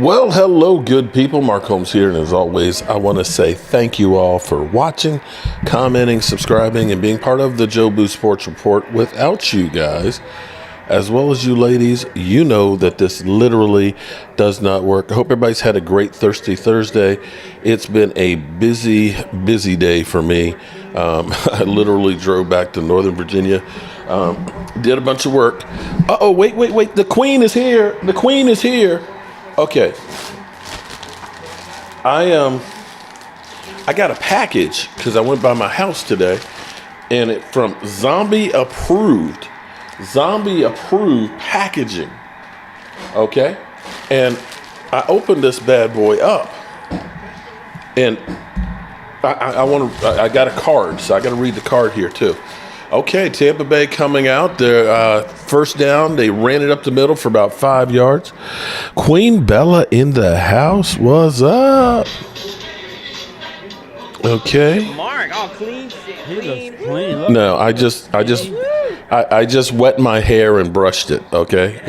Well, hello, good people. Mark Holmes here, and as always, I want to say thank you all for watching, commenting, subscribing, and being part of the Joe Boo Sports Report. Without you guys, as well as you ladies, you know that this literally does not work. I hope everybody's had a great Thirsty Thursday. It's been a busy, busy day for me. I literally drove back to Northern Virginia, did a bunch of work. Uh-oh, wait. The Queen is here. The Queen is here. Okay. I got a package because I went by my house today, and it from zombie approved packaging. Okay, and I opened this bad boy up, and I got a card, so I got to read the card here too. Okay, Tampa Bay coming out. Their first down, they ran it up the middle for about 5 yards. Queen Bella in the house. What's up? Okay. Mark, all clean. Clean. No, I just wet my hair and brushed it. Okay.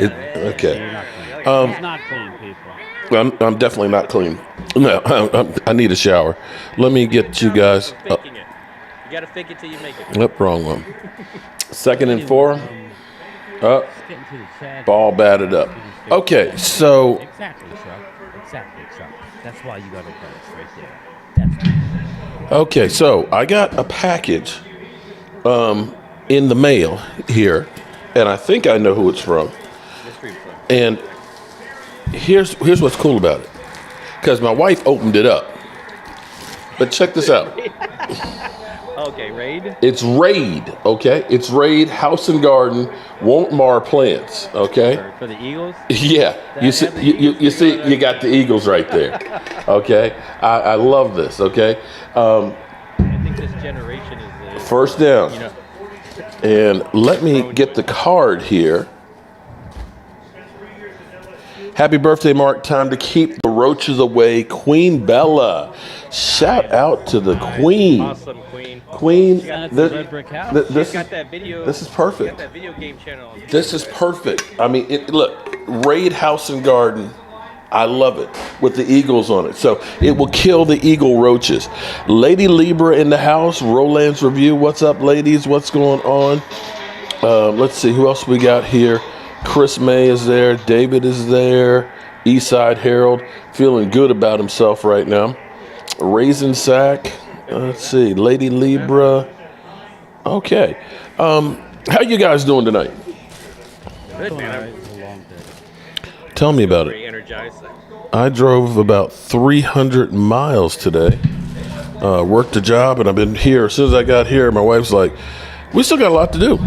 Okay. It's not clean, people. I'm definitely not clean. No, I need a shower. Let me get you guys. Faking it. You gotta fake it till you make it. Nope, wrong one. 2nd and 4. Up. Getting to the chat. Ball batted up. Okay, so Exactly, Chuck. That's why you got to go right there. That's right. okay, so I got a package in the mail here, and I think I know who it's from. And here's what's cool about it, because my wife opened it up. But check this out. Okay, Raid. It's Raid, okay? It's Raid House and Garden, won't mar plants, okay? For the Eagles. Yeah, you see, you see, you got the Eagles right there, okay? I love this, okay? I think this generation is First down, you know, and let me get the card here. Happy birthday, Mark. Time to keep the roaches away. Queen Bella. Shout out to the Queen. awesome Queen. Queen, That's the Red Brick House. this Got that video. is Got perfect. that video game channel. On This is perfect. I mean, look, Raid House and Garden. I love it with the eagles on it. So it will kill the eagle roaches. Lady Libra in the house. Roland's Review. What's up, ladies? What's going on? Let's see who else we got here. Chris May is there. David is there. Eastside Herald feeling good about himself right now. Raisin Sack. Let's see. Lady Libra. Okay. How you guys doing tonight? Good man. It's a long day. Tell me about Very it. energized. I drove about 300 miles today. Worked a job, and I've been here. As soon as I got here, my wife's like, we still got a lot to do.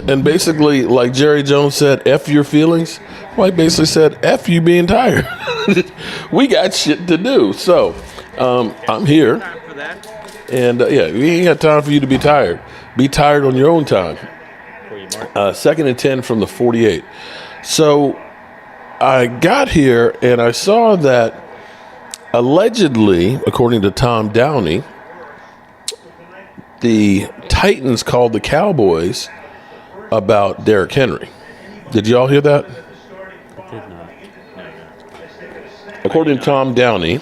And basically, like Jerry Jones said, F your feelings. Wife basically said, F you being tired. We got shit to do. So I'm here. Time for that. And yeah, we ain't got time for you to be tired. Be tired on your own time. For you, Mark. 2nd and 10 from the 48. So I got here and I saw that allegedly, according to Tom Downey, the Titans called the Cowboys about Derrick Henry. Did y'all hear that? I did not. According to Tom Downey,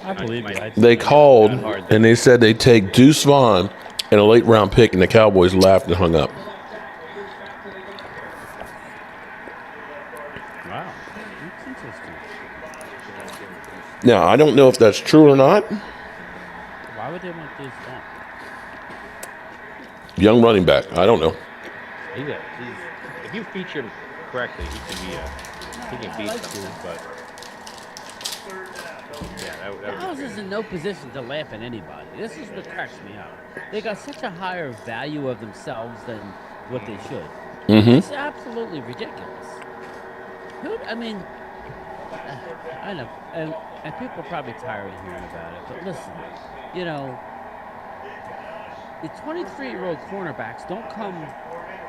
I believe you. they called and they said they'd take Deuce Vaughn and a late round pick, and the Cowboys laughed and hung up. Wow. That's interesting. Now, I don't know if that's true or not. Why would they want this on? Young running back. I don't know. If you feature him correctly, he can beat someone. But yeah, that would The be House great. is in no position to laugh at anybody. This is what cracks me up. They got such a higher value of themselves than what they should. It's absolutely ridiculous. I mean, I know, and people are probably tired of hearing about it, but listen, you know, the 23-year-old cornerbacks don't come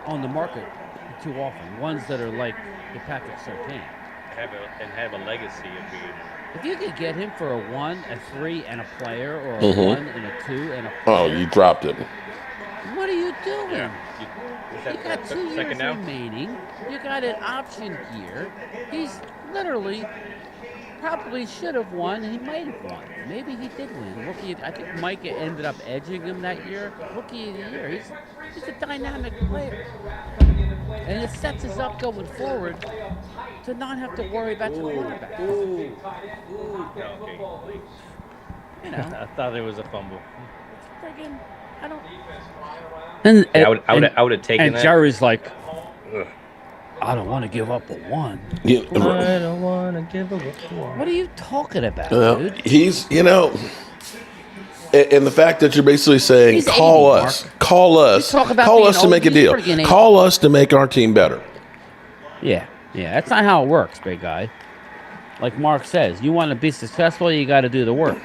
on the market too often. Ones that are like the Patrick Surtain. Have a legacy of being. If you could get him for a 1, a 3, and a player, or a 1 and a 2 and a player. Oh, you dropped it. What are you doing? Yeah. You got 2 years remaining. You got an option here. He's literally probably should have won. He might have won. Maybe he did win. Rookie. I think Micah ended up edging him that year. Rookie of the year. He's a dynamic player, and it sets us up going forward to not have to worry about the quarterback. Okay. You know, I thought it was a fumble. friggin', I don't. Yeah, I would have taken and that. Jerry's like, I don't want to give up a 1. Yeah, I don't want to give a one. What are you talking about, dude? he's, and the fact that you're basically saying, He's call 80, us, Mark. call us, You talk about call being us to old, make a he's deal, friggin' 80. call us to make our team better. Yeah, that's not how it works, big guy. Like Mark says, you want to be successful, you got to do the work.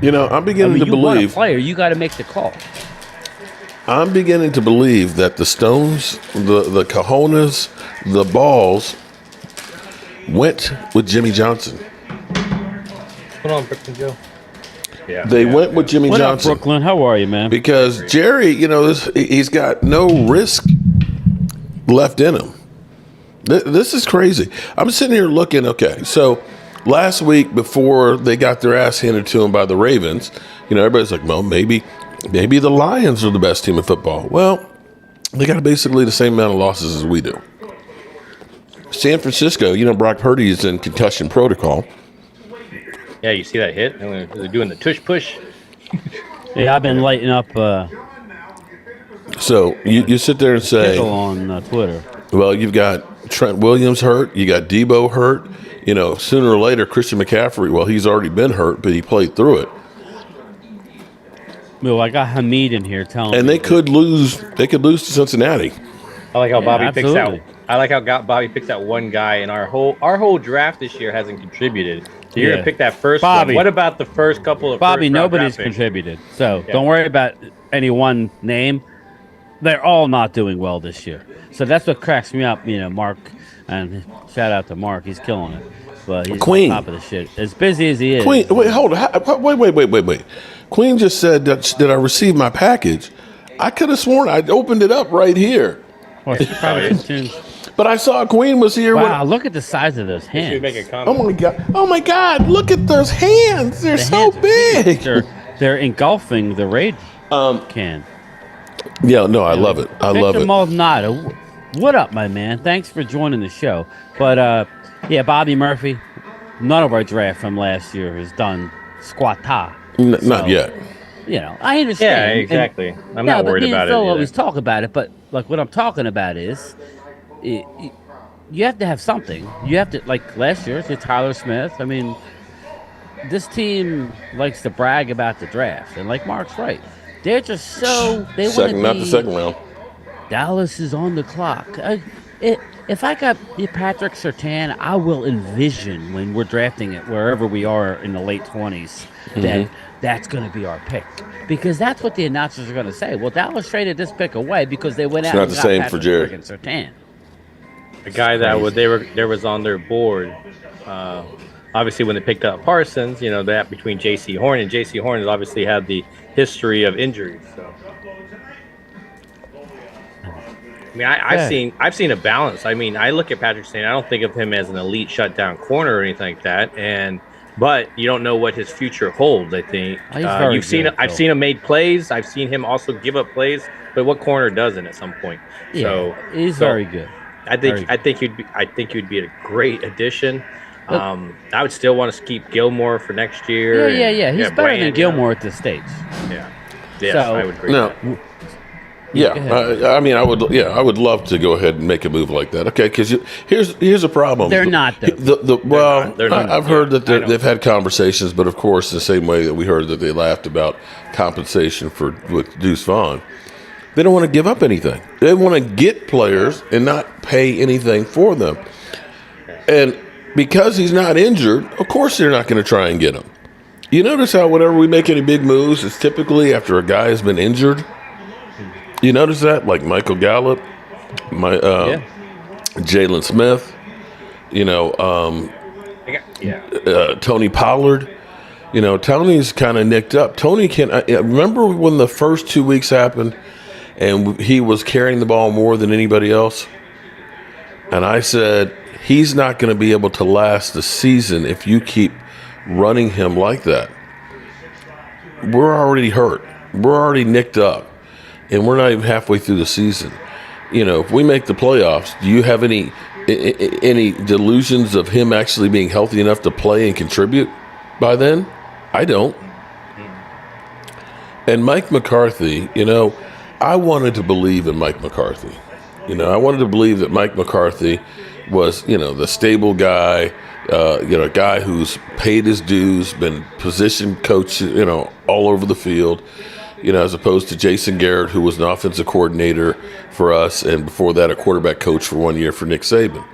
I'm beginning to you want a believe. player, you got to make the call. I'm beginning to believe that the Stones, the Cajonas, the Balls went with Jimmy Johnson. Hold on, Brooklyn Joe. Yeah, They went with Jimmy What Johnson up, Brooklyn? How are you, man? because Jerry, he's got no risk left in him. This is crazy. I'm sitting here looking. Okay, so last week before they got their ass handed to them by the Ravens, everybody's like, well, maybe the Lions are the best team in football. Well, they got basically the same amount of losses as we do. San Francisco, Brock Purdy is in concussion protocol. Yeah, you see that hit? They're doing the tush push. Yeah, I've been lighting up So you sit there and say, Pickle on Twitter. well, you've got Trent Williams hurt, you got Debo hurt. Sooner or later, Christian McCaffrey, well, he's already been hurt, but he played through it. Well, I got Hamid in here telling me. And they could lose to Cincinnati. I like how Bobby absolutely. picks out. I like how Bobby picks out one guy, and our whole draft this year hasn't contributed. So you're gonna pick that first Bobby. one. What about the first couple of Bobby, first-round nobody's draft picks? contributed. So don't worry about any one name. They're all not doing well this year. So that's what cracks me up, Mark. And shout out to Mark. He's killing it. But he's Queen. on top of the shit. As busy as he is. Queen, wait, hold on. Wait. Queen just said that I received my package. I could have sworn I opened it up right here. Well, she probably continues. But I saw Queen was here. Wow, look at the size of those You hands. should make a comment. Oh my God! Look at those hands. They're The so hands are big. huge. They're engulfing the raid can. Yeah, no, I love it. I love Victor it. Maldonado, what up, my man? Thanks for joining the show. But yeah, Bobby Murphy. None of our draft from last year has done squatta. Not yet. I understand. Yeah, exactly. I'm not worried about it. Phil either. always talk about it, but like what I'm talking about is, you have to have something. You have to, like last year, it's Tyler Smith. I mean, this team likes to brag about the draft, and like Mark's right, they're just so they want to be. Not the second round. Dallas is on the clock. If I got Patrick Surtain, I will envision when we're drafting it, wherever we are in the late 20s, that that's going to be our pick. Because that's what the announcers are going to say. Well, Dallas traded this pick away because they went out not and the got same Patrick for Jerry. friggin' Surtain. The guy that there was on their board. Obviously, when they picked up Parsons, that between J.C. Horn and J.C. Horn has obviously had the history of injuries. So, I mean, I've seen a balance. I mean, I look at Patrick Surtain. I don't think of him as an elite shutdown corner or anything like that. But you don't know what his future holds. I think I've seen him make plays. I've seen him also give up plays. But what corner doesn't at some point? Yeah, So he's very good. I think you'd be a great addition. I would still want to keep Gilmore for next year. Yeah. He's better than Gilmore at this stage. Yeah. Yes, So- I would agree. No. With that. Yeah, Go ahead. I mean, I would love to go ahead and make a move like that. Okay, because here's a problem. They're not, though. They're not. I've heard that I know. they've had conversations, but of course, the same way that we heard that they laughed about compensation with Deuce Vaughn, they don't want to give up anything. They want to get players and not pay anything for them. And because he's not injured, of course they're not going to try and get him. You notice how whenever we make any big moves, it's typically after a guy has been injured. You notice that, like Michael Gallup, Jalen Smith, Tony Pollard. Tony's kind of nicked up. Tony remember when the first 2 weeks happened, and he was carrying the ball more than anybody else. And I said, he's not going to be able to last the season if you keep running him like that. We're already hurt. We're already nicked up. And we're not even halfway through the season. If we make the playoffs, do you have any delusions of him actually being healthy enough to play and contribute by then? I don't. And Mike McCarthy, I wanted to believe in Mike McCarthy. I wanted to believe that Mike McCarthy was, the stable guy, a guy who's paid his dues, been position coach, all over the field, as opposed to Jason Garrett, who was an offensive coordinator for us, and before that, a quarterback coach for 1 year for Nick Saban.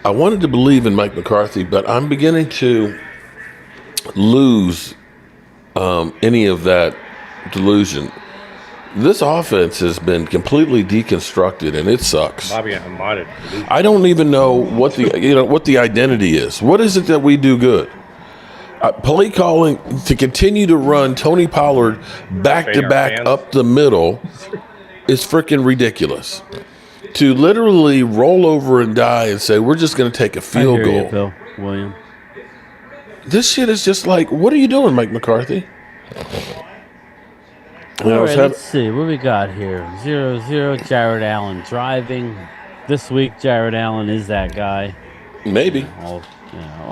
I wanted to believe in Mike McCarthy, but I'm beginning to lose any of that delusion. This offense has been completely deconstructed, and it sucks. Bobby, I'm modded. I don't even know what the identity is. What is it that we do good? Play calling to continue to run Tony Pollard back to back up the middle is freaking ridiculous. To literally roll over and die and say we're just going to take a field goal. Phil William. This shit is just like, what are you doing, Mike McCarthy? All right, let's see. What we got here? 0-0. Jared Allen driving. This week, Jared Allen is that guy. Maybe.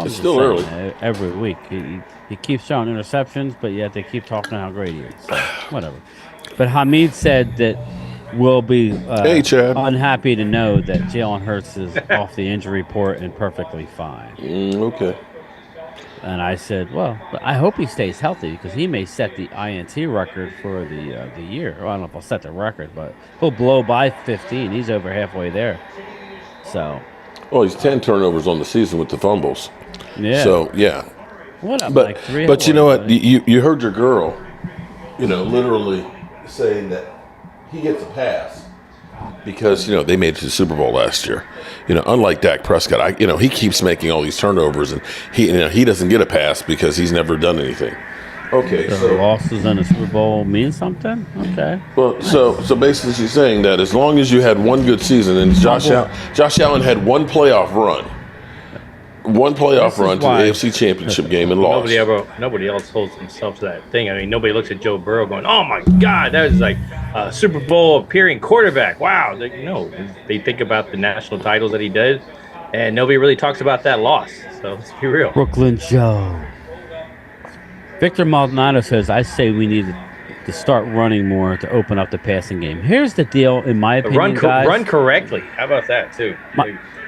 It's still early. Every week. He keeps throwing interceptions, but yet they keep talking about how great he is. So, whatever. But Hamid said that we'll be unhappy to know that Jalen Hurts is off the injury report and perfectly fine. Okay. And I said, well, I hope he stays healthy because he may set the INT record for the year. Well, I don't know if I'll set the record, but he'll blow by 15. He's over halfway there. So. Well, he's 10 turnovers on the season with the fumbles. Yeah. So, yeah. What up, but you know what? You heard your girl, literally saying that he gets a pass because, they made it to the Super Bowl last year. Unlike Dak Prescott, he keeps making all these turnovers, and he doesn't get a pass because he's never done anything. Okay, so losses in the Super Bowl mean something? Okay. Well, nice. So basically she's saying that as long as you had one good season, and Josh Allen had one playoff run to the AFC Championship game and lost. Nobody else holds themselves to that thing. I mean, nobody looks at Joe Burrow going, "Oh my God, that was like a Super Bowl appearing quarterback." Wow. They think about the national titles that he did, and nobody really talks about that loss. So let's be real. Brooklyn Joe. Victor Maldonado says, "I say we need to start running more to open up the passing game." Here's the deal, in my opinion, guys. Run correctly. How about that too?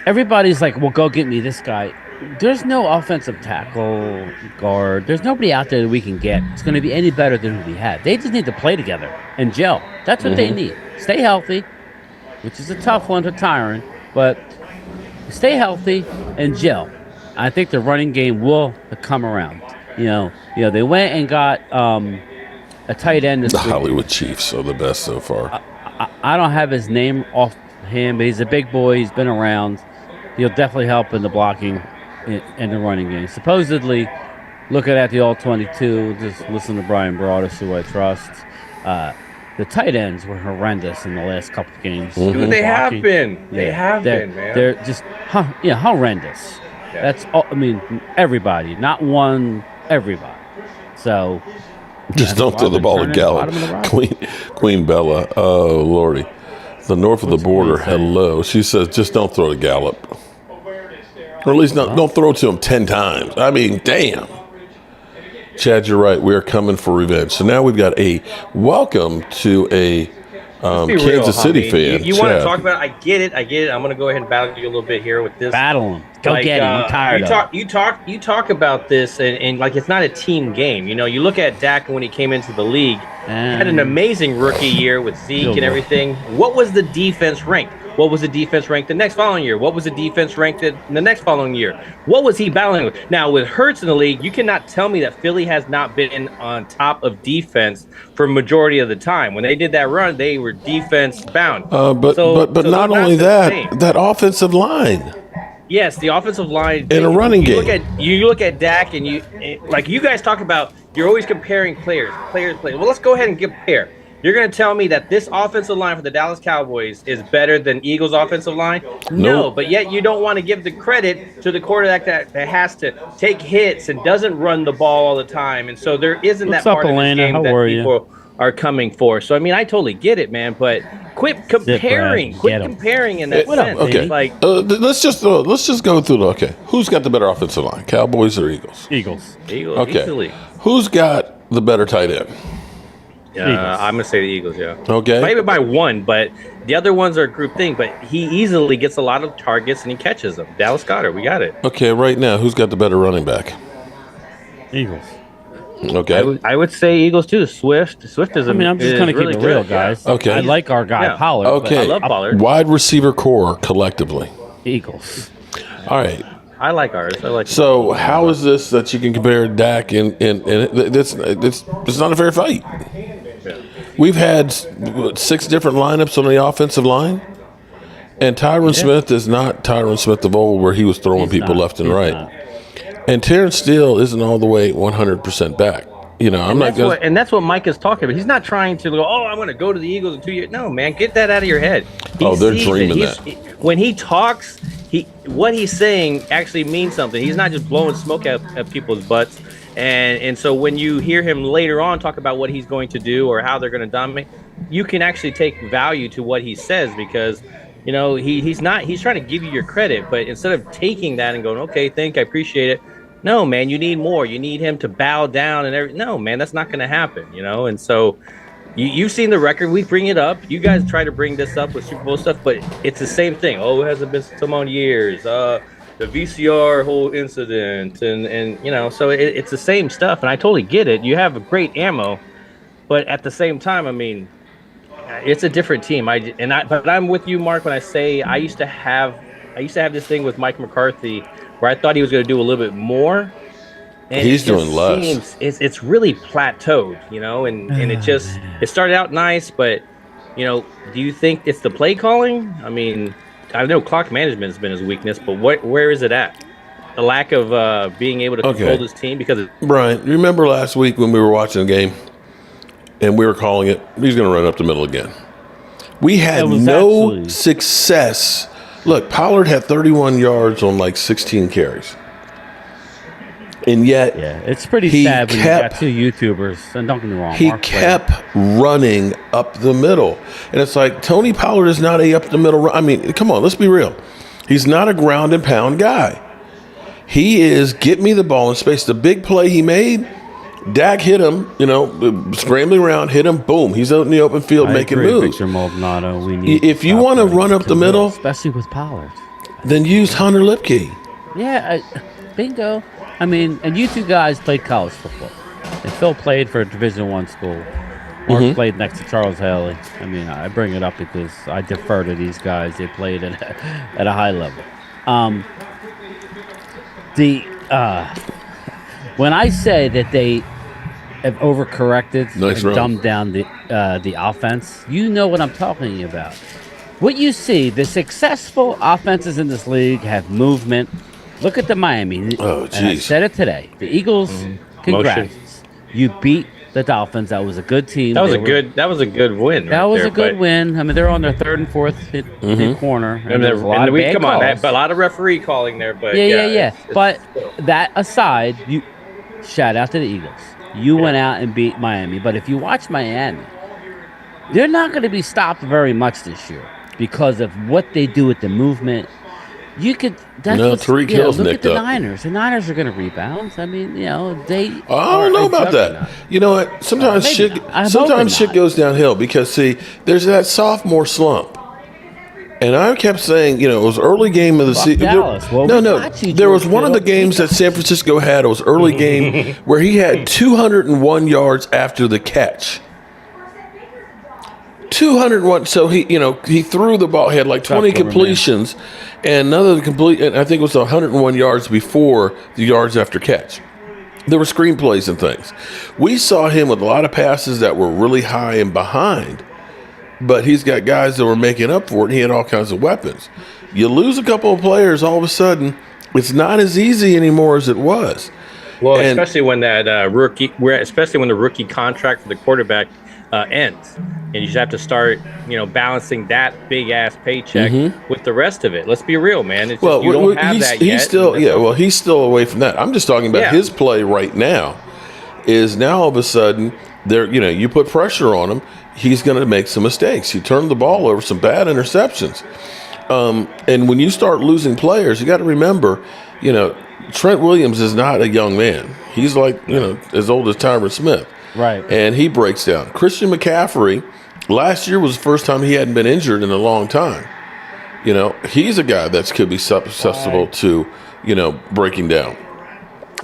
Everybody's like, "Well, go get me this guy." There's no offensive tackle, guard. There's nobody out there that we can get. It's going to be any better than what we had. They just need to play together and gel. That's what they need. Stay healthy, which is a tough one to Tyron, but stay healthy and gel. I think the running game will come around. They went and got a tight end this week. The Hollywood Chiefs are the best so far. I don't have his name offhand, but he's a big boy. He's been around. He'll definitely help in the blocking and the running game. Supposedly, looking at the All-22, just listen to Brian Broaddus, who I trust. The tight ends were horrendous in the last couple of games. Mm-hmm. They have been. They have been, man. They're just horrendous. Yeah. That's all. I mean, everybody, not one. Everybody. So just don't throw the ball at Gallup. Queen Bella. Oh Lordy, the north of the border. Hello. She says, just don't throw to Gallup, or at least don't throw to him 10 times. I mean, damn. Chad, you're right. We are coming for revenge. So now we've got a welcome to a Kansas City fan. You want to talk about it? I get it. I'm going to go ahead and battle you a little bit here with this. Battle him. Go get him. I'm tired of it. You talk about this, and like it's not a team game. You look at Dak when he came into the league. He had an amazing rookie year with Zeke and everything. What was the defense ranked? What was the defense ranked the next following year? What was the defense ranked in the next following year? What was he battling with? Now, with Hurts in the league, you cannot tell me that Philly has not been on top of defense for majority of the time. When they did that run, they were defense bound. But not only that, that offensive line. Yes, the offensive line in a running game. You look at Dak, and you guys talk about. You're always comparing players. Well, let's go ahead and compare. You're going to tell me that this offensive line for the Dallas Cowboys is better than Eagles' offensive line? No, but yet you don't want to give the credit to the quarterback that has to take hits and doesn't run the ball all the time. And so there isn't that part of this game that people are coming for. So, I mean, I totally get it, man, but quit comparing. Quit comparing in that sense. Okay. Like, let's just go through who's got the better offensive line, Cowboys or Eagles? Eagles. Okay. Easily. Who's got the better tight end? I'm going to say the Eagles, yeah. Okay. Maybe by one, but the other ones are a group thing. But he easily gets a lot of targets and he catches them. Dallas Goedert, we got it. Okay, right now, who's got the better running back? Eagles. Okay. I would say Eagles, too. Swift is I'm just going to keep it real, guys. Okay. I like our guy, Pollard. Okay. I love Pollard. Wide receiver core collectively. Eagles. All right. I like ours. So how is this that you can compare Dak and it's not a fair fight? We've had 6 different lineups on the offensive line, and Tyron Smith is not Tyron Smith of old, where he was throwing people left and right. And Terrence Steele isn't all the way 100% back. You know, and that's what Mike is talking about. He's not trying to go, I'm going to go to the Eagles in 2 years. No, man, get that out of your head. They're dreaming that. When he talks, what he's saying actually means something. He's not just blowing smoke at people's butts. And so when you hear him later on talk about what he's going to do or how they're going to dominate, you can actually take value to what he says, because, you know, he's trying to give you your credit, but instead of taking that and going, okay, I appreciate it. No, man, you need more. You need him to bow down and everything. No, man, that's not going to happen, you know? And so you've seen the record. We bring it up. You guys try to bring this up with Super Bowl stuff, but it's the same thing. It hasn't been so many years. The VCR whole incident, and you know, so it's the same stuff, and I totally get it. You have a great ammo, but at the same time, I mean, it's a different team. But I'm with you, Mark, when I say I used to have this thing with Mike McCarthy where I thought he was going to do a little bit more. And he's doing less. It's really plateaued, you know, and it started out nice, but, you know, do you think it's the play calling? I mean, I know clock management has been his weakness, but where is it at? The lack of being able to control this team because Brian, remember last week when we were watching the game and we were calling it, he's going to run up the middle again. We had no success. Look, Pollard had 31 yards on like 16 carries. And yet, it's pretty sad when you got 2 YouTubers, and don't get me wrong, he kept running up the middle. And it's like, Tony Pollard is not a up the middle. I mean, come on, let's be real. He's not a ground and pound guy. He is get me the ball in space. The big play he made, Dak hit him, you know, scrambling around, hit him, boom. He's out in the open field making moves. Victor Maldonado, if you want to run up the middle, especially with Pollard, then use Hunter Lipke. Yeah, bingo. I mean, and you two guys played college football. And Phil played for a Division I school. Mark played next to Charles Haley. I mean, I bring it up because I defer to these guys. They played at a high level. When I say that they have overcorrected and dumbed down the offense, you know what I'm talking about. What you see, the successful offenses in this league have movement. Look at the Miami. Oh, geez. And I said it today. The Eagles, congrats. You beat the Dolphins. That was a good team. That was a good win. That was a good win. I mean, they're on their 3rd and 4th hit corner. And there's a lot of bad calls. A lot of referee calling there. But yeah. But that aside, you shout out to the Eagles. You went out and beat Miami. But if you watch Miami, they're not going to be stopped very much this year because of what they do with the movement. You could. Tariq Hill's look nicked at the up. Niners. The Niners are going to rebound. I mean, you know, they. I don't know about that. You know what? Sometimes shit goes downhill because see, there's that sophomore slump, and I kept saying, you know, it was early game of the season. There was one of the games that San Francisco had. It was early game where he had 201 yards after the catch. 201. So he threw the ball. He had like 20 completions, and another complete. And I think it was 101 yards before the yards after catch. There were screenplays and things. We saw him with a lot of passes that were really high and behind, but he's got guys that were making up for it. And he had all kinds of weapons. You lose a couple of players, all of a sudden, it's not as easy anymore as it was. Well, especially when that especially when the rookie contract for the quarterback ends, and you just have to start, balancing that big ass paycheck with the rest of it. Let's be real, man. It's just, you don't have that yet. He's still, he's still away from that. I'm just talking about his play right now. Is now all of a sudden there, you put pressure on him, he's going to make some mistakes. He turned the ball over, some bad interceptions. And when you start losing players, you got to remember, Trent Williams is not a young man. He's like, as old as Tyron Smith. Right. And he breaks down. Christian McCaffrey, last year was the first time he hadn't been injured in a long time. He's a guy that could be susceptible to, breaking down.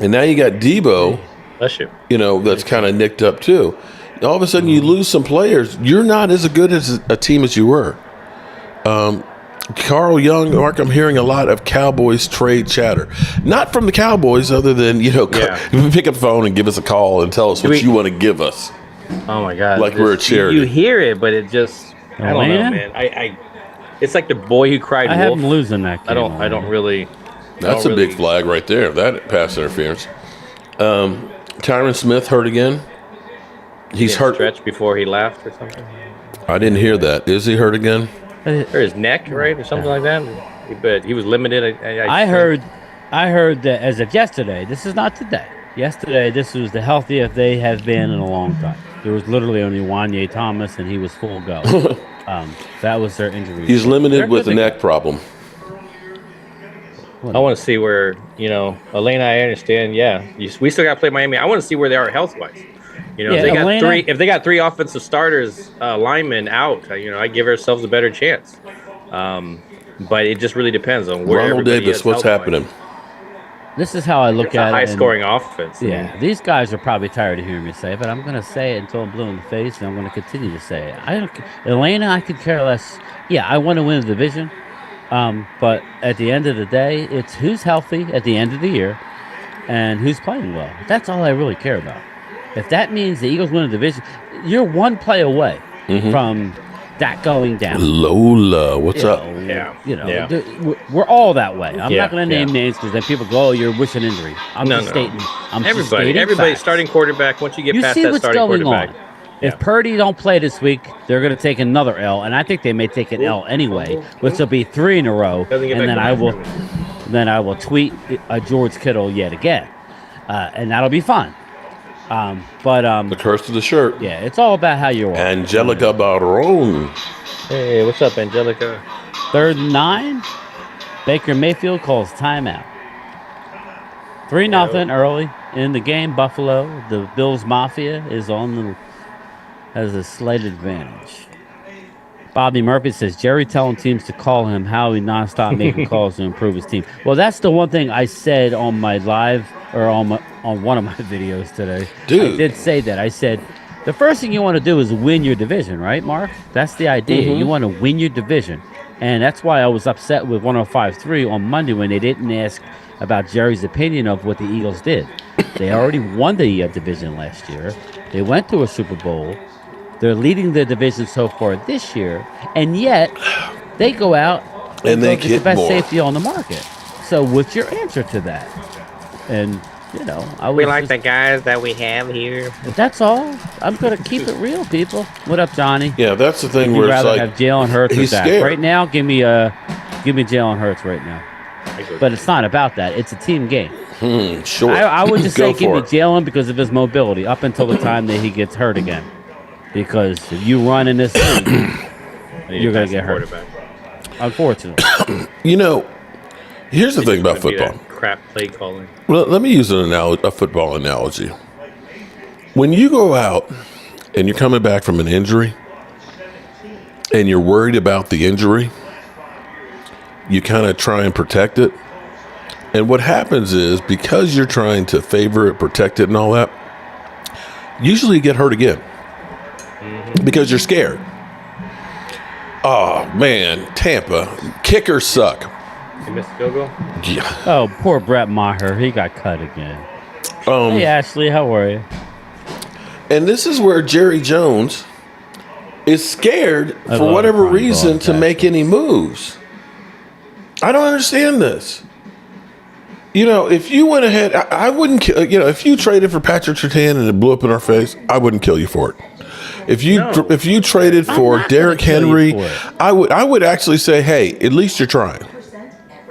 And now you got Debo, that's kind of nicked up too. All of a sudden you lose some players. You're not as good as a team as you were. Carl Young, Mark, I'm hearing a lot of Cowboys trade chatter. Not from the Cowboys, other than, pick up the phone and give us a call and tell us what you want to give us. Oh, my God. Like we're a charity. You hear it, but it just, I don't know, man. It's like the boy who cried wolf. I have him losing that game. I don't really. That's a big flag right there, that pass interference. Tyron Smith hurt again. He's hurt. Stretch before he left or something. I didn't hear that. Is he hurt again? Or his neck, right, or something like that. But he was limited. I heard that as of yesterday. This is not today. Yesterday, this was the healthiest they have been in a long time. There was literally only Wanye Thomas, and he was full go. That was their injury. He's limited with a neck problem. I want to see where, Elena, I understand. Yeah, we still got to play Miami. I want to see where they are health-wise. If they got three offensive starters, linemen out, I give ourselves a better chance. But it just really depends on where Ronald Davis, what's happening? This is how I look at it. High-scoring offense. Yeah, these guys are probably tired of hearing me say it, but I'm going to say it until I'm blue in the face, and I'm going to continue to say it. Atlanta, I could care less. Yeah, I want to win the division, but at the end of the day, it's who's healthy at the end of the year and who's playing well. That's all I really care about. If that means the Eagles win the division, you're one play away from that going down. Lola, what's up? We're all that way. I'm not going to name names because then people go, "Oh, you're wishing injury." I'm just stating. Everybody's starting quarterback. Once you get past that starting quarterback, if Purdy don't play this week, they're going to take another L, and I think they may take an L anyway, which will be 3 in a row. And then I will tweet a George Kittle yet again, and that'll be fun. The curse of the shirt. Yeah, it's all about how you are. Angelica Barone. Hey, what's up, Angelica? 3rd and 9. Baker Mayfield calls timeout. 3-0 early in the game. Buffalo, the Bills Mafia, has a slight advantage. Bobby Murphy says Jerry telling teams to call him how he nonstop making calls to improve his team. Well, that's the one thing I said on my live or on one of my videos today. Dude. I did say that. I said the first thing you want to do is win your division, right, Mark? That's the idea. You want to win your division. And that's why I was upset with 105.3 on Monday when they didn't ask about Jerry's opinion of what the Eagles did. They already won the division last year. They went to a Super Bowl. They're leading the division so far this year, and yet they go out and they get the best safety on the market. So what's your answer to that? And, we like the guys that we have here. That's all. I'm going to keep it real, people. What up, Johnny? Yeah, that's the thing where it's like have Jalen Hurts he's or Dak. scared. Right now, give me Jalen Hurts right now. But it's not about that. It's a team game. Sure. I would just say give me it. Jalen because of his mobility up until the time that he gets hurt again. Because if you run in this league, you're going to get hurt. Unfortunately. Here's the thing about football. Crap play calling. Well, let me use a football analogy. When you go out and you're coming back from an injury and you're worried about the injury, you kind of try and protect it. And what happens is because you're trying to favor it, protect it, and all that, usually you get hurt again. Because you're scared. Oh, man. Tampa. Kickers suck. You missed the field goal? Yeah. Oh, poor Brett Maher. He got cut again. Hey, Ashley. How are you? And this is where Jerry Jones is scared for whatever reason to make any moves. I don't understand this. If you went ahead, I wouldn't kill, if you traded for Patrick Surtain and it blew up in our face, I wouldn't kill you for it. If you traded for Derrick Henry, I would actually say, hey, at least you're trying.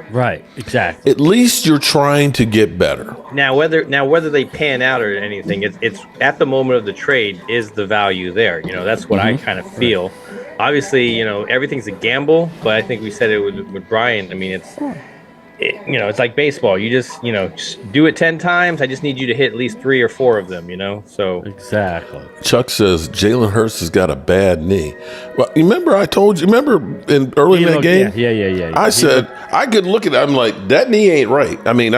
Right, exactly. At least you're trying to get better. Now whether they pan out or anything, it's at the moment of the trade is the value there. That's what I kind of feel. Obviously, everything's a gamble, but I think we said it with Brian. I mean, it's like baseball. You just do it 10 times. I just need you to hit at least 3 or 4 of them. So exactly. Chuck says Jalen Hurts has got a bad knee. Well, remember I told you. Remember early in that game? Yeah. I said I could look at it. I'm like, that knee ain't right. I mean,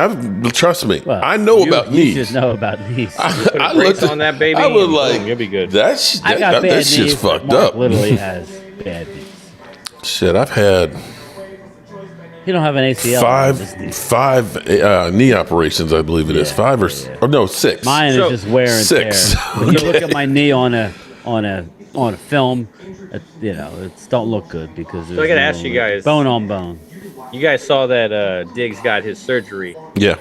trust me. Well, I know about knees. You should know about knees. I looked on that baby. I was like, you'll be good. That shit's fucked up. Literally has bad knees. Shit, I've had. You don't have an ACL. Five knee operations, I believe it is. 5 or no, 6. Mine is just wear and 6. tear. When you look at my knee on a film, it don't look good because. So I got to ask you guys, bone on bone. You guys saw that Diggs got his surgery. Yeah.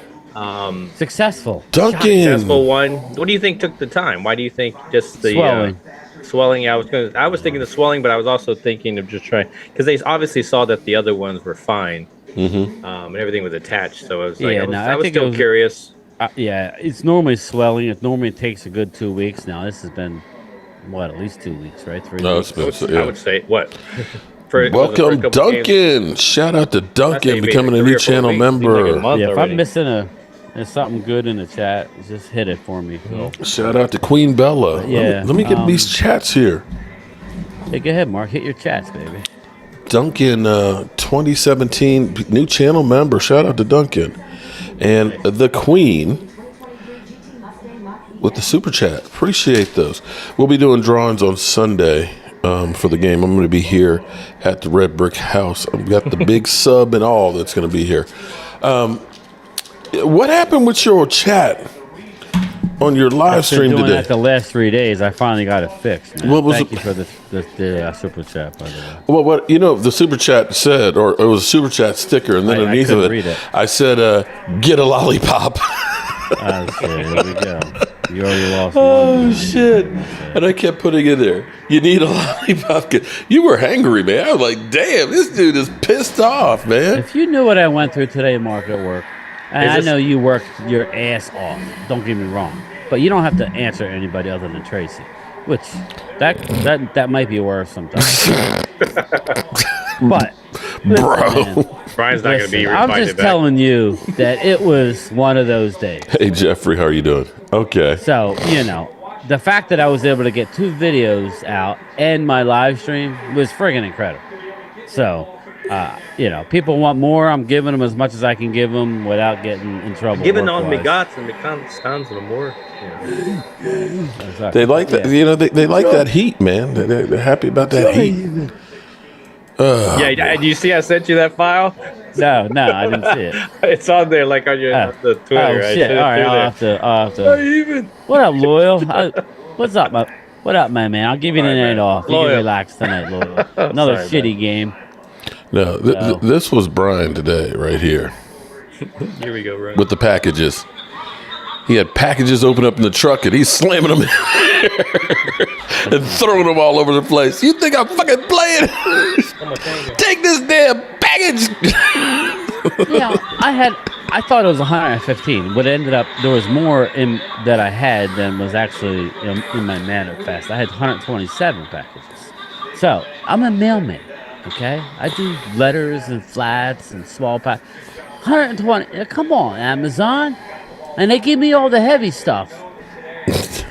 Successful. Duncan. Successful one. What do you think took the time? Why do you think just the swelling? Swelling. I was thinking the swelling, but I was also thinking of just trying because they obviously saw that the other ones were fine, and everything was attached. So I was I was still curious. It's normally swelling. It normally takes a good 2 weeks. Now this has been at least 2 weeks, right? 3 weeks. I would say what. Welcome, Duncan. Games. Shout out to Duncan becoming a new channel member. If I'm missing something good in the chat, just hit it for me. Shout out to Queen Bella. Yeah. Let me get these chats here. Hey, go ahead, Mark. Hit your chats, baby. Duncan, 2017 new channel member. Shout out to Duncan. And the Queen with the super chat. Appreciate those. We'll be doing drawings on Sunday. For the game, I'm going to be here at the Red Brick House. I've got the big sub and all that's going to be here. What happened with your chat on your live stream today? That the last 3 days, I finally got it fixed. Man. Thank you for the super chat, by the way. Well, the super chat said, or it was a super chat sticker, and then underneath of it, I said, "Get a lollipop." Here we go. You already lost. Oh shit! And I kept putting it there. You need a lollipop. You were hangry, man. I was like, "Damn, this dude is pissed off, man." If you knew what I went through today, Mark, at work, and I know you worked your ass off. Don't get me wrong, but you don't have to answer anybody other than Tracy, which that might be worse sometimes. But bro, Brian's not going to be. I'm just telling you that it was one of those days. Hey Jeffrey, how are you doing? Okay. So the fact that I was able to get 2 videos out and my live stream was friggin' incredible. So, people want more. I'm giving them as much as I can give them without getting in trouble. Giving all the gots and the constants and more. They like that. They like that heat, man. They're happy about that heat. Do you see I sent you that file? No, I didn't see it. It's on there, like on your the Twitter. Oh shit! All right, I'll have to. What up, Loyal? What's up, my man? I'll give you the night off. You can relax tonight, Loyal. Another shitty game. No, this was Brian today, right here. Here we go, Ryan. With the packages. He had packages open up in the truck, and he's slamming them in and throwing them all over the place. You think I'm fucking playing? Take this damn package. I thought it was 115, but it ended up there was more in that I had than was actually in my manifest. I had 127 packages. So I'm a mailman. Okay, I do letters and flats and small pack. 120. Come on, Amazon. And they give me all the heavy stuff.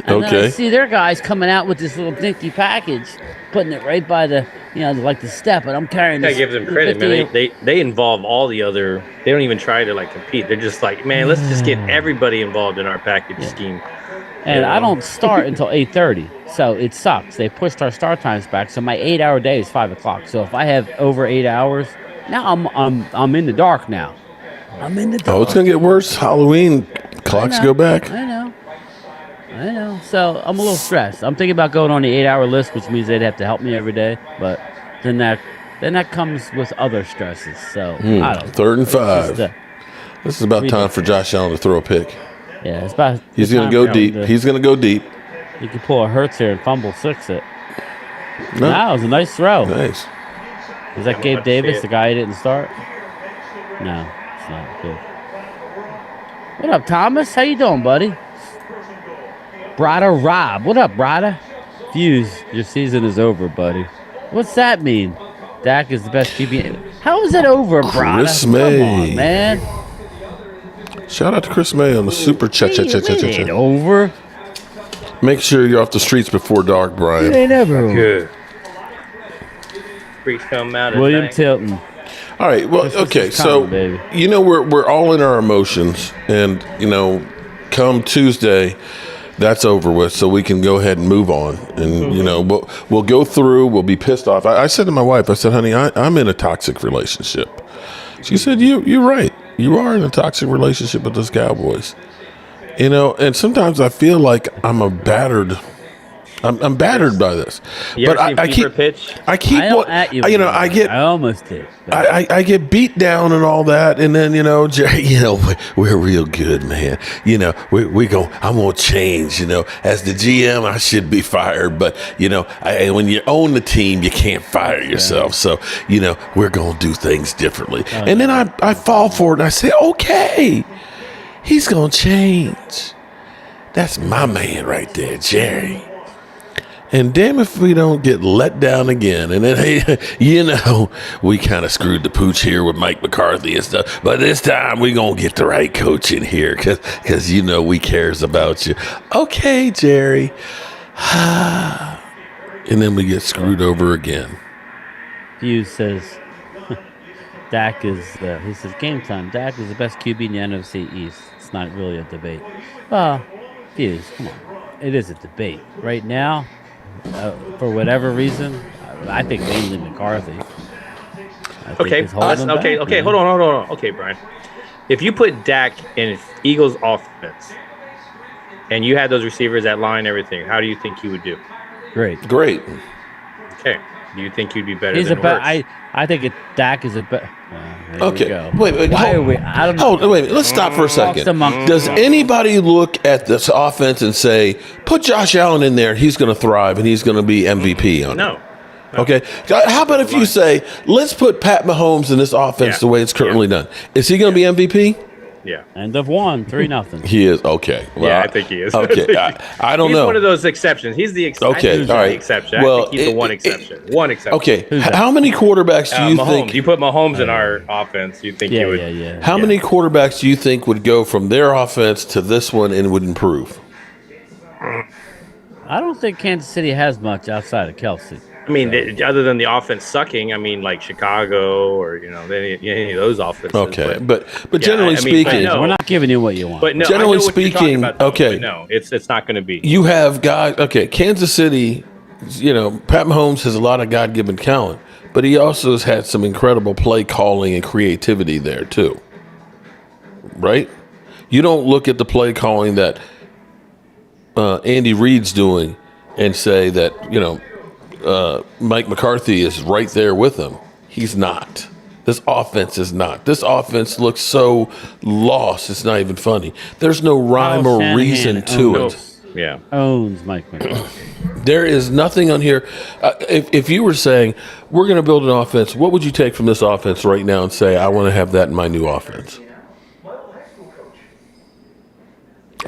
And then I see their guys coming out with this little dinky package, putting it right by the, like the step, and I'm carrying this. I give them credit, man. They involve all the other. They don't even try to compete. They're just like, man, let's just get everybody involved in our package scheme. And I don't start until 8:30, so it sucks. They pushed our start times back, so my 8-hour day is 5 o'clock. So if I have over 8 hours, now I'm in the dark now. I'm in the dark. Oh, it's gonna get worse. Halloween clocks go back. I know. So I'm a little stressed. I'm thinking about going on the 8-hour list, which means they'd have to help me every day. But then that comes with other stresses. So I don't know. 3rd and 5. This is about time for Josh Allen to throw a pick. Yeah, it's about. He's gonna go deep. He's gonna go deep. You can pull a Hurts here and fumble 6 it. No, it was a nice throw. Nice. Is that Gabe Davis, the guy who didn't start? No, it's not good. What up, Thomas? How you doing, buddy? Brada Rob. What up, Brada? Fuse, your season is over, buddy. What's that mean? Dak is the best QB. How is it over, Brada? Chris May. Come on, man. Shout out to Chris May on the super chat. It ain't over. Make sure you're off the streets before dark, Brian. It ain't ever over. Good. Freaks come out of William Tilton. All right. Well, okay. So, you know, we're all in our emotions, and you know, come Tuesday, that's over with, so we can go ahead and move on. And you know, we'll go through. We'll be pissed off. I said to my wife, I said, "Honey, I'm in a toxic relationship." She said, "You're right. You are in a toxic relationship with those Cowboys." You know, and sometimes I feel like I'm battered by this. But I keep pitch. I almost did. I get beat down and all that, and then you know, Jerry, you know, we're real good, man. You know, I'm gonna change. You know, as the GM, I should be fired, but you know, when you own the team, you can't fire yourself. So you know, we're gonna do things differently. And then I fall for it, and I say, okay, he's gonna change. That's my man right there, Jerry. And damn if we don't get let down again. And then, hey, you know, we kind of screwed the pooch here with Mike McCarthy and stuff. But this time we're going to get the right coach in here because, you know, we cares about you. Okay, Jerry. And then we get screwed over again. Fuse says, Dak is, he says, game time. Dak is the best QB in the NFC East. It's not really a debate. Fuse, come on. It is a debate. Right now, for whatever reason, I think mainly McCarthy. Okay, hold on. Okay, Brian. If you put Dak in Eagles offense and you had those receivers at line and everything, how do you think he would do? Great. Okay. Do you think you'd be better than worse? I think Dak is a better. Okay. Wait. Why are we? I don't know. Wait. Let's stop for a second. Does anybody look at this offense and say, put Josh Allen in there, he's going to thrive and he's going to be MVP on it? No. Okay. How about if you say, let's put Pat Mahomes in this offense the way it's currently done? Is he going to be MVP? Yeah. End of 3-0. He is. Okay. Well, yeah, I think he is. Okay. I don't know. He's one of those exceptions. He's the exception. Okay. All right. Exception. Well, I think he's the one exception. One exception. Okay. How many quarterbacks do you think? You put Mahomes in our offense, you think he would? Yeah. How many quarterbacks do you think would go from their offense to this one and would improve? I don't think Kansas City has much outside of Kelsey. I mean, other than the offense sucking, I mean, like Chicago or, you know, any of those offenses. Okay, but generally speaking. We're not giving you what you want. But no, generally speaking, okay. No, it's not going to be. You have guys, Kansas City, you know, Pat Mahomes has a lot of God-given talent, but he also has had some incredible play calling and creativity there too. Right? You don't look at the play calling that Andy Reid's doing and say that, you know, Mike McCarthy is right there with him. He's not. This offense is not. This offense looks so lost. It's not even funny. There's no rhyme or reason to it. Yeah. Owns Mike McCarthy. There is nothing on here. If you were saying, we're going to build an offense, what would you take from this offense right now and say, I want to have that in my new offense?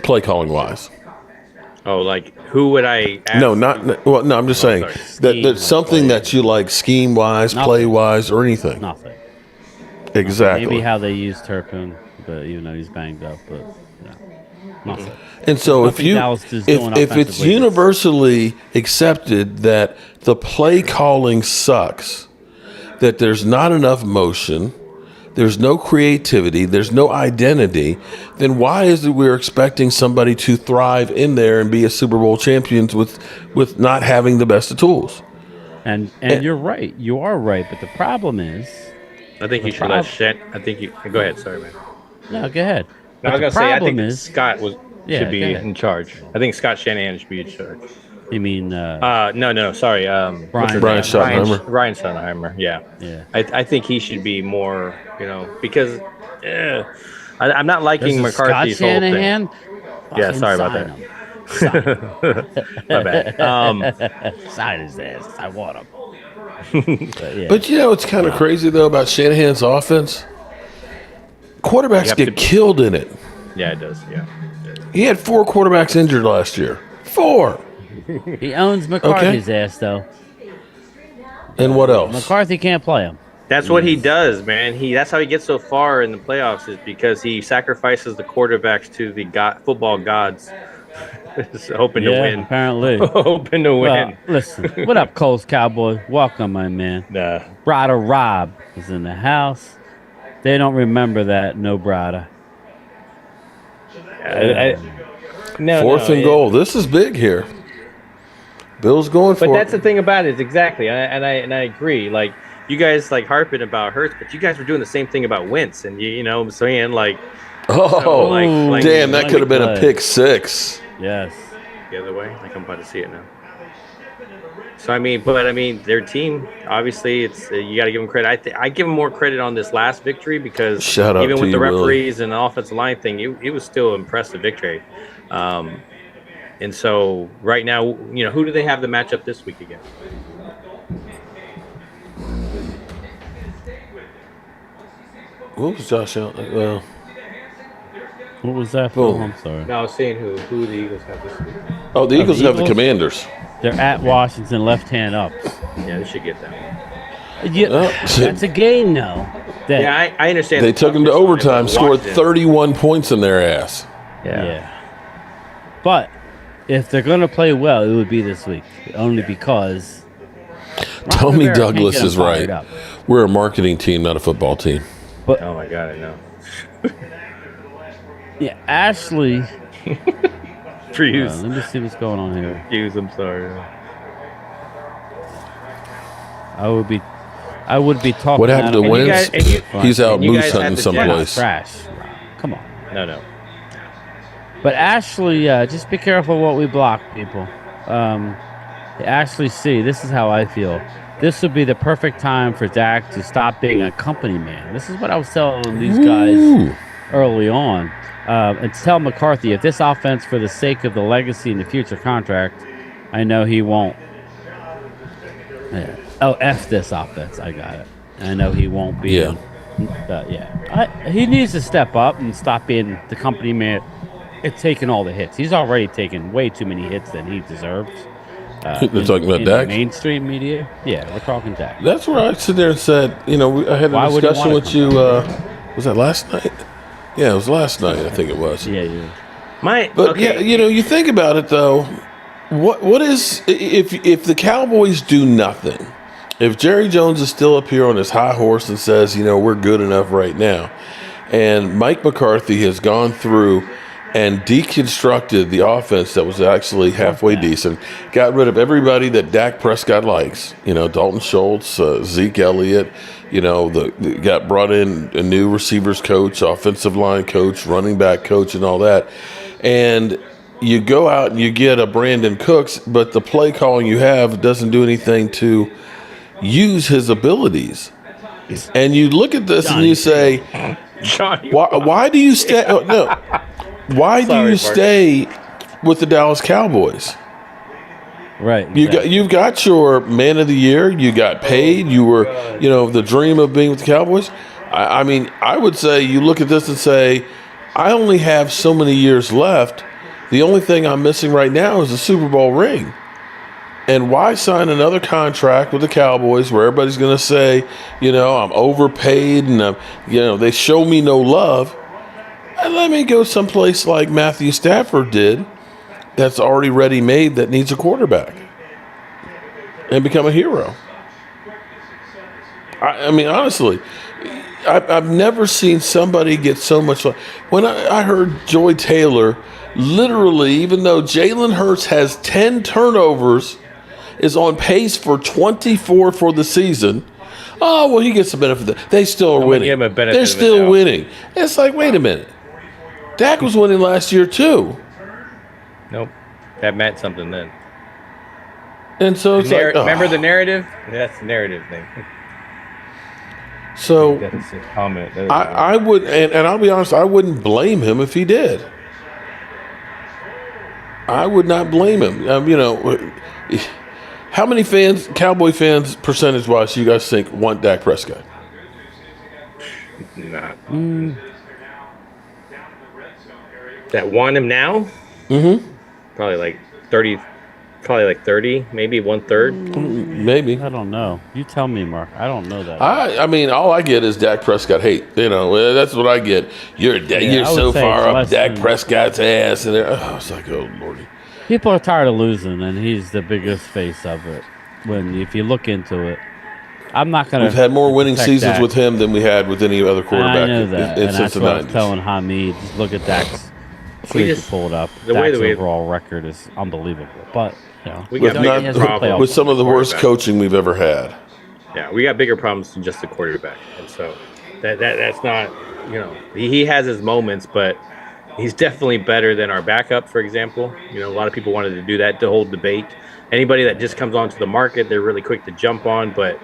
Play calling wise. Oh, like who would I ask? No, I'm just saying that's something that you like scheme wise, play wise, or anything. Nothing. Exactly. Maybe how they use Turpin, but even though he's banged up, but nothing. And so if it's universally accepted that the play calling sucks, that there's not enough motion, there's no creativity, there's no identity, then why is it we're expecting somebody to thrive in there and be a Super Bowl champion with not having the best of tools? And you're right. You are right. But the problem is, I think you should let Shen. Go ahead. Sorry, man. No, go ahead. No, I was gonna say I think Scott should be in charge. I think Scott Shanahan should be in charge. You mean? No. Sorry, Brian Schottenheimer. Ryan Schottenheimer. Yeah. I think he should be more. You know, because I'm not liking McCarthy's whole thing. Yeah, sorry about that. My bad. Sign his ass. I want him. But it's kind of crazy though about Shanahan's offense. Quarterbacks get killed in it. Yeah, it does. Yeah. He had 4 quarterbacks injured last year. 4. He owns McCarthy's ass though. And what else? McCarthy can't play him. That's what he does, man. That's how he gets so far in the playoffs, is because he sacrifices the quarterbacks to the football gods, hoping to win. Apparently, hoping to win. Listen, what up, Coles Cowboy? Welcome, my man. Brother Rob is in the house. They don't remember that. No brother. Fourth and goal. This is big here. Bill's going for it. But that's the thing about it, exactly. And I agree. Like, you guys like harping about Hurts, but you guys were doing the same thing about Wentz, and you know what I'm saying, like, damn, that could have been a pick 6. Yes. The other way, like I'm about to see it now. So I mean, their team, obviously, it's you got to give them credit. I give them more credit on this last victory because even with the referees and the offensive line thing, it was still an impressive victory. And so right now, who do they have the matchup this week against? What was Josh Allen? Well, what was that for? I'm sorry. No, I was saying who the Eagles have this week. Oh, the Eagles have the Commanders. They're at Washington, left hand up. Yeah, they should get that one. That's a game, though. Yeah, I understand. They took them to overtime, scored 31 points in their ass. Yeah. But if they're going to play well, it would be this week, only because Tommy Douglas is right. We're a marketing team, not a football team. But, oh my God, I know. Yeah, Ashley. Let me see what's going on here. I'm sorry. I would be talking. What happened to Wentz? He's out moose hunting someplace. Trash. Come on. No. But Ashley, just be careful what we block, people. Ashley C, this is how I feel. This would be the perfect time for Dak to stop being a company man. This is what I was telling these guys early on. And tell McCarthy, if this offense, for the sake of the legacy and the future contract, I know he won't. Yeah. Oh, F this offense. I got it. I know he won't be. He needs to step up and stop being the company man. It's taking all the hits. He's already taken way too many hits than he deserves. They're talking about Dak? Mainstream media? Yeah, we're talking Dak. That's where I sit there and said, I had a discussion with you. Was that last night? Yeah, it was last night, I think it was. Yeah. You think about it, though. What is, if the Cowboys do nothing, if Jerry Jones is still up here on his high horse and says, we're good enough right now, and Mike McCarthy has gone through and deconstructed the offense that was actually halfway decent, got rid of everybody that Dak Prescott likes, Dalton Schultz, Zeke Elliott, got brought in a new receivers coach, offensive line coach, running back coach, and all that. And you go out and you get a Brandon Cooks, but the play calling you have doesn't do anything to use his abilities. And you look at this and you say, why do you stay? Why do you stay with the Dallas Cowboys? Right. You've got your man of the year. You got paid. You were, the dream of being with the Cowboys. I would say you look at this and say, I only have so many years left. The only thing I'm missing right now is a Super Bowl ring. And why sign another contract with the Cowboys where everybody's going to say, I'm overpaid and they show me no love. And let me go someplace like Matthew Stafford did, that's already ready-made, that needs a quarterback, and become a hero. Honestly, I've never seen somebody get so much fun. When I heard Joy Taylor, literally, even though Jalen Hurts has 10 turnovers, is on pace for 24 for the season. Oh, well, he gets the benefit. They still are winning. They're still winning. It's like, wait a minute. Dak was winning last year, too. Nope. That meant something then. And so it's remember the narrative? That's the narrative thing. So I would, and I'll be honest, I wouldn't blame him if he did. I would not blame him. How many fans, Cowboy fans, percentage-wise, you guys think want Dak Prescott? Not. That want him now? Probably like 30. Probably like 30, maybe 1/3. Maybe. I don't know. You tell me, Mark. I don't know that. I mean, all I get is Dak Prescott hate. That's what I get. You're so far up Dak Prescott's ass, and it's like, oh lordy. People are tired of losing, and he's the biggest face of it. If you look into it, I'm not gonna. We've had more winning seasons with him than we had with any other quarterback. I know that, in and since that's the what 90s. I was telling Hamid. Just look at Dak's. You pull it up. Dak's overall record is unbelievable, but with some of the worst coaching we've ever had. Yeah, we got bigger problems than just the quarterback, and so that's not. He has his moments, but he's definitely better than our backup, for example. A lot of people wanted to do that, to hold debate. Anybody that just comes onto the market, they're really quick to jump on, but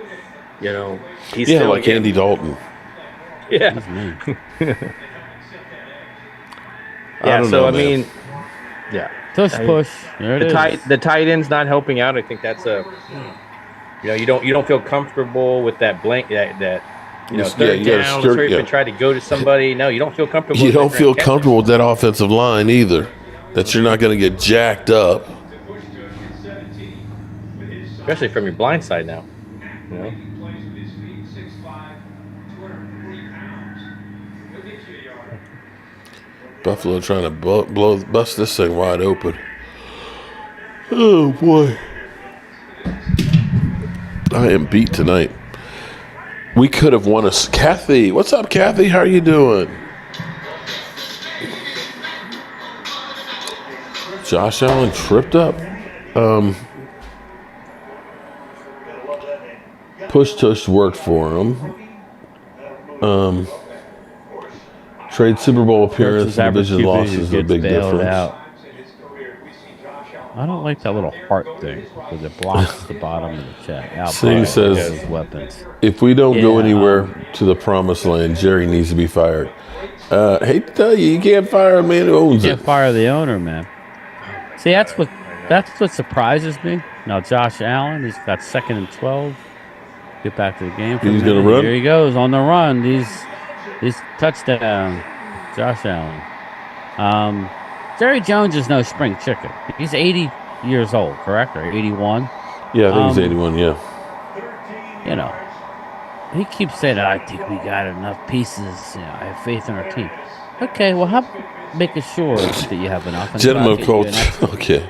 he's still like Andy Dalton. Yeah. Push. The tight end's not helping out. I think that's you don't feel comfortable with that blank that third down, to try to go to somebody. No, you don't feel comfortable. You don't feel comfortable with that offensive line either. That you're not going to get jacked up, especially from your blind side now. Buffalo trying to bust this thing wide open. Oh boy, I am beat tonight. We could have won Kathy. What's up, Kathy? How are you doing? Josh Allen tripped up. Push tush worked for him. Trade Super Bowl appearance, division losses is a big difference. I don't like that little heart thing because it blocks the bottom of the chat. Sing says, weapons. If we don't go anywhere to the promised land, Jerry needs to be fired. Hate to tell you, you can't fire a man who owns it. You can't fire the owner, man. See, that's what surprises me. Now, Josh Allen, he's got 2nd and 12. Get back to the game. He's going to run? Here he goes on the run. He's touchdown, Josh Allen. Jerry Jones is no spring chicken. He's 80 years old, correct? Or 81? Yeah, I think he's 81, yeah. He keeps saying, I think we got enough pieces. I have faith in our team. Okay, well, how about making sure that you have enough? Gentlemen, coach, okay.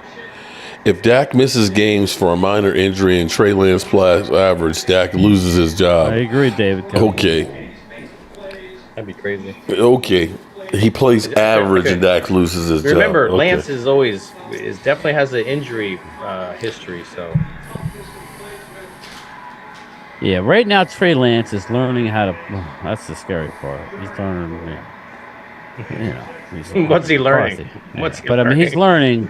If Dak misses games for a minor injury and Trey Lance plays average, Dak loses his job. I agree, David. Okay. That'd be crazy. Okay. He plays average and Dak loses his job. Remember, Lance is definitely has an injury history, so. Yeah, right now Trey Lance is learning how to. That's the scary part. He's learning. What's he learning? I mean, he's learning.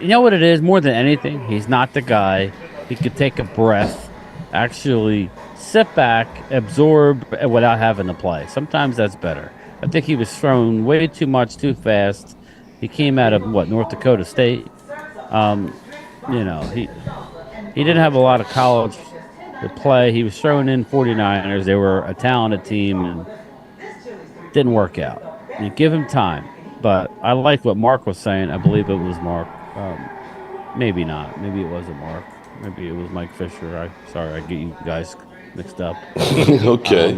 You know what it is? More than anything, he's not the guy. He could take a breath, actually sit back, absorb without having to play. Sometimes that's better. I think he was thrown way too much, too fast. He came out of North Dakota State. He didn't have a lot of college to play. He was thrown in 49ers. They were a talented team and didn't work out. You give him time. But I like what Mark was saying. I believe it was Mark. Maybe not. Maybe it wasn't Mark. Maybe it was Mike Fisher. Sorry, I get you guys mixed up. Okay.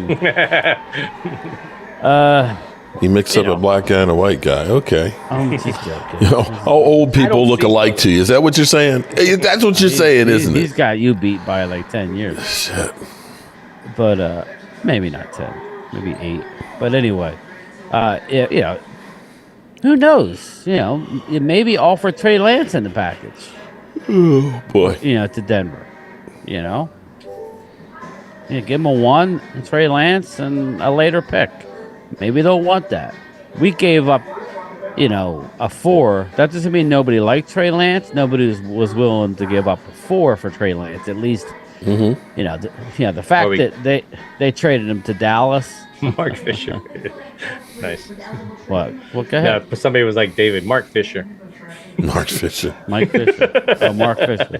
You mix up a black guy and a white guy. Okay. I'm just joking. All old people look alike to you. Is that what you're saying? That's what you're saying, isn't it? He's got you beat by like 10 years. Shit. But maybe not 10. Maybe 8. But anyway, who knows? Maybe offer Trey Lance in the package. Oh, boy. To Denver. Give him a 1, Trey Lance, and a later pick. Maybe they'll want that. We gave up, a 4. That doesn't mean nobody liked Trey Lance. Nobody was willing to give up a 4 for Trey Lance. At least, the fact that they traded him to Dallas. Mark Fisher. Nice. What? Well, go ahead. Yeah, somebody was like Mark Fisher. Mark Fisher. Mike Fisher. Oh, Mark Fisher.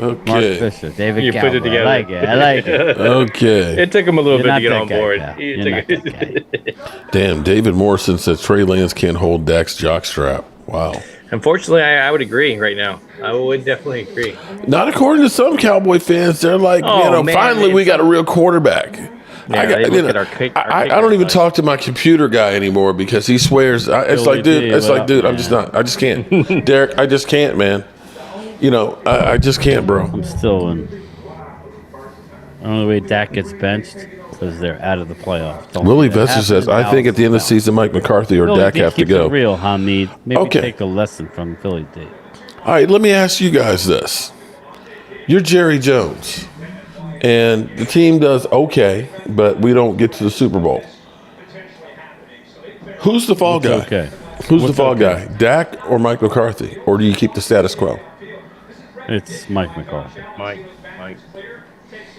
Okay. Mark Fisher. David You Cowboy. put it together. I like it. Okay. It took him a little You're bit to get not on that guy, board. Cal. He You're took not that guy. Damn, David Morrison says Trey Lance can't hold Dak's jockstrap. Wow. Unfortunately, I would agree right now. I would definitely agree. Not according to some Cowboy fans. They're like, Man, finally we got a real quarterback. Yeah, they look at our I don't even talk to my computer guy anymore because he swears. It's like, dude, I'm just not. I just can't. Derek, I just can't, man. I just can't, bro. I'm still in. The only way Dak gets benched is they're out of the playoffs. Willie Vester says, I think at the end of the season, Mike McCarthy or Dak have to go. Real, Hamid. Maybe Okay. take a lesson from Philly D. All right, let me ask you guys this. You're Jerry Jones, and the team does okay, but we don't get to the Super Bowl. Who's the fall guy? Okay. Who's the fall guy? Dak or Mike McCarthy? Or do you keep the status quo? It's Mike McCarthy. Mike.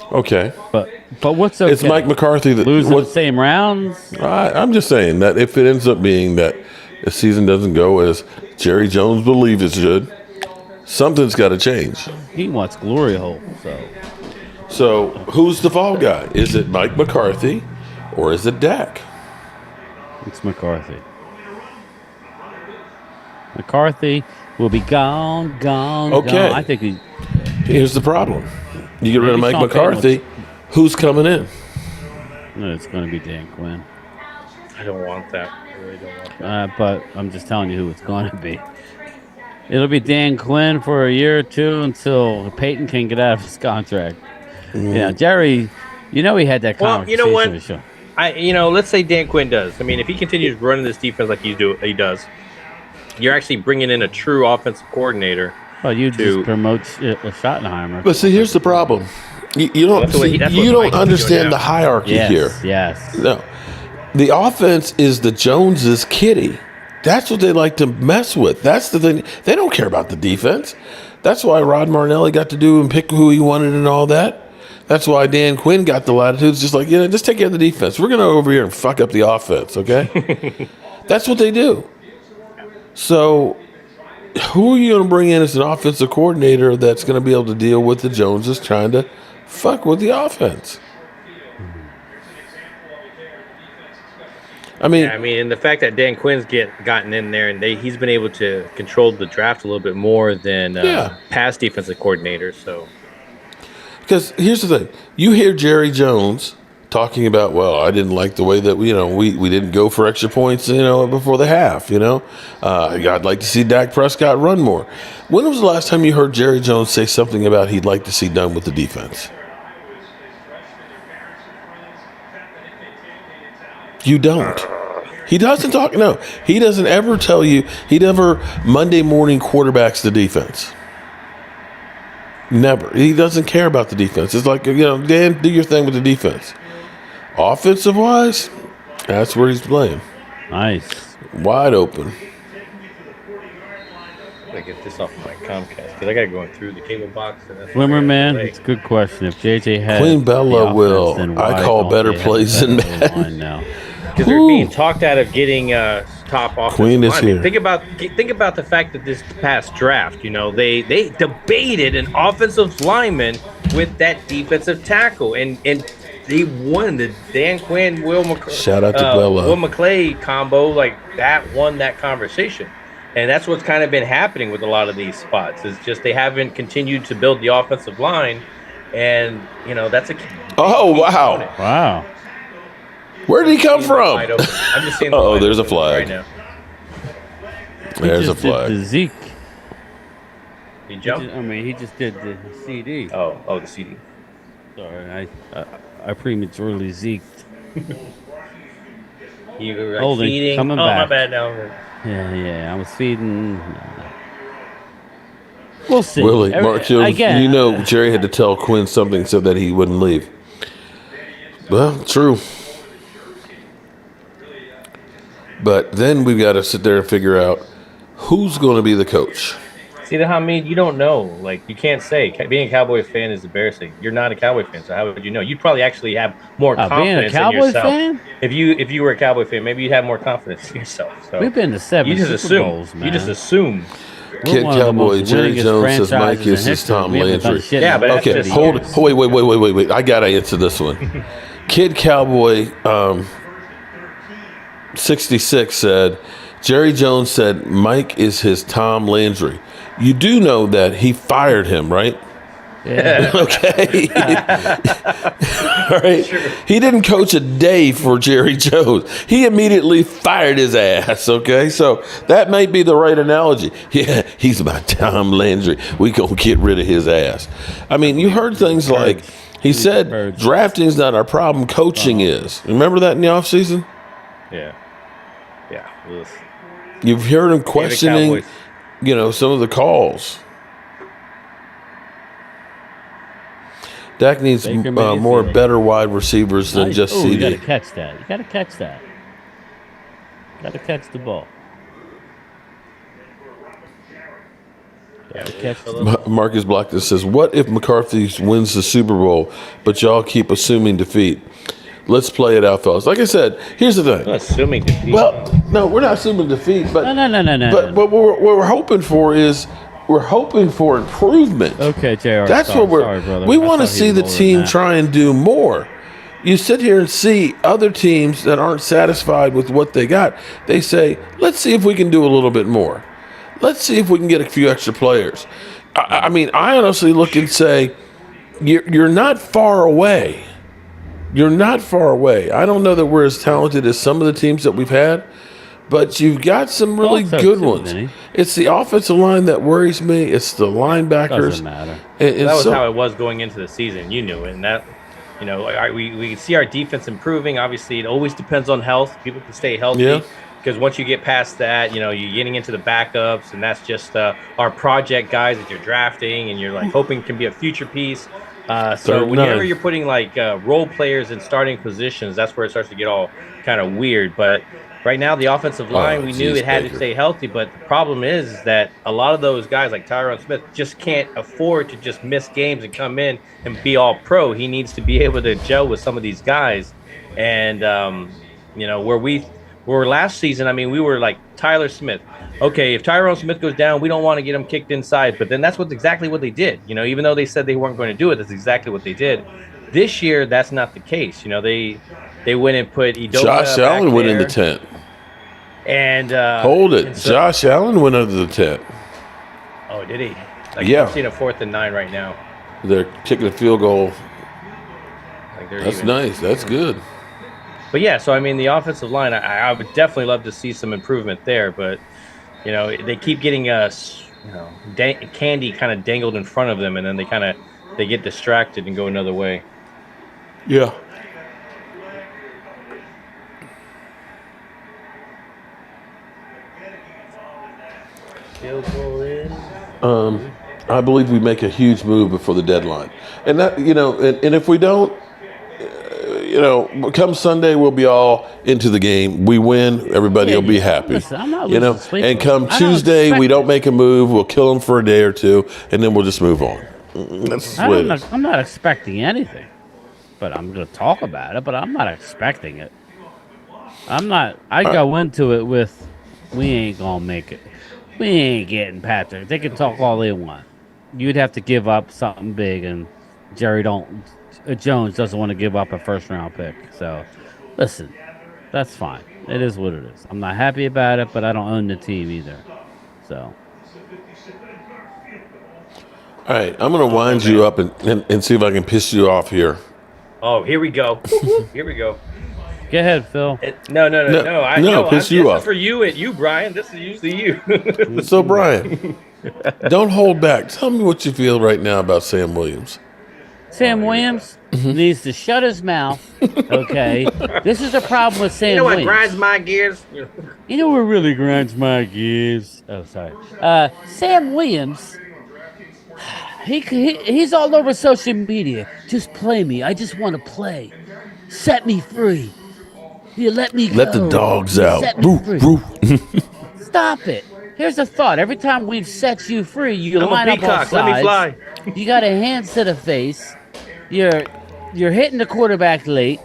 Okay. But what's okay? It's Mike McCarthy that losing the same rounds. I'm just saying that if it ends up being that the season doesn't go as Jerry Jones believes it should, something's got to change. He wants glory hole. So who's the fall guy? Is it Mike McCarthy or is it Dak? It's McCarthy. McCarthy will be gone. Okay. Gone. I think he. Here's the problem. You get rid of Maybe Mike Sean McCarthy, who's coming in? No, it's going to be Dan Quinn. I don't want that. I really don't want that. But I'm just telling you who it's going to be. It'll be Dan Quinn for a year or two until Peyton can get out of his contract. Yeah, Jerry, he had that conversation. Well, you know what? With Sean. Let's say Dan Quinn does. I mean, if he continues running this defense like he does, you're actually bringing in a true offensive coordinator. Well, you just promote Schottenheimer. But see, here's the problem. You don't understand the hierarchy here. Yes. No. The offense is the Joneses' kitty. That's what they like to mess with. That's the thing. They don't care about the defense. That's why Rod Martinelli got to do and pick who he wanted and all that. That's why Dan Quinn got the latitude. It's just like, just take care of the defense. We're going to go over here and fuck up the offense, okay? That's what they do. So who are you going to bring in as an offensive coordinator that's going to be able to deal with the Joneses trying to fuck with the offense? And the fact that Dan Quinn's gotten in there and he's been able to control the draft a little bit more than past defensive coordinators. So, because here's the thing, you hear Jerry Jones talking about, well, I didn't like the way that we didn't go for extra points, before the half. I'd like to see Dak Prescott run more. When was the last time you heard Jerry Jones say something about he'd like to see done with the defense? You don't. He doesn't talk. No, he doesn't ever tell you. He never Monday morning quarterbacks the defense. Never. He doesn't care about the defense. It's like, Dan, do your thing with the defense. Offensive wise, that's where he's playing. Nice. Wide open. I gotta get this off my Comcast because I gotta go through the cable box. Swimmer man, it's a good question. If JJ had Queen Bella will. I call better plays than that. Now. Because they're being talked out of getting top offensive Queen is linemen. here. Think about the fact that this past draft, they debated an offensive lineman with that defensive tackle, and they won the Dan Quinn shout out to Bella. Will McClay combo. Like that won that conversation, and that's what's kind of been happening with a lot of these spots. Is just they haven't continued to build the offensive line, and that's a key. Oh wow. Where did he come from? I'm just seeing. There's a flag. Right now. There's a flag. Did the Zeke. He jumped. He just did the CD. Oh, the CD. Sorry, I prematurely Zeked. You were Holding, feeding. coming back. My bad. Now. Yeah. I was feeding. We'll see. Willie, Mark Jones, again, Jerry had to tell Quinn something so that he wouldn't leave. Well, true. But then we've got to sit there and figure out who's going to be the coach. See, Hamid, you don't know. Like, you can't say being a Cowboy fan is embarrassing. You're not a Cowboy fan, so how would you know? You'd probably actually have more Being a confidence in Cowboy yourself. fan? If you were a Cowboy fan, maybe you'd have more confidence in yourself. So we've been to 7 you just Super assume. Bowls, man. You just assume. Kid Cowboy, Jerry Jones says Mike is his Tom Landry. Yeah, but okay, wait. I gotta answer this one. Kid Cowboy 66 said, Jerry Jones said Mike is his Tom Landry. You do know that he fired him, right? Yeah. Okay. All right. Sure. He didn't coach a day for Jerry Jones. He immediately fired his ass. Okay. So that might be the right analogy. Yeah, he's my Tom Landry. We gonna get rid of his ass. I mean, you heard things like he said drafting's not our problem, coaching is. Remember that in the offseason? Yeah. Ugh. You've heard him questioning, some of the calls. Dak needs more better wide receivers than just CD. You got to catch that. You got to catch that. Got to catch the ball. Marcus Blackton says, what if McCarthy wins the Super Bowl, but y'all keep assuming defeat? Let's play it out, fellas. Like I said, here's the thing. I'm not assuming defeat. Well, no, we're not assuming defeat, but no. But what we're hoping for is we're hoping for improvement. Okay, JR. That's what we want to see the team try and do more. You sit here and see other teams that aren't satisfied with what they got. They say, let's see if we can do a little bit more. Let's see if we can get a few extra players. I mean, I honestly look and say, you're not far away. You're not far away. I don't know that we're as talented as some of the teams that we've had, but you've got some really good ones. It's the offensive line that worries me. It's the linebackers. Doesn't matter. That was how it was going into the season. You knew it. And that, we see our defense improving. Obviously, it always depends on health. People can stay healthy. Yeah. Because once you get past that, you're getting into the backups, and that's just our project guys that you're drafting, and you're like hoping can be a future piece. So whenever you're putting like role players in starting positions, that's where it starts to get all kind of weird. But right now, the offensive line, we knew it had to stay healthy. But the problem is that a lot of those guys like Tyron Smith just can't afford to just miss games and come in and be all pro. He needs to be able to gel with some of these guys. And, where we were last season, I mean, we were like Tyler Smith. Okay, if Tyrone Smith goes down, we don't want to get him kicked inside. But then that's exactly what they did. Even though they said they weren't going to do it, that's exactly what they did. This year, that's not the case. They went and put Edoga Josh Allen went in the tent. And hold it. Josh Allen went under the tent. Oh, did he? Yeah. I'm seeing a 4th and 9 right now. They're kicking a field goal. That's nice. That's good. But yeah, so I mean, the offensive line, I would definitely love to see some improvement there. But they keep getting us, candy kind of dangled in front of them, and then they get distracted and go another way. Yeah. Field goal in. I believe we make a huge move before the deadline, and that and if we don't, come Sunday we'll be all into the game. We win, everybody will be happy. Listen, I'm not losing sleep and come Tuesday we don't make a move. We'll kill them for a day or two, and then we'll just move on. That's I'm not expecting anything, but I'm going to talk about it. But I'm not expecting it. I go into it with, we ain't gonna make it. We ain't getting Patrick. They can talk all they want. You'd have to give up something big, and Jerry Jones doesn't want to give up a first-round pick. So, listen, that's fine. It is what it is. I'm not happy about it, but I don't own the team either. So. All right, I'm going to wind you up and see if I can piss you off here. Oh, here we go. Here we go. Go ahead, Phil. No, piss you off. This is for you, Brian. This is usually you. So, Brian, don't hold back. Tell me what you feel right now about Sam Williams. Sam Williams needs to shut his mouth, okay? This is the problem with Sam Williams. You know what grinds my gears? You know what really grinds my gears? Oh, sorry. Sam Williams, he's all over social media. Just play me. I just want to play. Set me free. You let me go. Let the dogs out. Set me free. Stop it. here's a thought. Every time we've set you free, you line up off sides. Let me fly. You got a hands to the face. You're hitting the quarterback late.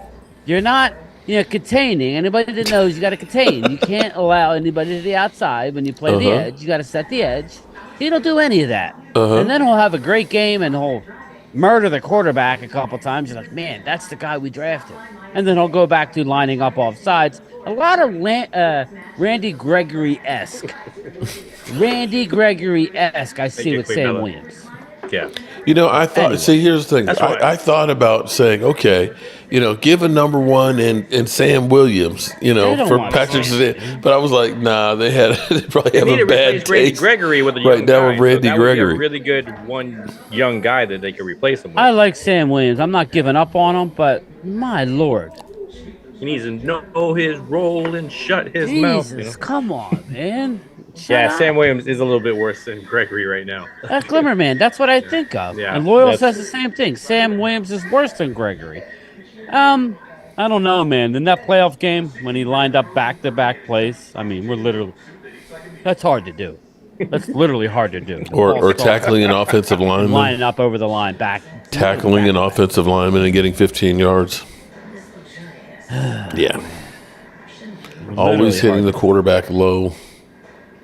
You're not containing. Anybody that knows you got to contain. You can't allow anybody to the outside when you play the edge. You got to set the edge. He don't do any of that. And then he'll have a great game and he'll murder the quarterback a couple times. You're like, man, that's the guy we drafted. And then he'll go back to lining up off sides. A lot of Randy Gregory-esque. I see with Sam Williams. Yeah. I thought. Anyway, see, here's the thing. I thought about saying, okay, give a number one in Sam Williams, for Patrick. But I was like, nah, they probably have a bad taste. Randy Gregory with a young guy. With Randy Gregory, would be a really good one young guy that they could replace him with. I like Sam Williams. I'm not giving up on him, but my Lord. He needs to know his role and shut his mouth. Jesus, come on, man. Sam Williams is a little bit worse than Gregory right now. That's Glimmerman. That's what I think of. Yeah, and Loyal says the same thing. Sam Williams is worse than Gregory. I don't know, man. In that playoff game when he lined up back-to-back plays, I mean, that's hard to do. That's literally hard to do. Or tackling an offensive lineman. Lining up over the line, tackling an offensive lineman and getting 15 yards. Yeah. Always hitting the quarterback low.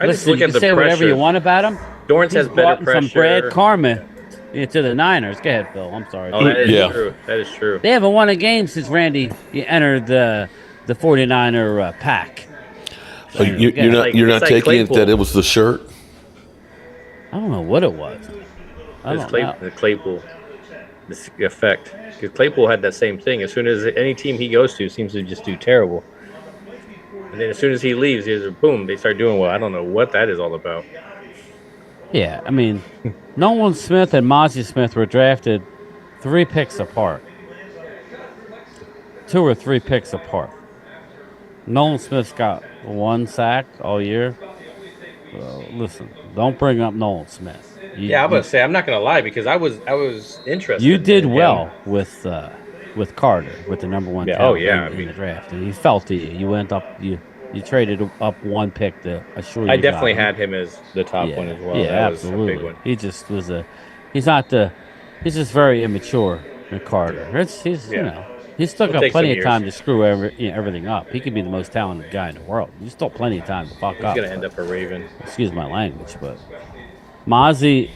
Listen, you can say whatever you want about him. Dorrance has better pressure. Some Brad Karma to the Niners. Go ahead, Phil. I'm sorry. Oh, that is true. That is true. They haven't won a game since Randy entered the 49er pack. So you're not taking it that it was the shirt? I don't know what it was. The Claypool. The effect. Because Claypool had that same thing. As soon as any team he goes to seems to just do terrible. And then as soon as he leaves, boom, they start doing well. I don't know what that is all about. Yeah, I mean, Nolan Smith and Mozzie Smith were drafted 3 picks apart. 2 or 3 picks apart. Nolan Smith's got 1 sack all year. Well, listen, don't bring up Nolan Smith. I'm going to say, I'm not going to lie, because I was interested. You did well with Carter, with the number 1 in the draft, and he fell to you. You went up, you traded up 1 pick to assure you. I definitely had him as the top one as well. Yeah, that absolutely. Was a big one. He just was he's just very immature, Carter. He's still got plenty of time to screw everything up. He could be the most talented guy in the world. He's still plenty of time to fuck up. He's going to end up a Raven. Excuse my language, but Mozzie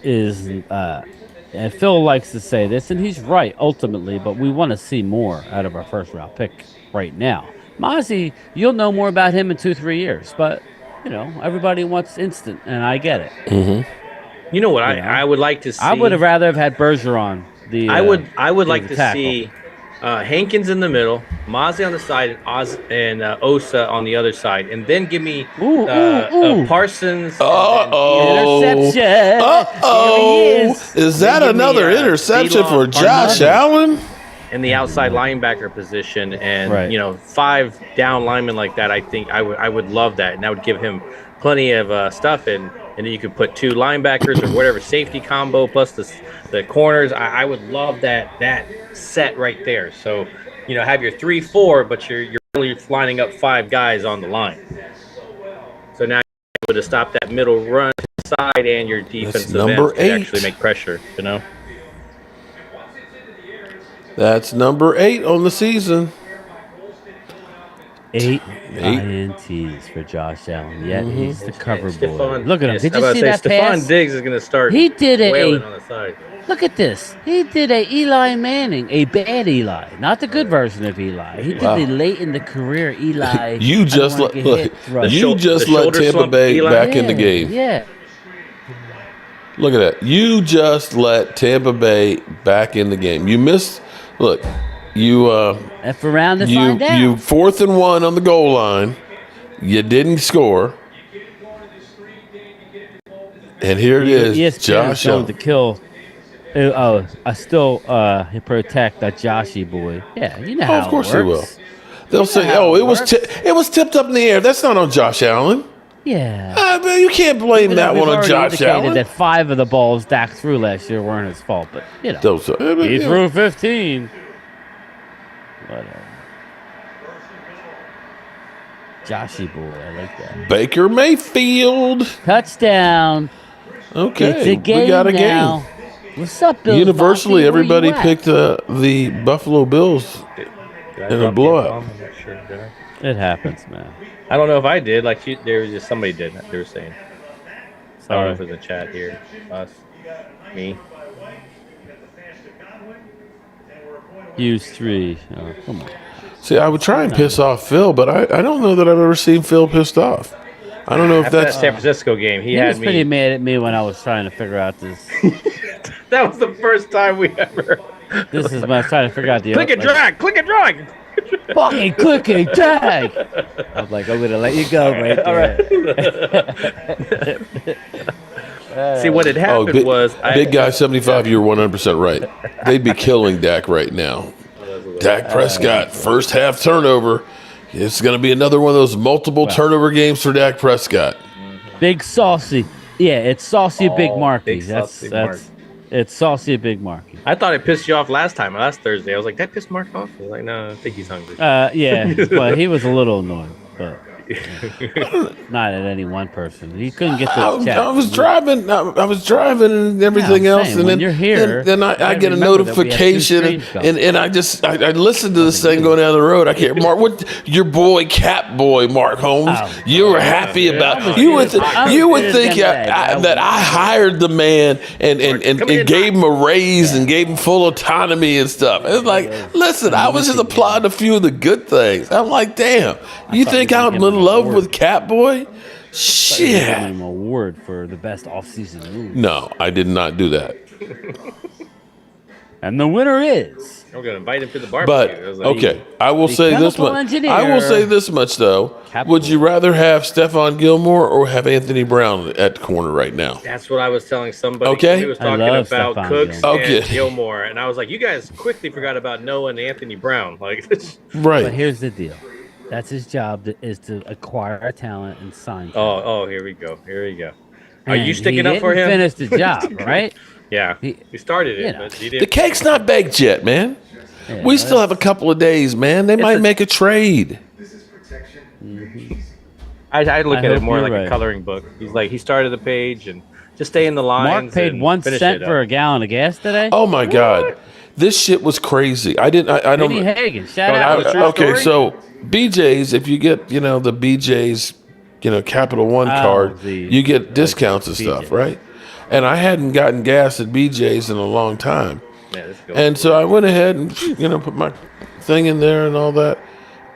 is, and Phil likes to say this, and he's right ultimately, but we want to see more out of our first-round pick right now. Mozzie, you'll know more about him in 2-3 years, but, everybody wants instant, and I get it. Mm-hmm. You know what I would like to see? I would have rather have had Bergeron. I would like to see Hankins in the middle, Mozzie on the side, and Osa on the other side, and then give me Parsons. Interception. Is that another interception for Josh Allen? In the outside linebacker position, and 5 down linemen like that, I think I would love that, and that would give him plenty of stuff, and then you could put 2 linebackers or whatever safety combo plus the corners. I would love that set right there. So have your 3-4, but you're really lining up 5 guys on the line. So now you're able to stop that middle run side, and your defensive end can actually make pressure. That's number 8 on the season. 8 INTs for Josh Allen. Yeah, he's the cover boy. Look at him. Did you see that pass? Stephon Diggs is going to start wailing on the side. Look at this. He did a Eli Manning, a bad Eli, not the good version of Eli. He did the late in the career Eli. You just let Tampa Bay back in the game. Yeah. Look at that. You just let Tampa Bay back in the game. You missed. Look. F around to find out. You 4th and 1 on the goal line. You didn't score. And here it is. Josh Allen to kill. I still protect that Joshy boy. Yeah, you know how of course it works. They will. They'll say, it was tipped up in the air. That's not on Josh Allen. Yeah. But you can't blame that one on Josh Allen. That 5 of the balls Dak threw last year weren't his fault, but he threw 15. Whatever. Joshy boy, I like that. Baker Mayfield. Touchdown. Okay, It's a game we got a now. game. What's up, Bills? Universally, Bossy? Where everybody you at? picked the Buffalo Bills in a blowout. It happens, man. I don't know if I did. Like there was just somebody did. They were saying. I don't know if Sorry. it's a chat here. Us, me. Use 3. Oh, come on. See, I would try and piss off Phil, but I don't know that I've ever seen Phil pissed off. I don't know if After that that's San Francisco game, he He had was pretty me. mad at me when I was trying to figure out this. That was the first time we ever. This is when I was trying to figure out the Click and drag. Click and drag. fucking clicking tag. I was like, I'm gonna let you go right there. See, what had happened was big guy 75. You're 100% right. They'd be killing Dak right now. Dak Prescott, first half turnover. It's going to be another one of those multiple turnover games for Dak Prescott. Big saucy. Yeah, it's saucy Big Marky. Big saucy Mark. It's saucy Big Marky. I thought it pissed you off last Thursday. I was like, that pissed Mark off? He was like, no, I think he's hungry. Yeah, but he was a little annoyed, but not at any one person. He couldn't get the chat. I was driving and everything Yeah, I'm else, saying, and when then you're here, then I get a remember that we had 2 notification, streams and I listened to this thing going down the road. I can't. Mark, what your boy Cap Boy Mark Holmes? You were happy about. You would think that I hired the man and gave him a raise and gave him full autonomy and stuff. It's like, listen, I was just applauding a few of the good things. I'm like, damn, you think I'm in love with Cap Boy? Shit. Giving him an award for the best off-season move. No, I did not do that. And the winner is. I'm gonna invite him to the barbecue. But okay, I will say this much. I will say this much though. Would you rather have Stephon Gilmore or have Anthony Brown at corner right now? That's what I was telling somebody. Okay. He was talking about Stephon Cooks Gilmore. and Gilmore, and I was like, you guys quickly forgot about Noah and Anthony Brown. Like, Right. But here's the deal. That's his job is to acquire talent and sign. Oh, here we go. Are And you sticking up for him? He didn't finish the job, right? Yeah, he started it, but he The didn't. cake's not baked yet, man. Yeah, We still have a couple of days, man. They might make a trade. I look I at it hope more you're like right. a coloring book. He's like, he started the page and just stay in the lines. Mark paid and 1 finish cent it for up. a gallon of gas today. Oh my God, this shit was crazy. I don't. Benny Hagan, shout that out. was true Okay, story? so BJ's, if you get the BJ's, Capital One card, you get discounts and stuff, BJ's. right? And I hadn't gotten gas at BJ's in a long time. Yeah, let's go. And so I went ahead and put my thing in there and all that,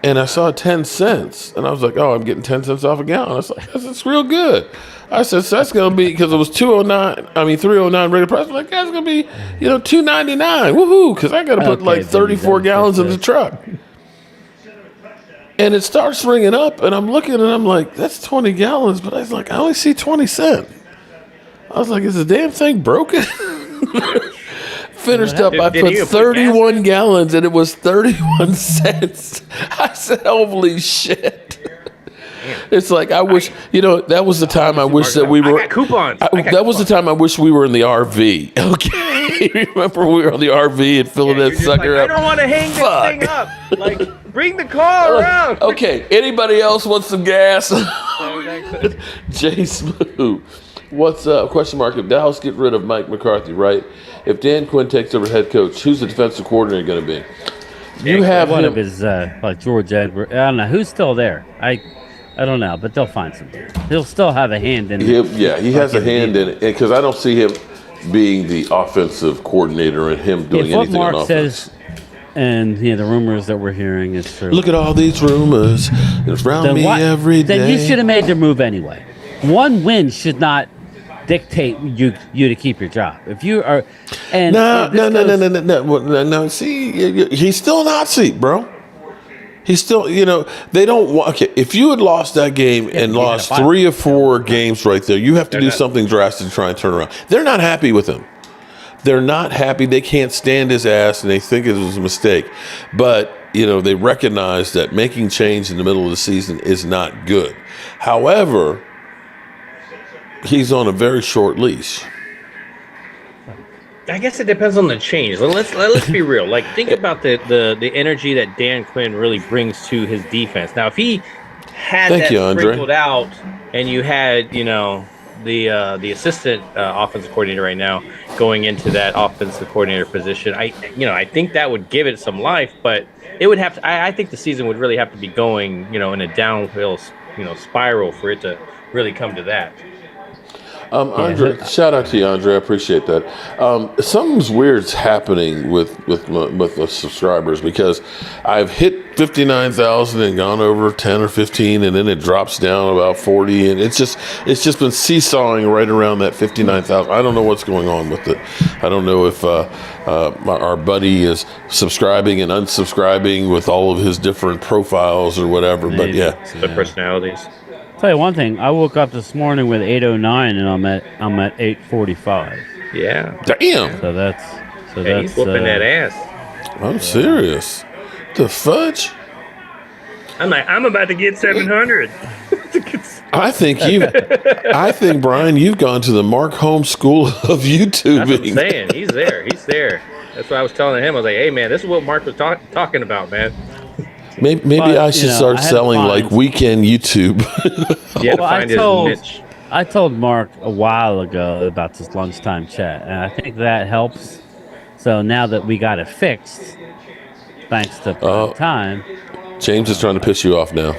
and I saw 10 cents, and I was like, "Oh, I'm getting 10 cents off a gallon." I was like, "That's real good." I said, "So that's gonna be because it was 309 regular price." I'm like, "That's gonna be $2.99, woohoo!" Because I got to put Okay, like then 34 you gallons in the said- truck. And it starts ringing up, and I'm looking, and I'm like, "That's 20 gallons," but I was like, "I only see 20 cents." I was like, "Is the damn thing broken?" Finished up, I Did put you put 31 gallons and it was 31 cents. I said, holy shit. It's like, I wish, that was the time I wish that we were. I got coupons. That was the time I wish we were in the RV. Okay. Remember we were on the RV and filling that sucker like, up? I don't want to hang this thing up. Like, bring the car around. Okay. Anybody else want some gas? Jay Smooth. What's up? Question mark. If Dallas get rid of Mike McCarthy, right? If Dan Quinn takes over head coach, who's the defensive coordinator going to be? You have one him. of his like George Edwards. I don't know who's still there. I don't know, but they'll find somebody. He'll still have a hand in it. He has a hand in it because I don't see him being the offensive coordinator and him doing If what anything on Mark offense. says, and the rumors that we're hearing is true. Look at all these rumors. It's around me every day. Then he should have made their move anyway. One win should not dictate you to keep your job. If you are, no. See, he's still an hot seat, bro. He's still, they don't want. Okay, if you had lost that game and lost 3 or 4 games right there, you have to do something drastic to try and turn around. They're not happy with him. They're not happy. They can't stand his ass, and they think it was a mistake. But they recognize that making change in the middle of the season is not good. However, he's on a very short leash. I guess it depends on the change. Let's be real. Like, think about the energy that Dan Quinn really brings to his defense. Now, if he had Thank that you, Andre. sprinkled out, and you had, the assistant offensive coordinator right now going into that offensive coordinator position, I think that would give it some life, but it would have to. I think the season would really have to be going, in a downhill, spiral for it to really come to that. Andre, shout out to you, Andre. I appreciate that. Something's weird's happening with the subscribers because I've hit 59,000 and gone over 10 or 15, and then it drops down about 40, and it's just been seesawing right around that 59,000. I don't know what's going on with it. I don't know if our buddy is subscribing and unsubscribing with all of his different profiles or whatever. Maybe. But yeah, the personalities. I'll tell you one thing. I woke up this morning with 809, and I'm at 845. Yeah. Damn. So that's he's whooping that ass. I'm serious. The fudge. I'm about to get 700. I think Brian, you've gone to the Mark Holmes School of YouTubing. That's what I'm saying. He's there. That's what I was telling him. I was like, hey man, this is what Mark was talking about, man. Maybe I should start selling like weekend YouTube. I told Mark a while ago about this lunchtime chat, and I think that helps. So now that we got it fixed, thanks to prime time. James is trying to piss you off now.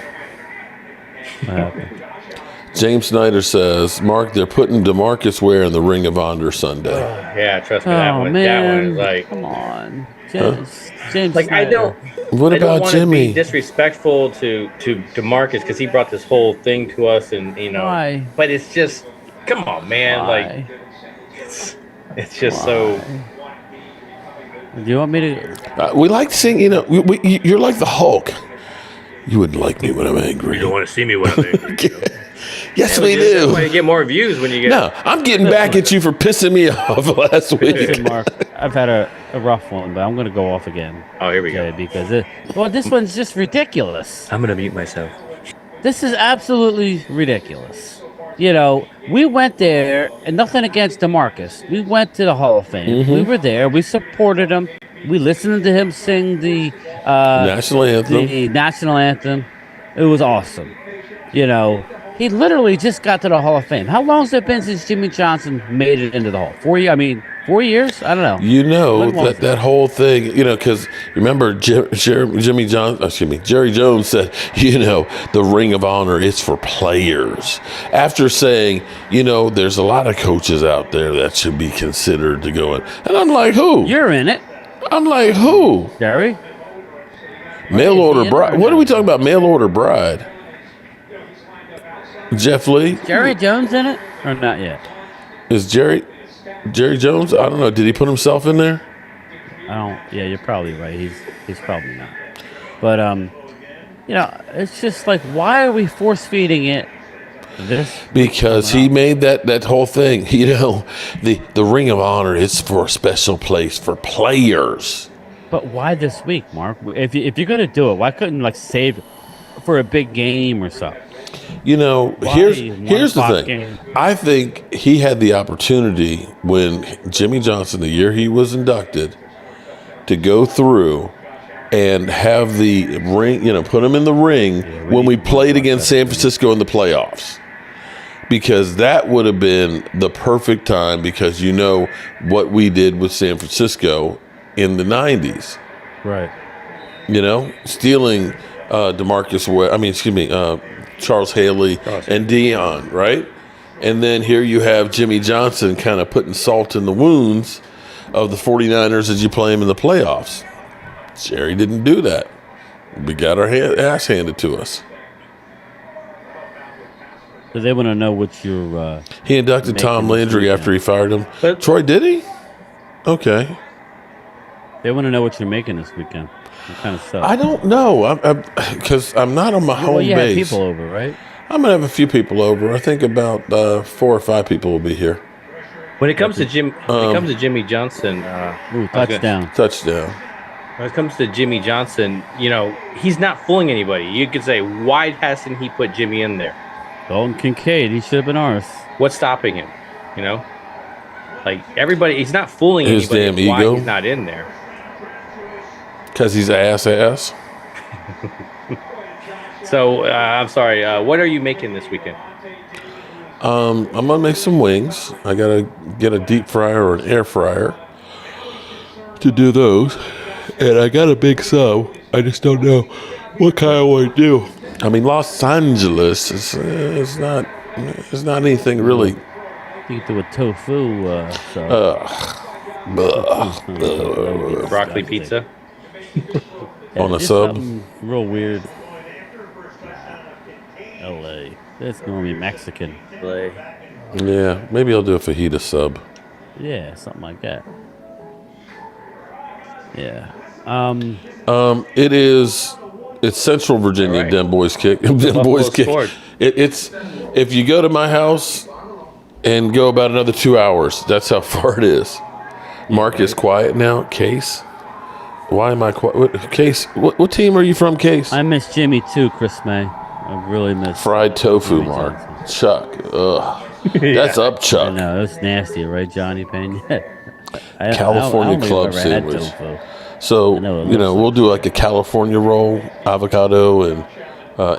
James Snyder says, Mark, they're putting DeMarcus Ware in the Ring of Honor Sunday. Yeah, trust me, that one is like, come on, James. Like, I don't. What I about don't want Jimmy? to be disrespectful to DeMarcus because he brought this whole thing to us, and Why? But it's just, come on, man. Why? Like, it's just so. Do you want me to? We like seeing, you're like the Hulk. You wouldn't like me when I'm angry. You don't want to see me when I'm angry. Yes, we do. You get more views when you get. No, I'm getting back at you for pissing me off last week. Listen, Mark, I've had a rough one, but I'm going to go off again. Oh, here we go. Because this one's just ridiculous. I'm going to mute myself. This is absolutely ridiculous. We went there, and nothing against DeMarcus. We went to the Hall of Fame. Mm-hmm. We were there. We supported him. We listened to him sing the national anthem. The national anthem. It was awesome. He literally just got to the Hall of Fame. How long has it been since Jimmy Johnson made it into the Hall? 4 years? 4 years? I don't know. That whole thing, because remember Jerry Jones said, the Ring of Honor is for players. After saying, there's a lot of coaches out there that should be considered to go in. And I'm like, who? You're in it. I'm like, who? Jerry? Mail order bride. What are we talking about? Mail order bride. Jeff Lee? Jerry Jones in it? Or not yet? Is Jerry Jones? I don't know. Did he put himself in there? Yeah, you're probably right. He's probably not. But it's just like, why are we force feeding it this? Because he made that whole thing. The Ring of Honor is for a special place for players. But why this week, Mark? If you're gonna do it, why couldn't save for a big game or something? Here's the thing. I think he had the opportunity when Jimmy Johnson, the year he was inducted, to go through and have the ring, put him in the ring when we played against San Francisco in the playoffs. Because that would have been the perfect time because what we did with San Francisco in the 90s. Right. Stealing DeMarcus Ware, Charles Haley and Dion, right? And then here you have Jimmy Johnson kind of putting salt in the wounds of the 49ers as you play them in the playoffs. Jerry didn't do that. We got our ass handed to us. So they want to know what your... he inducted Tom Landry after he fired him. Troy, did he? Okay. They want to know what you're making this weekend. What kind of stuff? I don't know, because I'm not on my home base. You have people over, right? I'm gonna have a few people over. I think about 4 or 5 people will be here. When it comes to Jimmy Johnson, touchdown. When it comes to Jimmy Johnson, he's not fooling anybody. You could say, why hasn't he put Jimmy in there? Dalton Kincaid, he should have been ours. What's stopping him? Everybody, he's not fooling his anybody. Damn why ego. He's not in there. Because he's ass. So I'm sorry. What are you making this weekend? I'm gonna make some wings. I gotta get a deep fryer or an air fryer to do those, and I got a big sub. I just don't know what kind I want to do. I mean, Los Angeles is not anything really. You can do a tofu. Broccoli pizza on a sub. Real weird. LA. That's gonna be Mexican. LA. Yeah, maybe I'll do a fajita sub. Yeah, something like that. Yeah. It's Central Virginia. Right. Den Boys kick. Den Boys kick. It's if you go to my house and go about another 2 hours. That's how far it is. Mark is quiet now. Case. Why am I quiet? Case. What team are you from, Case? I miss Jimmy too, Chris May. I really miss fried tofu, Jimmy Mark. Johnson. Chuck. Ugh. That's up, Chuck. I know, that's nasty, right, Johnny Payne? California club sandwich. So, we'll do like a California roll, avocado, and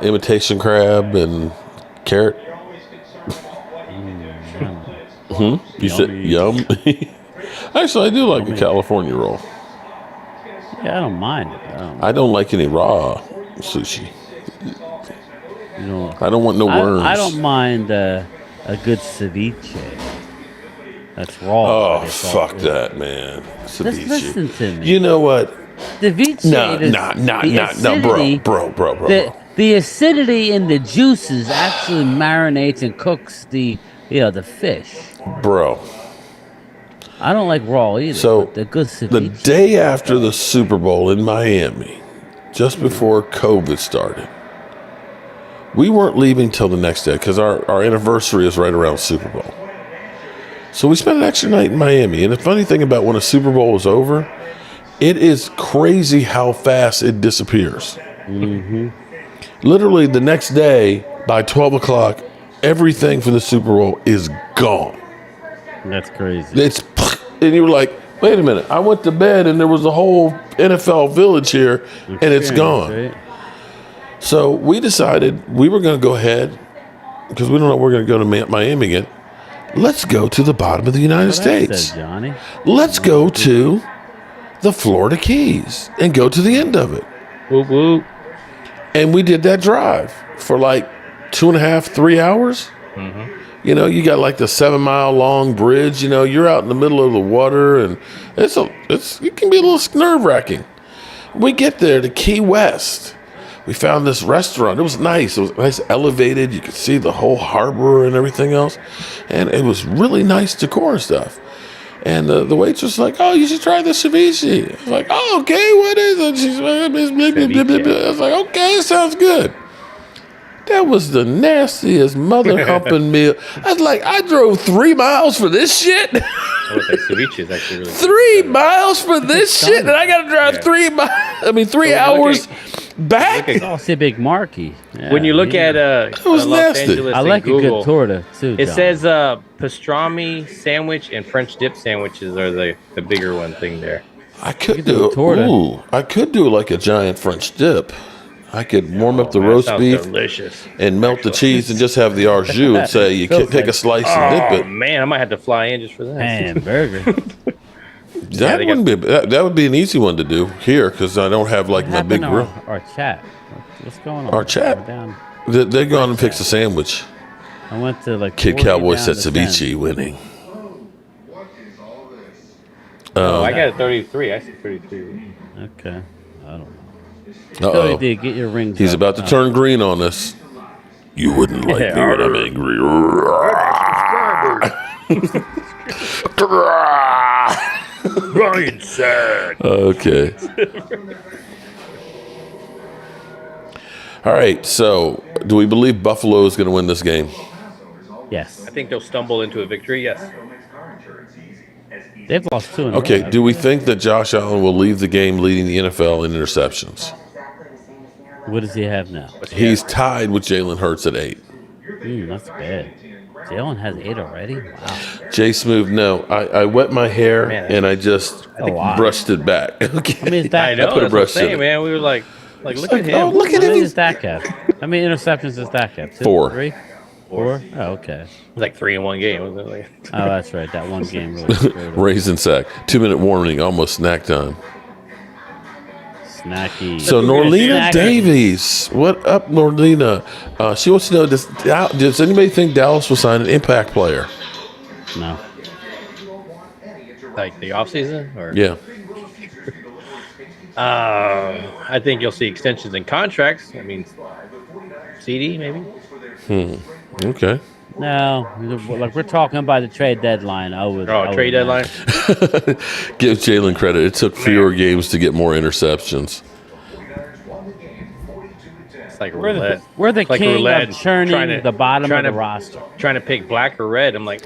imitation crab and carrot. You said yum? Actually, I do like a California roll. Yeah, I don't mind it. I don't like any raw sushi. I don't want no worms. I don't mind a good ceviche. That's raw. Oh, fuck that, man. Ceviche. Just listen to me. You know what? Ceviche bro. The acidity in the juices actually marinates and cooks the fish. Bro. I don't like raw either. So, but the good ceviche. The day after the Super Bowl in Miami, just before COVID started, we weren't leaving till the next day because our anniversary is right around Super Bowl. So we spent an extra night in Miami. And the funny thing about when a Super Bowl is over, it is crazy how fast it disappears. Mm-hmm. Literally the next day, by 12 o'clock, everything for the Super Bowl is gone. That's crazy. And you were like, wait a minute. I went to bed and there was a whole NFL village here and it's gone. Right? So we decided we were going to go ahead because we don't know if we're going to go to Miami again. Let's go to the bottom of the United States. Johnny. Let's go to the Florida Keys and go to the end of it. Whoop, whoop. And we did that drive for like 2.5, 3 hours. Mm-hmm. You got like the 7-mile long bridge. You're out in the middle of the water, and it can be a little nerve-wracking. We get there to Key West. We found this restaurant. It was nice. It was nice, elevated. You could see the whole harbor and everything else, and it was really nice decor and stuff. And the waitress was like, "Oh, you should try the ceviche." I was like, "Oh, okay, what is it?" She's like, blah, blah, blah, blah, blah. I was like, "Okay, sounds good." That was the nastiest mother humping meal. I was like, I drove 3 miles for this shit. I would say ceviche is actually really 3 miles for this shit, and I got to drive 3 miles. 3 hours back. Oh, it's a big marquee. Yeah, when you look at Los Angeles, I like Google, a good torta too. It says pastrami sandwich and French dip sandwiches are the bigger one thing there. I could do I could do like a giant French dip. I could warm up the roast beef and melt the cheese and just have the au jus and say you can take a slice and dip it. Man, I might have to fly in just for that. Hamburger. That would be an easy one to do here because I don't have like my big grill. Our chat. What's going on? Our chat. They're going to fix a sandwich. I went to like Kid Cowboys said ceviche winning. I got a 33. I said 33. Okay. I don't know. Uh-oh. Get your rings. He's about to turn green on us. You wouldn't like me when I'm angry. Ryan said. Okay. All right. So, do we believe Buffalo is going to win this game? Yes. I think they'll stumble into a victory. Yes. They've lost 2 in a row. Okay. Do we think that Josh Allen will leave the game leading the NFL in interceptions? What does he have now? He's tied with Jalen Hurts at 8. That's bad. Jalen has 8 already? Wow. Jay Smooth, no. I wet my hair and I just brushed it back. Okay. I mean, I know. I put a brush in it. Man, we were like, look at him. Oh, look at him. What does Dak have? How many interceptions does Dak have? 4. 3? 4? Oh, okay. It was like 3 in one game, wasn't it? Oh, that's right. That one game really screwed him. Raisin sack. 2-minute warning, almost snack time. Snacky. So Norlena Davies, what up, Norlena? She wants to know: does anybody think Dallas will sign an impact player? No. Like the offseason? Or Yeah. I think you'll see extensions in contracts. I mean, CD maybe. Okay. No, like we're talking about the trade deadline. Trade deadline. Give Jalen credit. It took fewer games to get more interceptions. It's like roulette. We're the like king roulette, of churning the bottom of the roster. Trying to pick black or red. I'm like,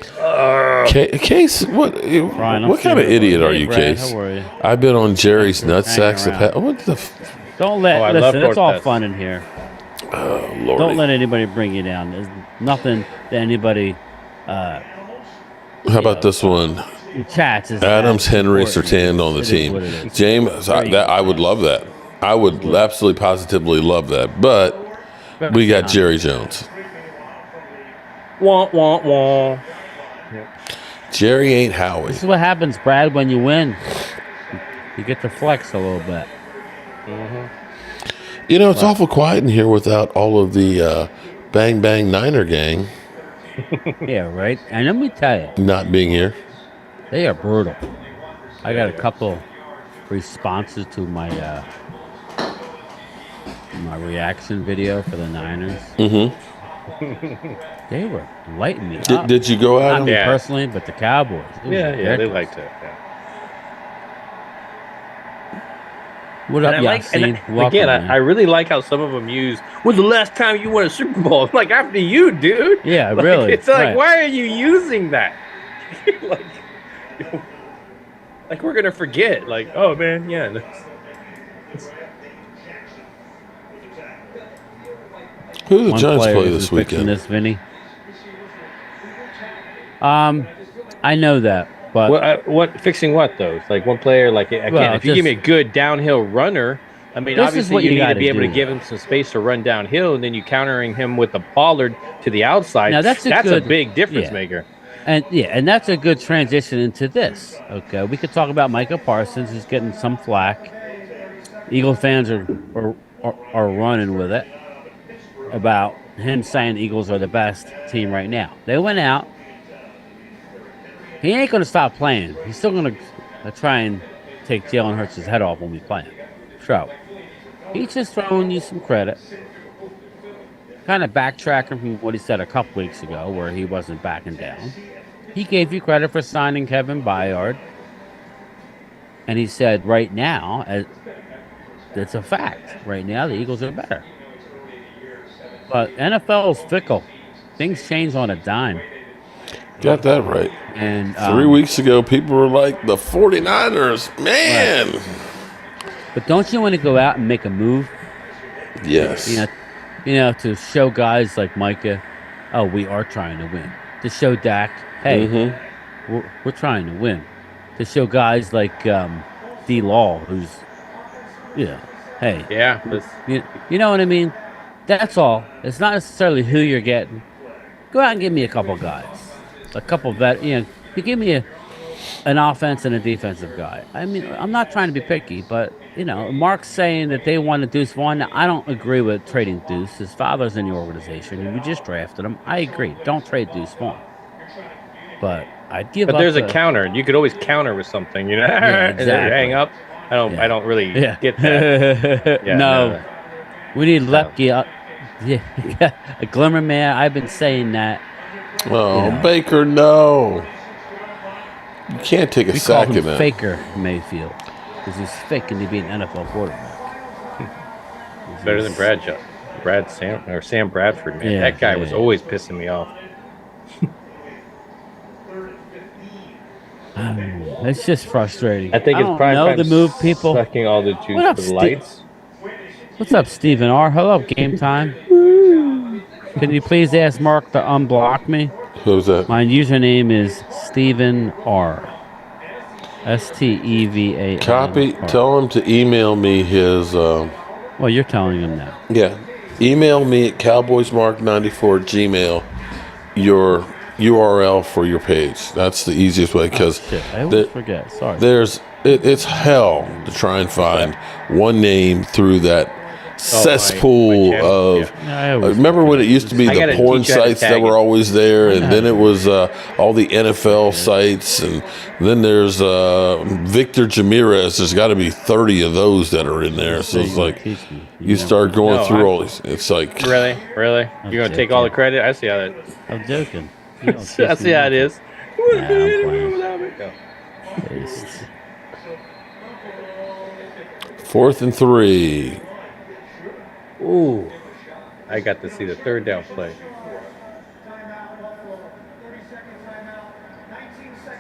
Case, what kind of idiot are you, Brad, Case? how are you? I've been on Jerry's nutsacks. What the? Don't let listen. It's all fun in here. Oh, Lordy. Don't let anybody bring you down. There's nothing that anybody. How about this one? Chats is Adams, Henry, Sertan on the team. James, I would love that. I would absolutely positively love that. But we got Jerry Jones. Wah, wah, wah. Jerry ain't Howie. This is what happens, Brad, when you win. You get to flex a little bit. Mm-hmm. You know, it's awful quiet in here without all of the Bang Bang Niner gang. Yeah, right. And let me tell you, not being here. They are brutal. I got a couple responses to my reaction video for the Niners. Mm-hmm. They were lighting me up. Did you go out? Not me personally, but the Cowboys. Yeah, they liked it. Yeah. What up, Yassine? Again, I really like how some of them use, when's the last time you won a Super Bowl? I'm like, after you, dude. Yeah, like, really. It's like, why are you using that? like we're going to forget. Like, oh, man, yeah. Who do the Giants play this weekend? This, Vinny. I know that. But what fixing what though? It's like one player, like again, if you give me a good downhill runner, I mean, obviously you need to be able to give him some space to run downhill, and then you countering him with the Pollard to the outside. Now that's a big difference maker. And that's a good transition into this. Okay, we could talk about Micah Parsons, who's getting some flack. Eagle fans are running with it about him saying the Eagles are the best team right now. They went out. He ain't going to stop playing. He's still going to try and take Jalen Hurts' head off when we play him. So, he's just throwing you some credit. Kind of backtracking from what he said a couple weeks ago where he wasn't backing down. He gave you credit for signing Kevin Byard. And he said right now, it's a fact. Right now, the Eagles are better. But NFL is fickle. Things change on a dime. Got that right. And 3 weeks ago, people were like, the 49ers, man. Right. But don't you want to go out and make a move? Yes. You know, to show guys like Micah, oh, we are trying to win. To show Dak, hey, we're trying to win. To show guys like D. Law, who's, hey. Yeah. You know what I mean? That's all. It's not necessarily who you're getting. Go out and give me a couple guys. A couple you give me an offense and a defensive guy. I mean, I'm not trying to be picky, but, Mark's saying that they want to Deuce Vaughn. I don't agree with trading Deuce. His father's in the organization, and we just drafted him. I agree. Don't trade Deuce Vaughn. But I'd give up. But there's a counter. You could always counter with something, Yeah, exactly. Hang up. I don't really get that. No. We need Lepke up. Yeah, a glimmer man. I've been saying that. Oh, Baker, no. You can't take a sack of him. Faker Mayfield, because he's faking to be an NFL quarterback. Better than Sam Bradford, man. That guy was always pissing me off. It's just frustrating. I think it's prime the move, people. Sucking all the juice for the lights. What's up, Stephen R? Hello, Game Time. Can you please ask Mark to unblock me? Who's that? My username is Stephen R. STEVA. Copy. Tell him to email me his. Well, you're telling him now. Yeah. email me at cowboysmark94@gmail your URL for your page. That's the easiest way because I always forget. Sorry. It's hell to try and find one name through that cesspool of. I remember when it used to be the porn sites that were always there, and then it was all the NFL sites, and then there's Victor Jamirez. There's got to be 30 of those that are in there. So it's like you start going through all these. It's like really, you're gonna take all the credit? I see how that. I'm joking. I see how it is. Fourth and 3. Ooh, I got to see the third down play.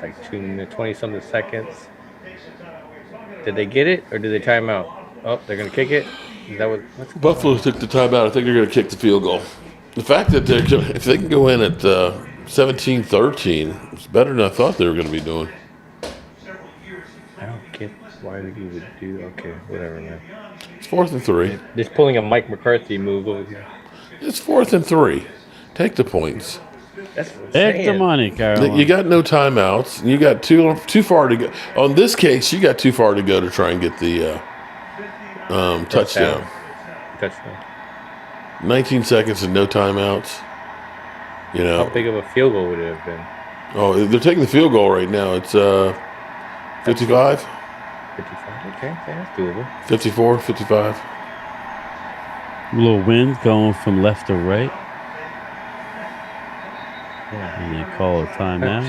Like 20-something seconds. Did they get it or did they time out? Oh, they're gonna kick it. Is that what? Buffalo took the timeout. I think they're going to kick the field goal. The fact that if they can go in at 17-13, it's better than I thought they were going to be doing. I don't get why you would do. Okay, whatever, man. It's 4th and 3. Just pulling a Mike McCarthy move over here. It's 4th and 3. Take the points. Take the money, Carolina. You got no timeouts. You got too far to go. On this case, you got too far to go to try and get the touchdown. 19 seconds and no timeouts. You know. How big of a field goal would it have been? Oh, they're taking the field goal right now. It's 55. 55. Okay, that's doable. 54, 55. A little wind going from left to right. Yeah. And they call a timeout.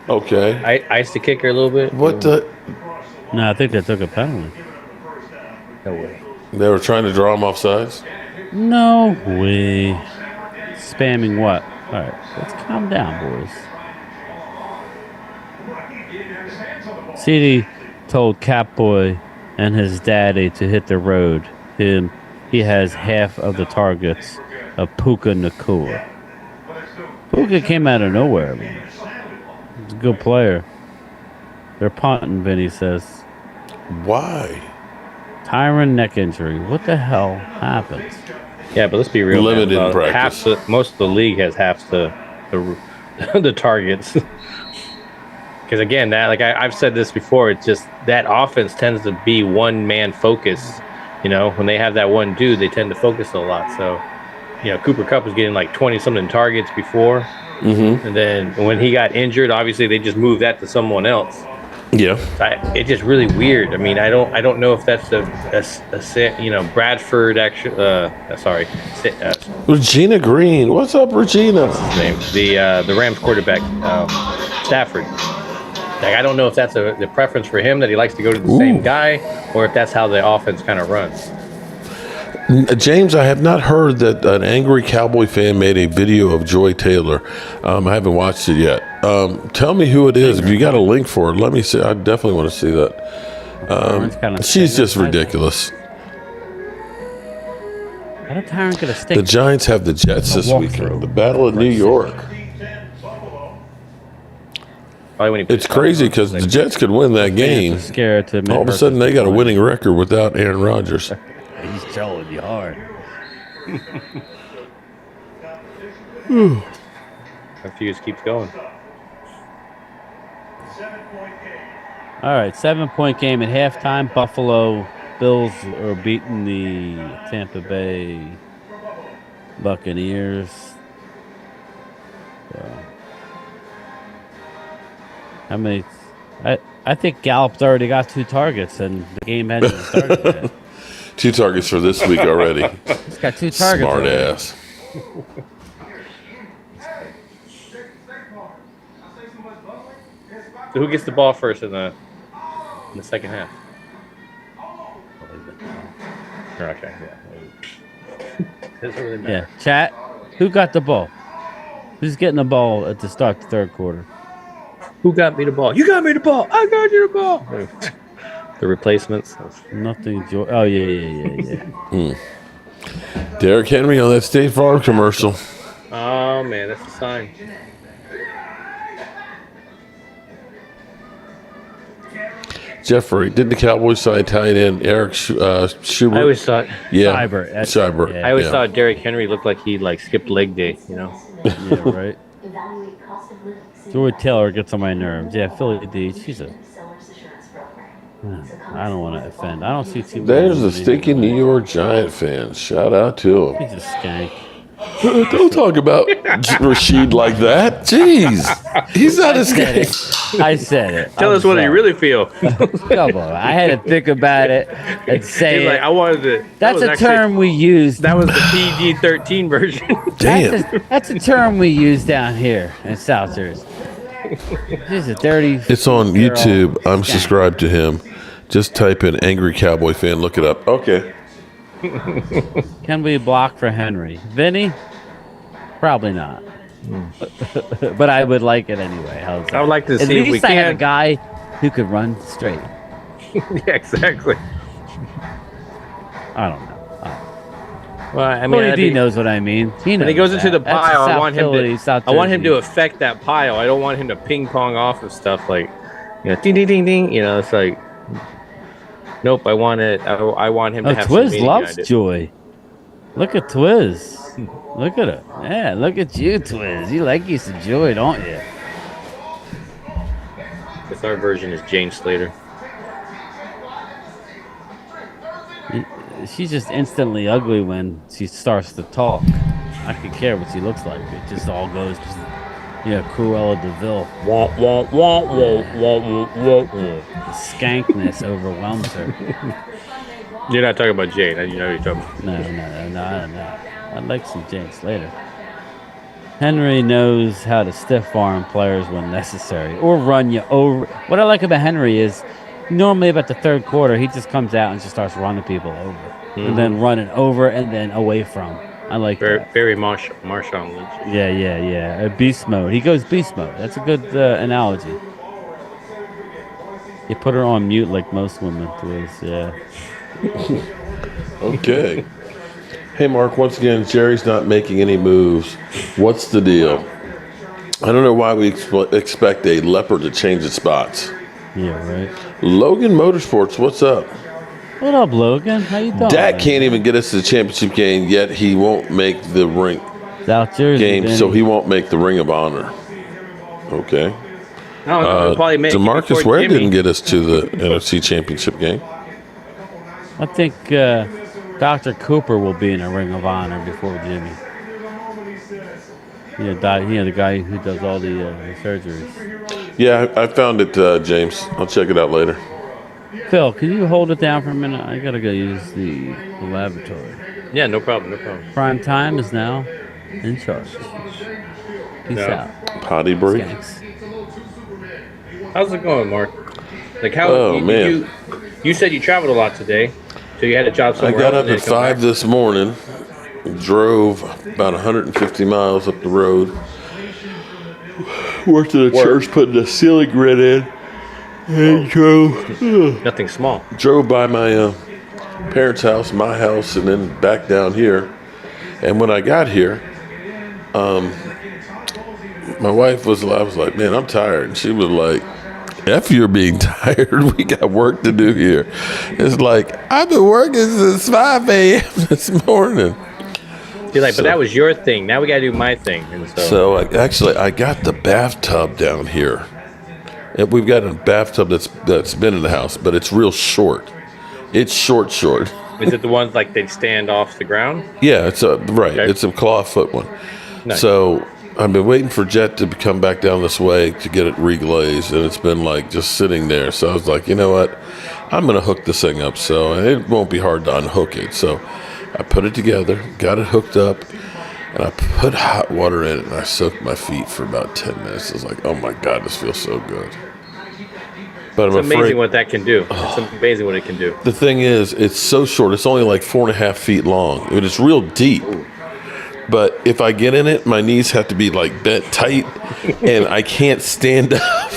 Okay. I iced the kicker a little bit. What the? No, I think they took a penalty. No way. They were trying to draw him off sides? No way. Spamming what? All right, let's calm down, boys. CD told Catboy and his daddy to hit the road. He has half of the targets of Puka Nacua. Puka came out of nowhere, man. He's a good player. They're punting, Vinny says. Why? Tyron neck injury. What the hell happened? Yeah, but let's be real. Limited in practice. Most of the league has half the targets. Because again, I've said this before, it's just that offense tends to be one man focus. You know, when they have that one dude, they tend to focus a lot. So, you know, Cooper Kupp was getting like 20-something targets before, and then when he got injured, obviously they just moved that to someone else. Yeah, it's just really weird. I mean, I don't know if that's a Bradford actually. Regina Green. What's up, Regina? What's his name? The Rams quarterback, Stafford. Like, I don't know if that's the preference for him that he likes to go to the same guy, or if that's how the offense kind of runs. James, I have not heard that an angry Cowboy fan made a video of Joy Taylor. I haven't watched it yet. Tell me who it is. If you got a link for it, let me see. I definitely want to see that. She's just ridiculous. How did Tyron get a stick? The Giants have the Jets this weekend. The Battle of New York. It's crazy because the Jets could win that game. All of a sudden, they got a winning record without Aaron Rodgers. He's telling you hard. That fuse keeps going. All right, 7-point game at halftime. Buffalo Bills are beating the Tampa Bay Buccaneers. So, how many? I think Gallup's already got 2 targets, and the game hasn't even started yet. 2 targets for this week already. He's got 2 targets. Smart ass. So who gets the ball first in the second half? Okay, yeah. Yeah, chat. Who got the ball? Who's getting the ball at the start of the third quarter? Who got me the ball? You got me the ball. I got you the ball. The replacements. Nothing. Oh, yeah. Derrick Henry on that State Farm commercial. Oh, man, that's a sign. Jeffrey, did the Cowboys sign tight end Eric Schubert? I always thought, Schubert. Yeah. I always thought Derrick Henry looked like he skipped leg day. Yeah, right. Joy Taylor gets on my nerves. Yeah, Philly D. She's a. I don't want to offend. I don't see too. There's a stinky New York Giant fan. Shout out to him. He's a skank. Don't talk about Rashid like that. Jeez. He's not a skank. I said it. Tell us what you really feel. Come on. I had to think about it and say I wanted to. That's a term we use. That was the PG-13 version. Damn. That's a term we use down here in South Jersey. He's a dirty. It's on YouTube. I'm skank. subscribed to him. Just type in Angry Cowboy Fan. Look it up. Okay. Can we block for Henry? Vinny? Probably not. But I would like it anyway. How's that? I would like to At see if we least I had a can. guy who could run straight. Yeah, exactly. I don't know. Well, I mean, Tony D knows what I mean. He knows when he goes into the that. pile, That's I want him Philly, to. South I want him Jersey. to affect that pile. I don't want him to ping pong off of stuff like, ding ding ding ding. It's like, nope. I want it. I want him to have. Twiz some loves Joy. Look at Twiz. Look at it. Yeah, look at you, Twiz. You like you some Joy, don't you? Because our version is James Slater. She's just instantly ugly when she starts to talk. I could care what she looks like. It just all goes to, Cruella DeVille. The skankness overwhelms her. You're not talking about Jane. You know what you're talking about. No. I'd like some Jane Slater. Henry knows how to stiff arm players when necessary or run you over. What I like about Henry is normally about the third quarter, he just comes out and just starts running people over. And then running over and then away from. I like that. Very Marshawn Lynch. Yeah. Beast mode. He goes beast mode. That's a good analogy. You put her on mute like most women do. Yeah. Okay. Hey, Mark, once again, Jerry's not making any moves. What's the deal? I don't know why we expect a leopard to change its spots. Yeah, right. Logan Motorsports, what's up? What up, Logan? How you doing? Dak can't even get us to the championship game, yet he won't make the ring South Jersey game, Benny. so he won't make the Ring of Honor. Okay. Probably make DeMarcus Ware didn't get us to the NFC Championship game. I think Dr. Cooper will be in a Ring of Honor before Jimmy. The guy who does all the surgeries. Yeah, I found it, James. I'll check it out later. Phil, can you hold it down for a minute? I gotta go use the laboratory. Yeah, no problem. Prime time is now in charge. Peace out. Potty break. Skanks. How's it going, Mark? Man. You said you traveled a lot today, so you had a job somewhere I got else up at 5 this morning, drove about 150 miles up the road, worked at a church, putting a ceiling grid in, and drove. Nothing small. Drove by my parents' house, my house, and then back down here. And when I got here, my wife I was like, man, I'm tired. And she was like, F you're being tired. We got work to do here. It's like, I've been working since 5 a.m. this morning. You're like, but that was your thing. Now we got to do my thing. And so I got the bathtub down here. And we've got a bathtub that's been in the house, but it's real short. It's short. Is it the ones like they stand off the ground? Yeah, it's right. Okay. It's a clawfoot one. Nice. So I've been waiting for Jet to come back down this way to get it reglazed, and it's been like just sitting there. So I was like, you know what? I'm going to hook this thing up, so it won't be hard to unhook it. So I put it together, got it hooked up, and I put hot water in it, and I soaked my feet for about 10 minutes. I was like, oh my God, this feels so good. But it's amazing what that can do. It's amazing what it can do. The thing is, it's so short. It's only like 4.5 feet long. I mean, it's real deep. But if I get in it, my knees have to be like bent tight, and I can't stand up.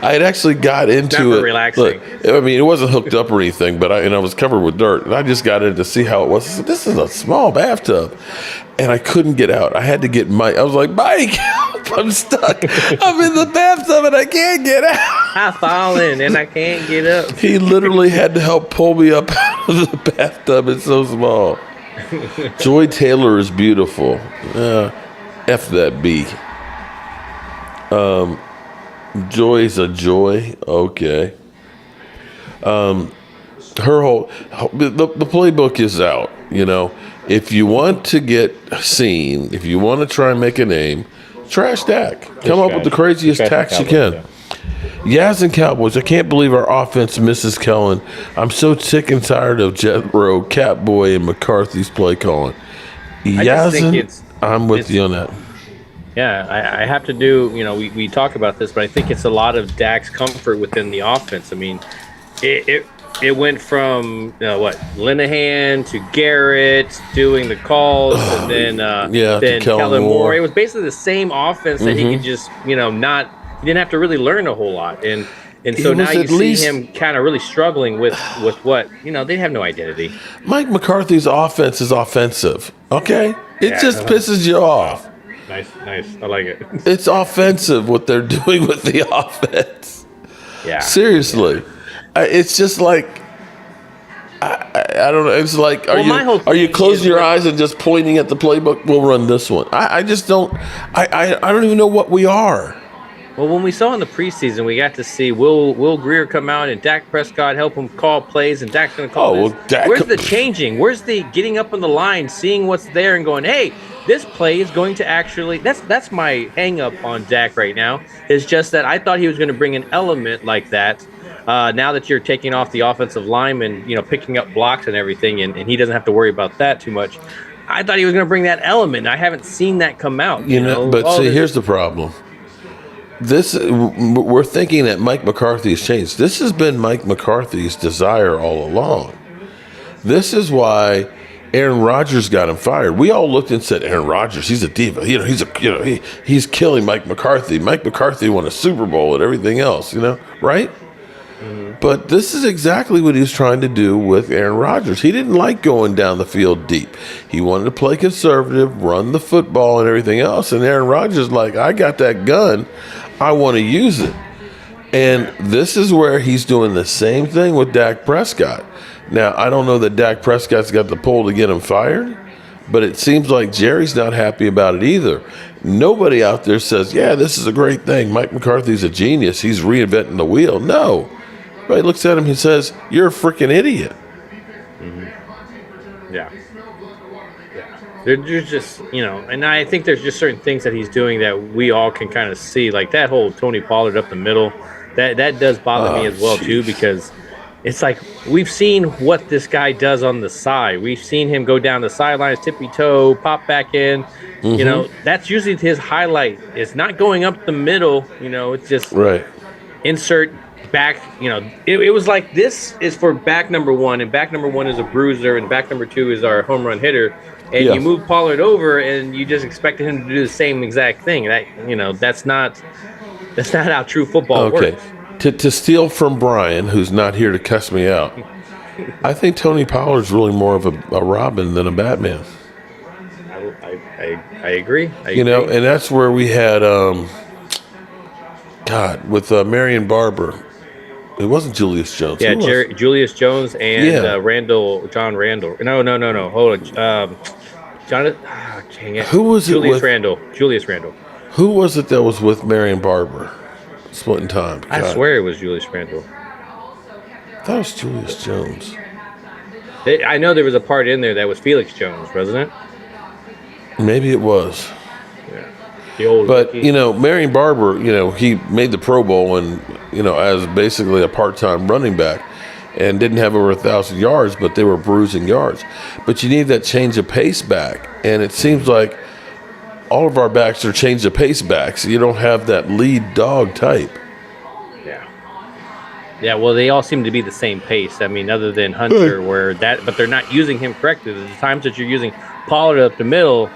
I had actually got into it. Relaxing. Look, I mean, it wasn't hooked up or anything, but I was covered with dirt, and I just got in to see how it was. This is a small bathtub, and I couldn't get out. I had to get Mike. I was like, Mike, help, I'm stuck. I'm in the bathtub and I can't get out. I've fallen and I can't get up. He literally had to help pull me up out of the bathtub. It's so small. Joy Taylor is beautiful. F that B. Joy's a joy. Okay. The playbook is out. You know, if you want to get seen, if you want to try and make a name, trash Dak. Come up with the craziest tax you can. Yaz and Cowboys, I can't believe our offense misses Kellen. I'm so sick and tired of Jethro, Catboy, and McCarthy's play calling. Yaz, I'm with you on that. Yeah, I have to do, you know, we talk about this, but I think it's a lot of Dak's comfort within the offense. I mean, it went from, Linehan to Garrett doing the calls, and then Kellen Moore. It was basically the same offense that he could just, he didn't have to really learn a whole lot. And so now you see him kind of really struggling with what, they have no identity. Mike McCarthy's offense is offensive, okay? It just pisses you off. Nice. I like it. It's offensive what they're doing with the offense. Yeah. Seriously. It's just like, I don't know. It's like, are you closing your eyes and just pointing at the playbook? We'll run this one. I just don't, I don't even know what we are. Well, when we saw in the preseason, we got to see Will Greer come out and Dak Prescott help him call plays, and Dak's going to call Where's the changing? Where's the getting up on the line, seeing what's there, and going, hey, this play is going to actually – that's my hang-up on Dak right now. It's just that I thought he was going to bring an element like that. Now that you're taking off the offensive lineman, picking up blocks and everything, and he doesn't have to worry about that too much. I thought he was going to bring that element. I haven't seen that come out. Here's the problem. We're thinking that Mike McCarthy has changed. This has been Mike McCarthy's desire all along. This is why Aaron Rodgers got him fired. We all looked and said, Aaron Rodgers, he's a diva. He's killing Mike McCarthy. Mike McCarthy won a Super Bowl and everything else, right? Mm-hmm. But this is exactly what he was trying to do with Aaron Rodgers. He didn't like going down the field deep. He wanted to play conservative, run the football and everything else. And Aaron Rodgers like, I got that gun. I want to use it. And this is where he's doing the same thing with Dak Prescott. Now, I don't know that Dak Prescott's got the pull to get him fired, but it seems like Jerry's not happy about it either. Nobody out there says, yeah, this is a great thing. Mike McCarthy's a genius. He's reinventing the wheel. No. Everybody looks at him and says, you're a freaking idiot. Mm-hmm. Yeah. There's just, and I think there's just certain things that he's doing that we all can kind of see, like that whole Tony Pollard up the middle. That does bother me as well, too, because it's like we've seen what this guy does on the side. We've seen him go down the sidelines, tippy toe, pop back in. Mm-hmm. That's usually his highlight. It's not going up the middle. It's just insert back. It was like this is for back number one, and back number one is a bruiser, and back number two is our home run hitter. And you move Pollard over, and you just expected him to do the same exact thing. That's not how true football works. To steal from Brian, who's not here to cuss me out, I think Tony Pollard's really more of a Robin than a Batman. I agree. And that's where we had with Marion Barber. It wasn't Julius Jones. Yeah, Julius Jones and John Randall. No. Hold on. Dang it. Who was Julius Randall. Who was it that was with Marion Barber? Splitting time. God. I swear it was Julius Randall. I thought it was Julius Jones. I know there was a part in there that was Felix Jones, wasn't it? Maybe it was. Yeah. The old rookie. Marion Barber, he made the Pro Bowl and, as basically a part-time running back and didn't have over 1,000 yards, but they were bruising yards. But you need that change of pace back. And it seems like all of our backs are change of pace backs. You don't have that lead dog type. Yeah, well, they all seem to be the same pace. I mean, other than Hunter, but they're not using him correctly. The times that you're using Pollard up the middle,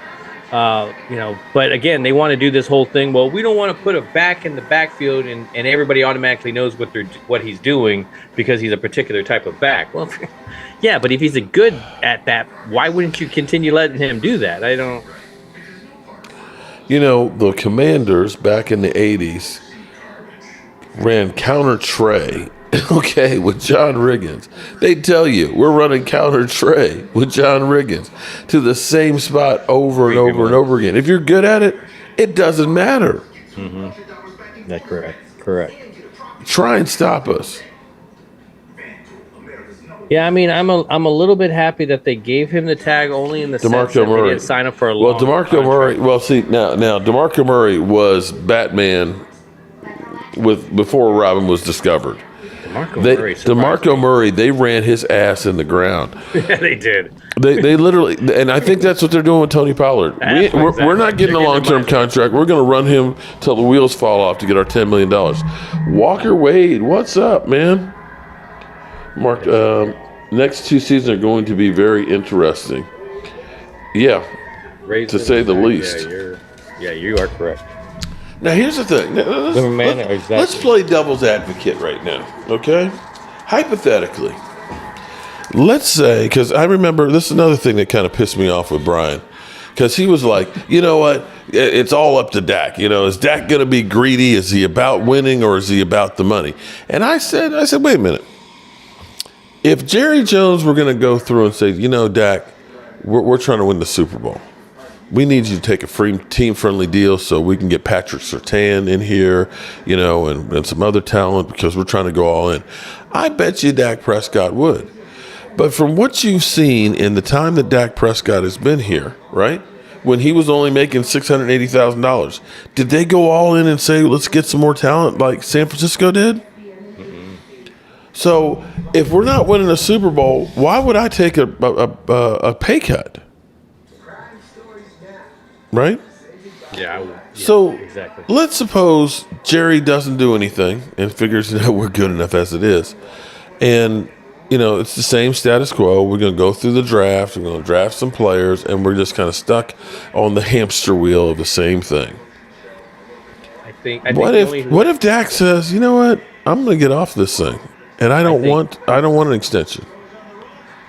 But again, they want to do this whole thing. Well, we don't want to put a back in the backfield and everybody automatically knows what he's doing because he's a particular type of back. Well, yeah, but if he's a good at that, why wouldn't you continue letting him do that? I don't. The Commanders back in the 80s ran counter tray, okay, with John Riggins. They'd tell you, we're running counter tray with John Riggins to the same spot over and over and over again. If you're good at it, it doesn't matter. Mm-hmm. That's correct. Try and stop us. Yeah, I mean, I'm a little bit happy that they gave him the tag only in the sense that they didn't sign up for a long DeMarco contract. Murray. Well, see now DeMarco Murray was Batman before Robin was discovered. DeMarco Murray, they ran his ass in the ground. Yeah, they did. They literally, and I think that's what they're doing with Tony Pollard. We're not getting a long-term contract. We're going to run him till the wheels fall off to get our $10 million. Walker Wade, what's up, man? Mark, next 2 seasons are going to be very interesting. Yeah, to say the least. Yeah, you are correct. Now, here's the thing. Let's play devil's advocate right now, okay? Hypothetically, let's say, because I remember, this is another thing that kind of pissed me off with Brian, because he was like, you know what, it's all up to Dak. Is Dak going to be greedy? Is he about winning or is he about the money? And I said, wait a minute. If Jerry Jones were going to go through and say, Dak, we're trying to win the Super Bowl. We need you to take a free team-friendly deal so we can get Patrick Surtain in here, and some other talent because we're trying to go all in. I bet you Dak Prescott would. But from what you've seen in the time that Dak Prescott has been here, right, when he was only making $680,000, did they go all in and say, let's get some more talent like San Francisco did? So if we're not winning a Super Bowl, why would I take a pay cut? Right? Yeah. So exactly. Let's suppose Jerry doesn't do anything and figures we're good enough as it is. And, it's the same status quo. We're going to go through the draft. We're going to draft some players, and we're just kind of stuck on the hamster wheel of the same thing. What if Dak says, you know what? I'm going to get off this thing. And I don't want an extension.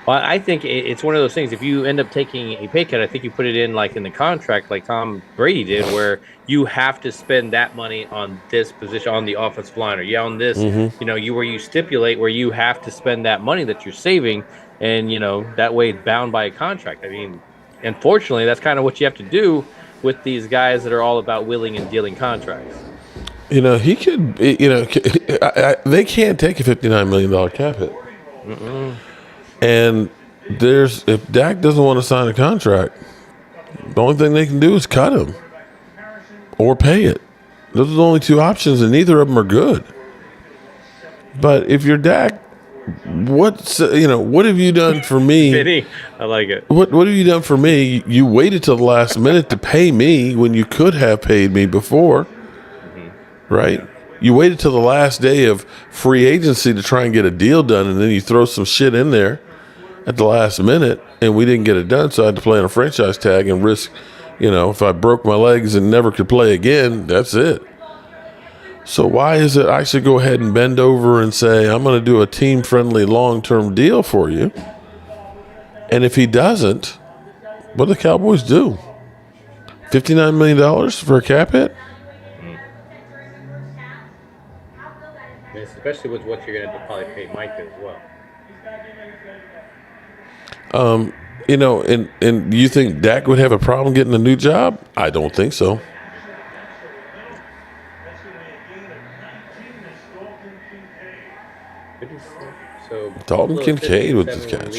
Well, I think it's one of those things. If you end up taking a pay cut, I think you put it in like in the contract, like Tom Brady did, where you have to spend that money on this position on the offensive line, or on this. Mm-hmm. Where you stipulate where you have to spend that money that you're saving, and that way it's bound by a contract. I mean, unfortunately, that's kind of what you have to do with these guys that are all about willing and dealing contracts. He could. They can't take a $59 million cap hit. Mm-mm. And if Dak doesn't want to sign a contract, the only thing they can do is cut him or pay it. Those are the only two options, and neither of them are good. But if you're Dak, what have you done for me? Vinny, I like it. What have you done for me? You waited till the last minute to pay me when you could have paid me before, right? You waited till the last day of free agency to try and get a deal done, and then you throw some shit in there at the last minute, and we didn't get it done, so I had to play on a franchise tag and risk, if I broke my legs and never could play again, that's it. So why is it I should go ahead and bend over and say, I'm going to do a team-friendly long-term deal for you? And if he doesn't, what do the Cowboys do? $59 million for a cap hit? Especially with what you're going to probably pay Micah as well. And you think Dak would have a problem getting a new job? I don't think so. So Dalton Kincaid with this catch.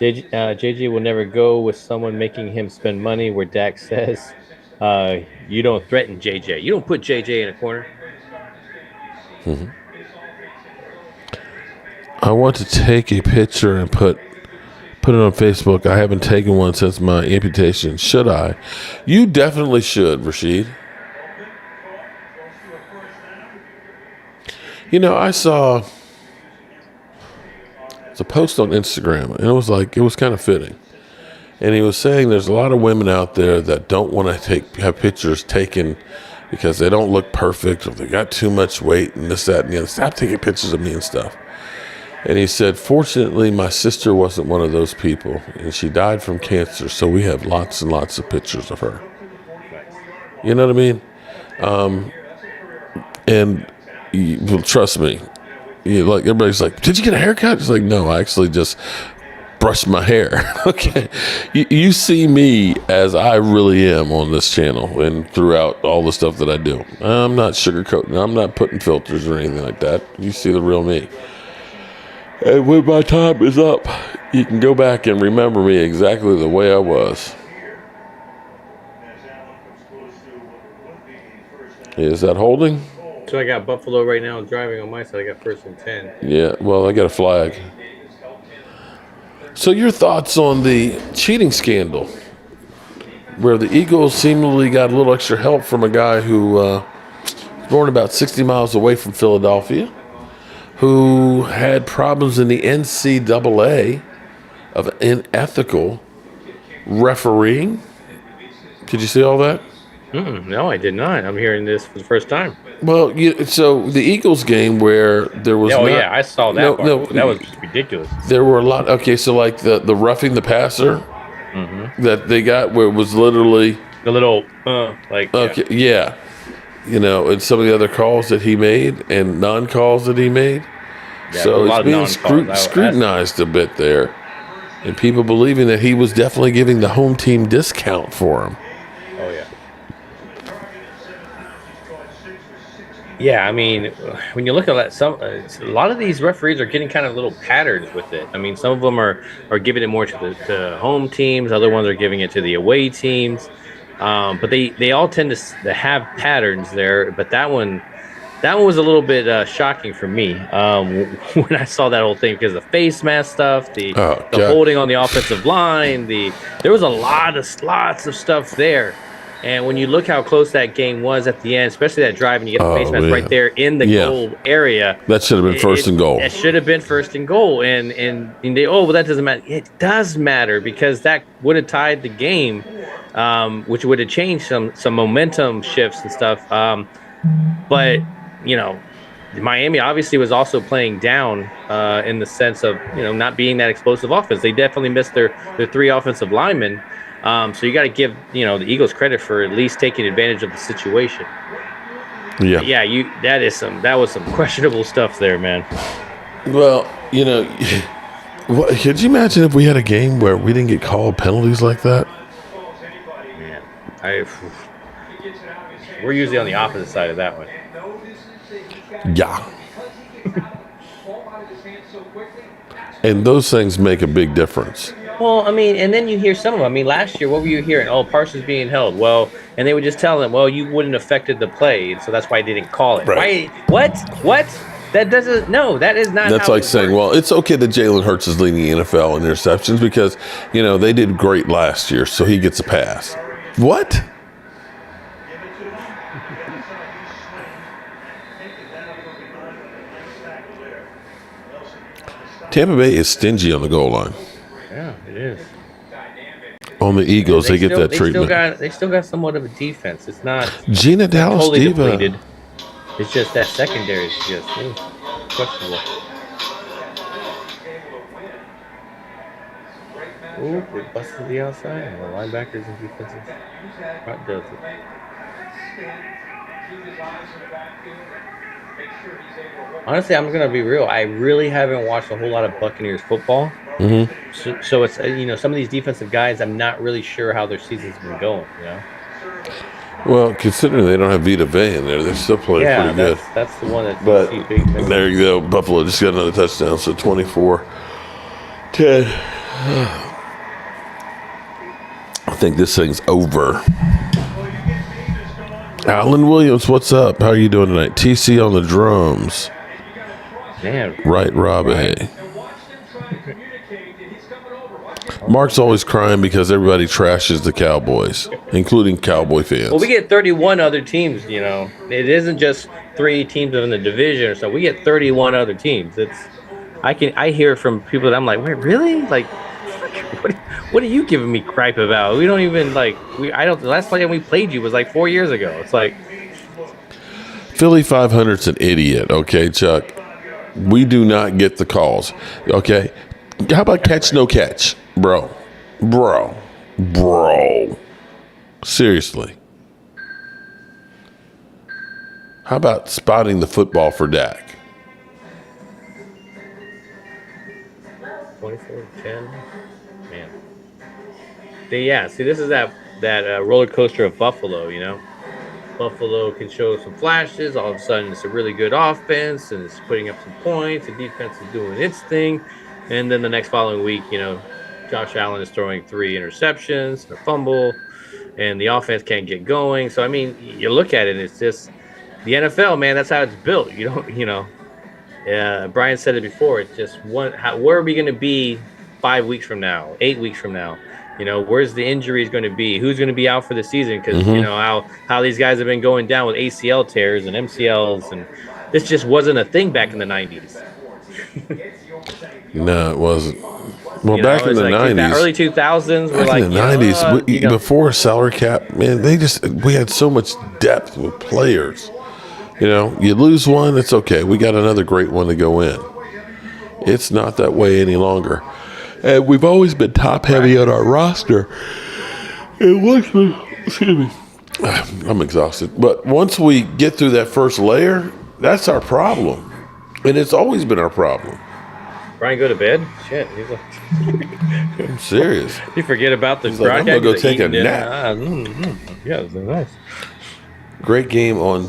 JJ will never go with someone making him spend money where Dak says, you don't threaten JJ. You don't put JJ in a corner. Mm-hmm. I want to take a picture and put it on Facebook. I haven't taken one since my amputation. Should I? You definitely should, Rashid. I saw It's a post on Instagram, and it was kind of fitting. And he was saying there's a lot of women out there that don't want to have pictures taken because they don't look perfect or they got too much weight and this, that, and the other. Stop taking pictures of me and stuff. And he said, fortunately, my sister wasn't one of those people, and she died from cancer, so we have lots and lots of pictures of her. You know what I mean? Well, trust me, like everybody's like, did you get a haircut? It's like, no, I actually just brushed my hair. Okay, you see me as I really am on this channel and throughout all the stuff that I do. I'm not sugarcoating. I'm not putting filters or anything like that. You see the real me. And when my time is up, you can go back and remember me exactly the way I was. Is that holding? So I got Buffalo right now driving on my side. I got 1st and 10. Yeah, well, I got a flag. So your thoughts on the cheating scandal, where the Eagles seemingly got a little extra help from a guy who was born about 60 miles away from Philadelphia, who had problems in the NCAA of unethical refereeing. Could you see all that? No, I did not. I'm hearing this for the first time. Well, so the Eagles game where there was yeah, I saw that part. No, that was just ridiculous. There were a lot. Okay, so like the roughing the passer that they got where it was literally the little okay, yeah. And some of the other calls that he made and non-calls that he made. Yeah, so it's being scrutinized a bit there, and people believing that he was definitely giving the home team discount for him. Oh yeah. Yeah, I mean, when you look at that, a lot of these referees are getting kind of little patterns with it. I mean, some of them are giving it more to the home teams. Other ones are giving it to the away teams. But they all tend to have patterns there. But that one was a little bit shocking for me when I saw that whole thing, because the face mask stuff, the holding on the offensive line, there was lots of stuff there. And when you look how close that game was at the end, especially that drive, and you get the face mask right there in the goal area. That should have been first and goal. It should have been first and goal. And they, that doesn't matter. It does matter, because that would have tied the game, which would have changed some momentum shifts and stuff. But, Miami obviously was also playing down in the sense of, not being that explosive offense. They definitely missed their 3 offensive linemen. So you got to give, the Eagles credit for at least taking advantage of the situation. Yeah. But yeah, that was some questionable stuff there, man. Well, could you imagine if we had a game where we didn't get called penalties like that? Man, we're usually on the opposite side of that one. Yeah. And those things make a big difference. Well, I mean, and then you hear some of them. I mean, last year, what were you hearing? Oh, Parsons being held. Well, and they would just tell them, well, you wouldn't have affected the play, and so that's why I didn't call it. Right. Why? What? That doesn't. No, that is not. That's how like it saying, works. well, it's okay that Jalen Hurts is leading the NFL in interceptions because, they did great last year, so he gets a pass. What? Tampa Bay is stingy on the goal line. Yeah, it is. On the Eagles, they get that treatment. They still got somewhat of a defense. It's not Gina Dallas totally Diva. depleted. It's just that secondary is just questionable. Ooh, it busted the outside. And the linebackers and defenses. What does it? Honestly, I'm gonna be real. I really haven't watched a whole lot of Buccaneers football. Mm-hmm. So it's some of these defensive guys, I'm not really sure how their season's been going. Well, considering they don't have Vita Vea in there, they're still playing pretty good. That's the one that. But there you go. Buffalo just got another touchdown, so 24-10. I think this thing's over. Alan Williams, what's up? How are you doing tonight? TC on the drums. Man. Right, Robbie. Right. Mark's always crying because everybody trashes the Cowboys, including Cowboy fans. Well, we get 31 other teams, It isn't just 3 teams in the division or so. We get 31 other teams. I hear from people that I'm like, wait, really? Like, what are you giving me gripe about? We don't even the last time we played you was like 4 years ago. It's like Philly 500's an idiot, okay, Chuck? We do not get the calls, okay? How about catch, no catch? Bro. Seriously. How about spotting the football for Dak? 24-10. Man. See, this is that roller coaster of Buffalo, you know? Buffalo can show some flashes. All of a sudden, it's a really good offense, and it's putting up some points. The defense is doing its thing. And then the next following week, you know, Josh Allen is throwing 3 interceptions and a fumble, and the offense can't get going. So, I mean, you look at it, it's just the NFL, man, that's how it's built. You don't, you know, Brian said it before. It's just where are we going to be 5 weeks from now, 8 weeks from now? You know, where's the injuries going to be? Who's going to be out for the season? Because, you know, how these guys have been going down with ACL tears and MCLs. And this just wasn't a thing back in the 90s. No, it wasn't. Well, back in the 90s. Early 2000s. Back in the 90s, before salary cap, man, we had so much depth with players. You know, you lose one, it's okay. We got another great one to go in. It's not that way any longer. And we've always been top heavy on our roster. Excuse me. I'm exhausted. But once we get through that first layer, that's our problem. And it's always been our problem. Brian, go to bed? Shit. He's like, I'm serious. You forget about the broadcast. I'm going to go take a nap. Yeah, it was nice. Great game on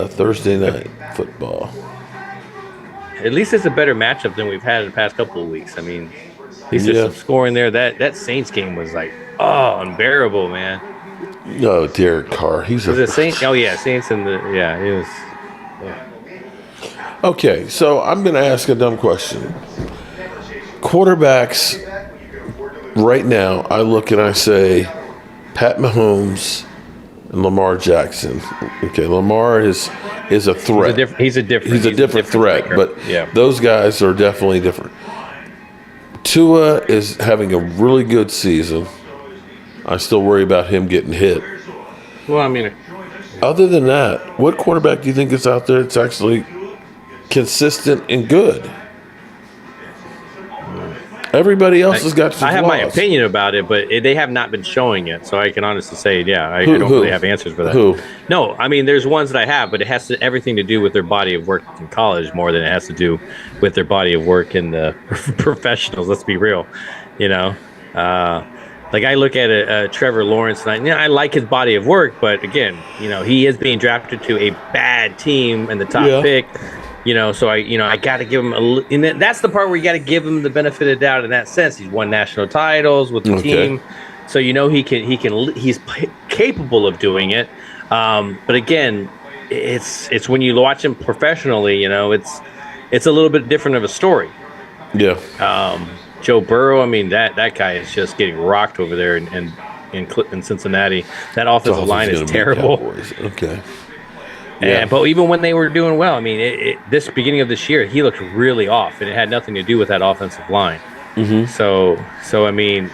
Thursday night football. At least it's a better matchup than we've had in the past couple of weeks. I mean, at least there's some scoring there. That Saints game was like, unbearable, man. No, Derek Carr. He's was it Saints? Oh yeah, Saints and it was. Yeah. Okay, so I'm going to ask a dumb question. Quarterbacks, right now, I look and I say Pat Mahomes and Lamar Jackson. Okay, Lamar is a threat. He's a different threat, maker. but those guys are definitely different. Tua is having a really good season. I still worry about him getting hit. Well, I mean, other than that, what quarterback do you think is out there that's actually consistent and good? Everybody else has got some I have flaws. my opinion about it, but they have not been showing it, so I can honestly say, I don't really have answers for that. Who? No, I mean, there's ones that I have, but it has everything to do with their body of work in college more than it has to do with their body of work in the professionals. Let's be real, you know. Like I look at Trevor Lawrence, and I like his body of work, but again, you know, he is being drafted to a bad team and the top pick. You know, so I got to give him and that's the part where you got to give him the benefit of the doubt in that sense. He's won national titles with the team, so you know he's capable of doing it. But again, it's when you watch him professionally, you know, it's a little bit different of a story. Yeah. Joe Burrow, I mean that guy is just getting rocked over there in Cincinnati. That offensive line is terrible. Okay. Yeah. But even when they were doing well, I mean, this beginning of this year, he looked really off, and it had nothing to do with that offensive line. Mm-hmm. So I mean,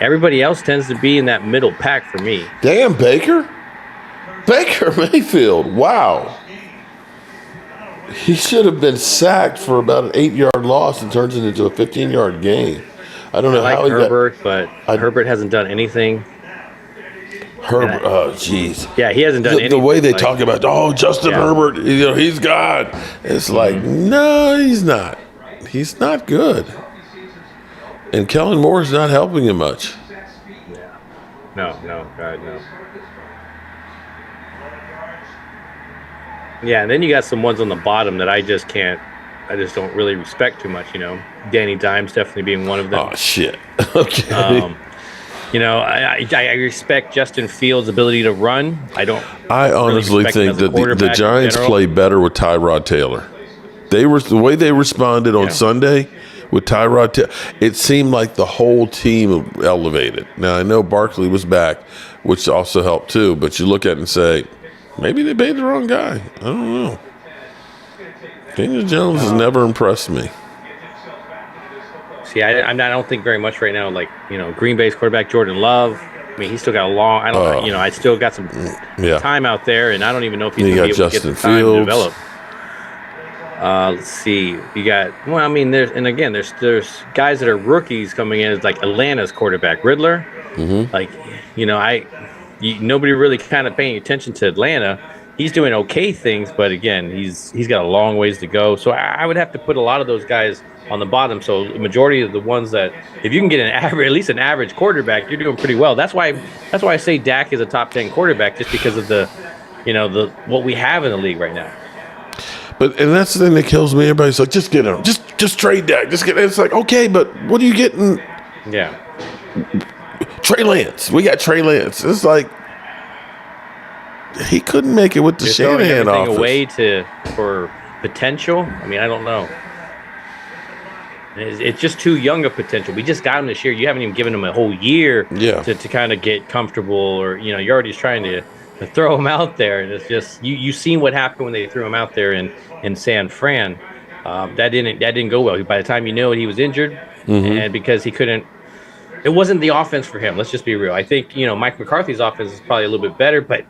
everybody else tends to be in that middle pack for me. Damn, Baker Mayfield, wow. He should have been sacked for about an 8-yard loss and turns it into a 15-yard gain. I don't know how he Herbert, but Herbert hasn't done anything. Herbert, oh jeez. Yeah, he hasn't done anything. The way they talk about, Justin Herbert, you know, he's God. It's like, no, he's not. He's not good. And Kellen Moore's not helping him much. Yeah. No, God, no. Yeah, and then you got some ones on the bottom that I just don't really respect too much, you know. Danny Dimes definitely being one of them. Oh, shit. Okay. You know, I respect Justin Fields' ability to run. I honestly think that the Giants play better with Tyrod Taylor. The way they responded on Sunday with Tyrod Taylor, it seemed like the whole team elevated. Now, I know Barkley was back, which also helped too, but you look at it and say, maybe they paid the wrong guy. I don't know. Daniel Jones has never impressed me. See, I don't think very much right now. Like, Green Bay's quarterback Jordan Love. I mean, he's still got a long. I still got some time out there, and I don't even know if he's going to be able to get the time to develop. Let's see. You got. Well, I mean, there's guys that are rookies coming in. It's like Atlanta's quarterback Riddler. Mm-hmm. Like, nobody really kind of paying attention to Atlanta. He's doing okay things, but again, he's got a long ways to go. So I would have to put a lot of those guys on the bottom. So the majority of the ones that, if you can get at least an average quarterback, you're doing pretty well. That's why I say Dak is a top 10 quarterback, just because of the what we have in the league right now. And that's the thing that kills me. Everybody's like, just get him, just trade Dak, just get. It's like, okay, but what are you getting? Yeah, Trey Lance. We got Trey Lance. It's like he couldn't make it with the Shanahan offense. Away for potential. I mean, I don't know. It's just too young of potential. We just got him this year. You haven't even given him a whole year to kind of get comfortable, or you're already trying to throw him out there. And it's just you seen what happened when they threw him out there in San Fran. That didn't go well. By the time you know it, he was injured, and because he couldn't. It wasn't the offense for him. Let's just be real. I think Mike McCarthy's offense is probably a little bit better, but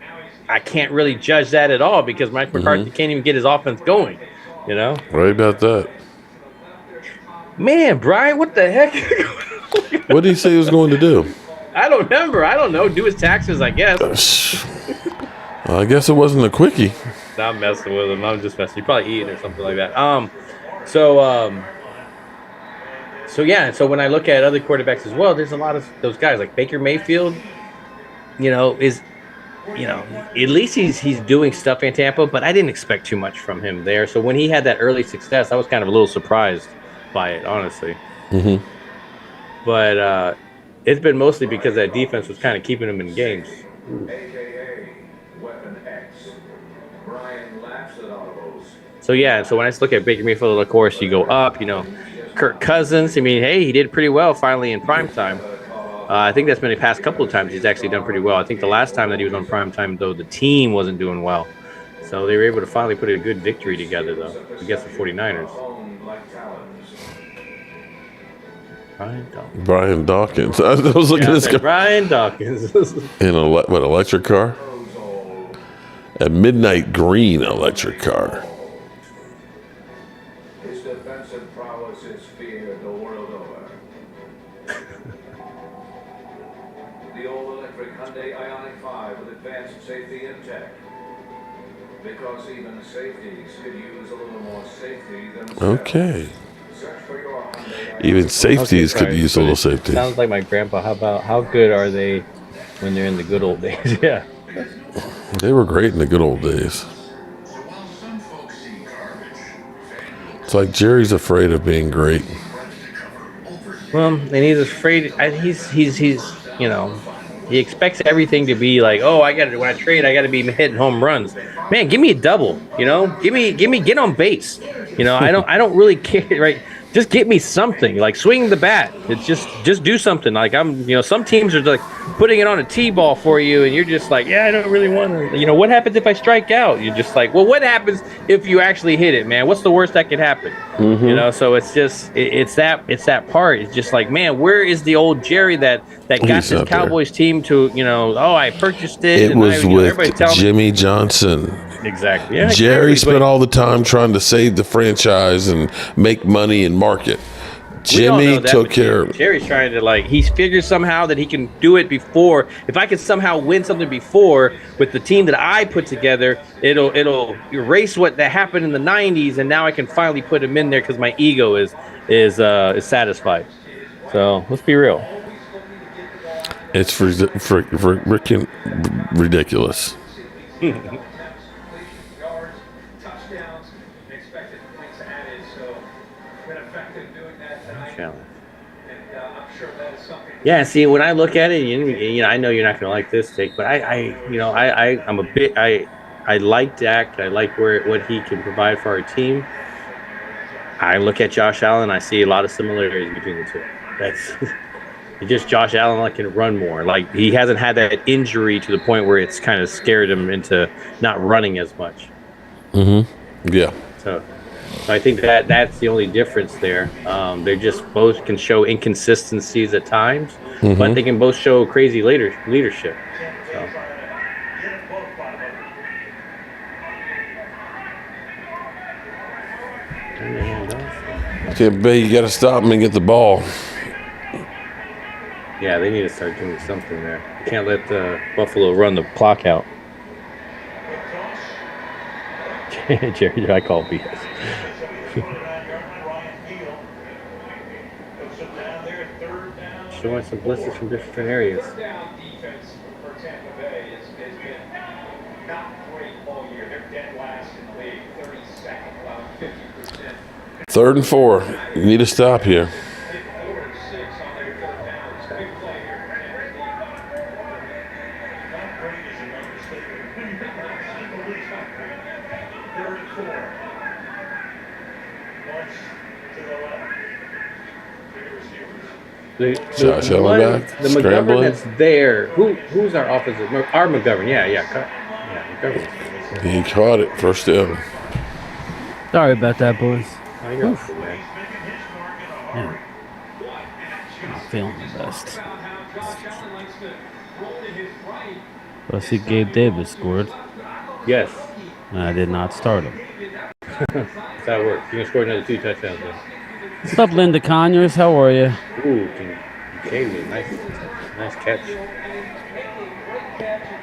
I can't really judge that at all because Mike McCarthy can't even get his offense going. Right about that. Man, Brian, what the heck? What did he say he was going to do? I don't remember. I don't know. Do his taxes, I guess. I guess it wasn't a quickie. I'm messing with him. I'm just messing. He's probably eating or something like that. So when I look at other quarterbacks as well, there's a lot of those guys like Baker Mayfield. At least he's doing stuff in Tampa, but I didn't expect too much from him there. So when he had that early success, I was kind of a little surprised by it, honestly. Mm-hmm. But it's been mostly because that defense was kind of keeping him in games. So when I look at Baker Mayfield, of course, you go up. Kirk Cousins. I mean, hey, he did pretty well finally in primetime. I think that's been the past couple of times he's actually done pretty well. I think the last time that he was on primetime, though, the team wasn't doing well. So they were able to finally put a good victory together, though, against the 49ers. Brian Dawkins. I was looking at this guy. Brian Dawkins. In electric car? A midnight green electric car. His defensive prowess is feared the world over. The all-electric Hyundai Ioniq 5 with advanced safety in tech. Because even safeties could use a little more safety themselves. Okay. Even safeties could use a little safety. Sounds like my grandpa. How good are they when they're in the good old days? Yeah. They were great in the good old days. It's like Jerry's afraid of being great. Well, and he's afraid. He expects everything to be like, when I trade, I got to be hitting home runs. Man, give me a double. Get on base. I don't really care, right? Just get me something, like swing the bat. It's just do something. Like some teams are like putting it on a T-ball for you, and you're just like, I don't really want to. What happens if I strike out? You're just like, well, what happens if you actually hit it, man? What's the worst that could happen? Mm-hmm. So it's just it's that part. It's just like, man, where is the old Jerry that got this Cowboys team to I purchased it. It was with Jimmy Johnson. Exactly. Yeah, Jerry spent all the time trying to save the franchise and make money and market. Jimmy took care of it. Jerry's trying to he figures somehow that he can do it before. If I can somehow win something before with the team that I put together, it'll erase what that happened in the 90s, and now I can finally put him in there because my ego is satisfied. So let's be real. It's freaking ridiculous. Yeah, see, when I look at it, I know you're not going to like this take, but I like Dak. I like what he can provide for our team. I look at Josh Allen. I see a lot of similarities between the two. That's just Josh Allen can run more. Like he hasn't had that injury to the point where it's kind of scared him into not running as much. Mm-hmm. Yeah. So I think that's the only difference there. They just both can show inconsistencies at times, but they can both show crazy leadership. So. Okay, you got to stop him and get the ball. Yeah, they need to start doing something there. You can't let Buffalo run the clock out. Jerry, I call BS. Showing some blisters from different areas. Third and 4. You need to stop here. The McGovern that's there. Who's our offensive? Our McGovern. Yeah. McGovern. He caught it first down. Sorry about that, boys. Oh, you're awful, man. Not feeling the best. Well, see, Gabe Davis scored. Yes. And I did not start him. That's how it works. You're going to score another 2 touchdowns then. What's up, Linda Conyers? How are you? Ooh, Kincaid, nice catch.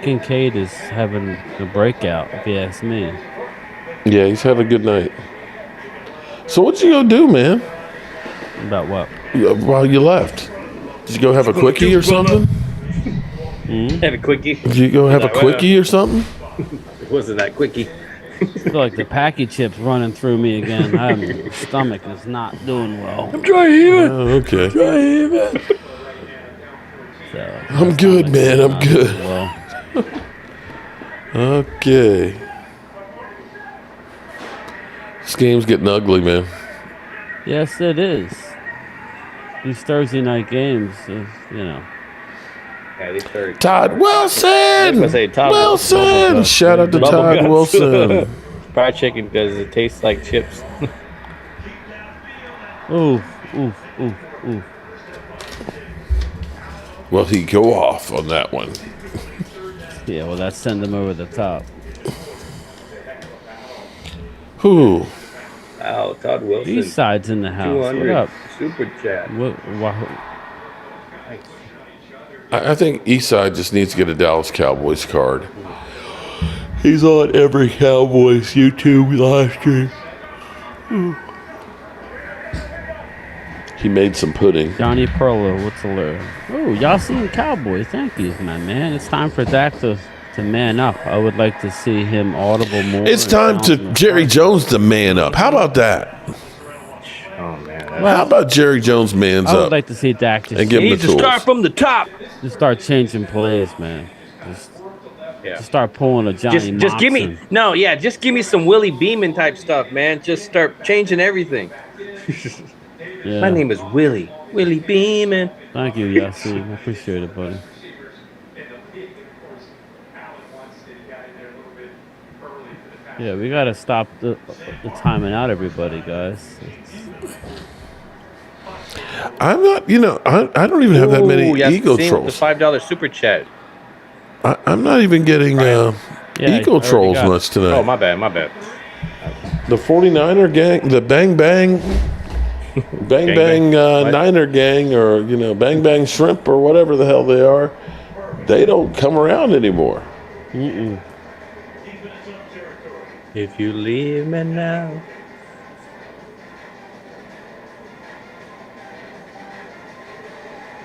Kincaid is having a breakout, if you ask me. Yeah, he's had a good night. So what'd you go do, man? About what? While you left, did you go have a quickie or something? Have a quickie. Did you go have a quickie or something? It wasn't that quickie. I feel like the packy chip's running through me again. My stomach is not doing well. I'm trying even. Oh, okay. Try even. So, I'm good, man. I'm good. Well, Okay. This game's getting ugly, man. yes, it is. These Thursday night games, Yeah, they started. Todd Wilson! I was gonna say Todd Wilson! Shout out to Bubble Todd guts. Wilson. Fried chicken because it tastes like chips. ooh. Well, he go off on that one. Yeah, well, that send them over the top. Whew. Wow, Todd Wilson. These sides in the house. What 200 up? super chat. I think Eastside just needs to get a Dallas Cowboys card. He's on every Cowboys YouTube live stream. He made some pudding. Johnny Perlo, what's the lyric? Oh, y'all seen Cowboys. Thank you, my man. It's time for Dak to man up. I would like to see him audible more. It's time to Jerry Jones to man up. How about that? Oh, man. How about Jerry Jones mans I would up? like to see Dak And give him He the needs to tools. start from the top. just start changing plays, man. Just start pulling a Johnny Just give me Moxon. just give me some Willie Beeman type stuff, man. Just start changing everything. Yeah. My name is Willie Beeman. Thank you, Yassi. I appreciate it, buddy. Yeah, we gotta stop the timing out, everybody, guys. I'm not, I don't even have that many ego The trolls. $5 super chat. I'm not even getting ego I already trolls got it. much tonight. Oh, my bad. The 49er gang, the Bang Bang Niner gang, or, Bang Bang Shrimp or whatever the hell they are, they don't come around anymore. Mm-mm. If you leave me now.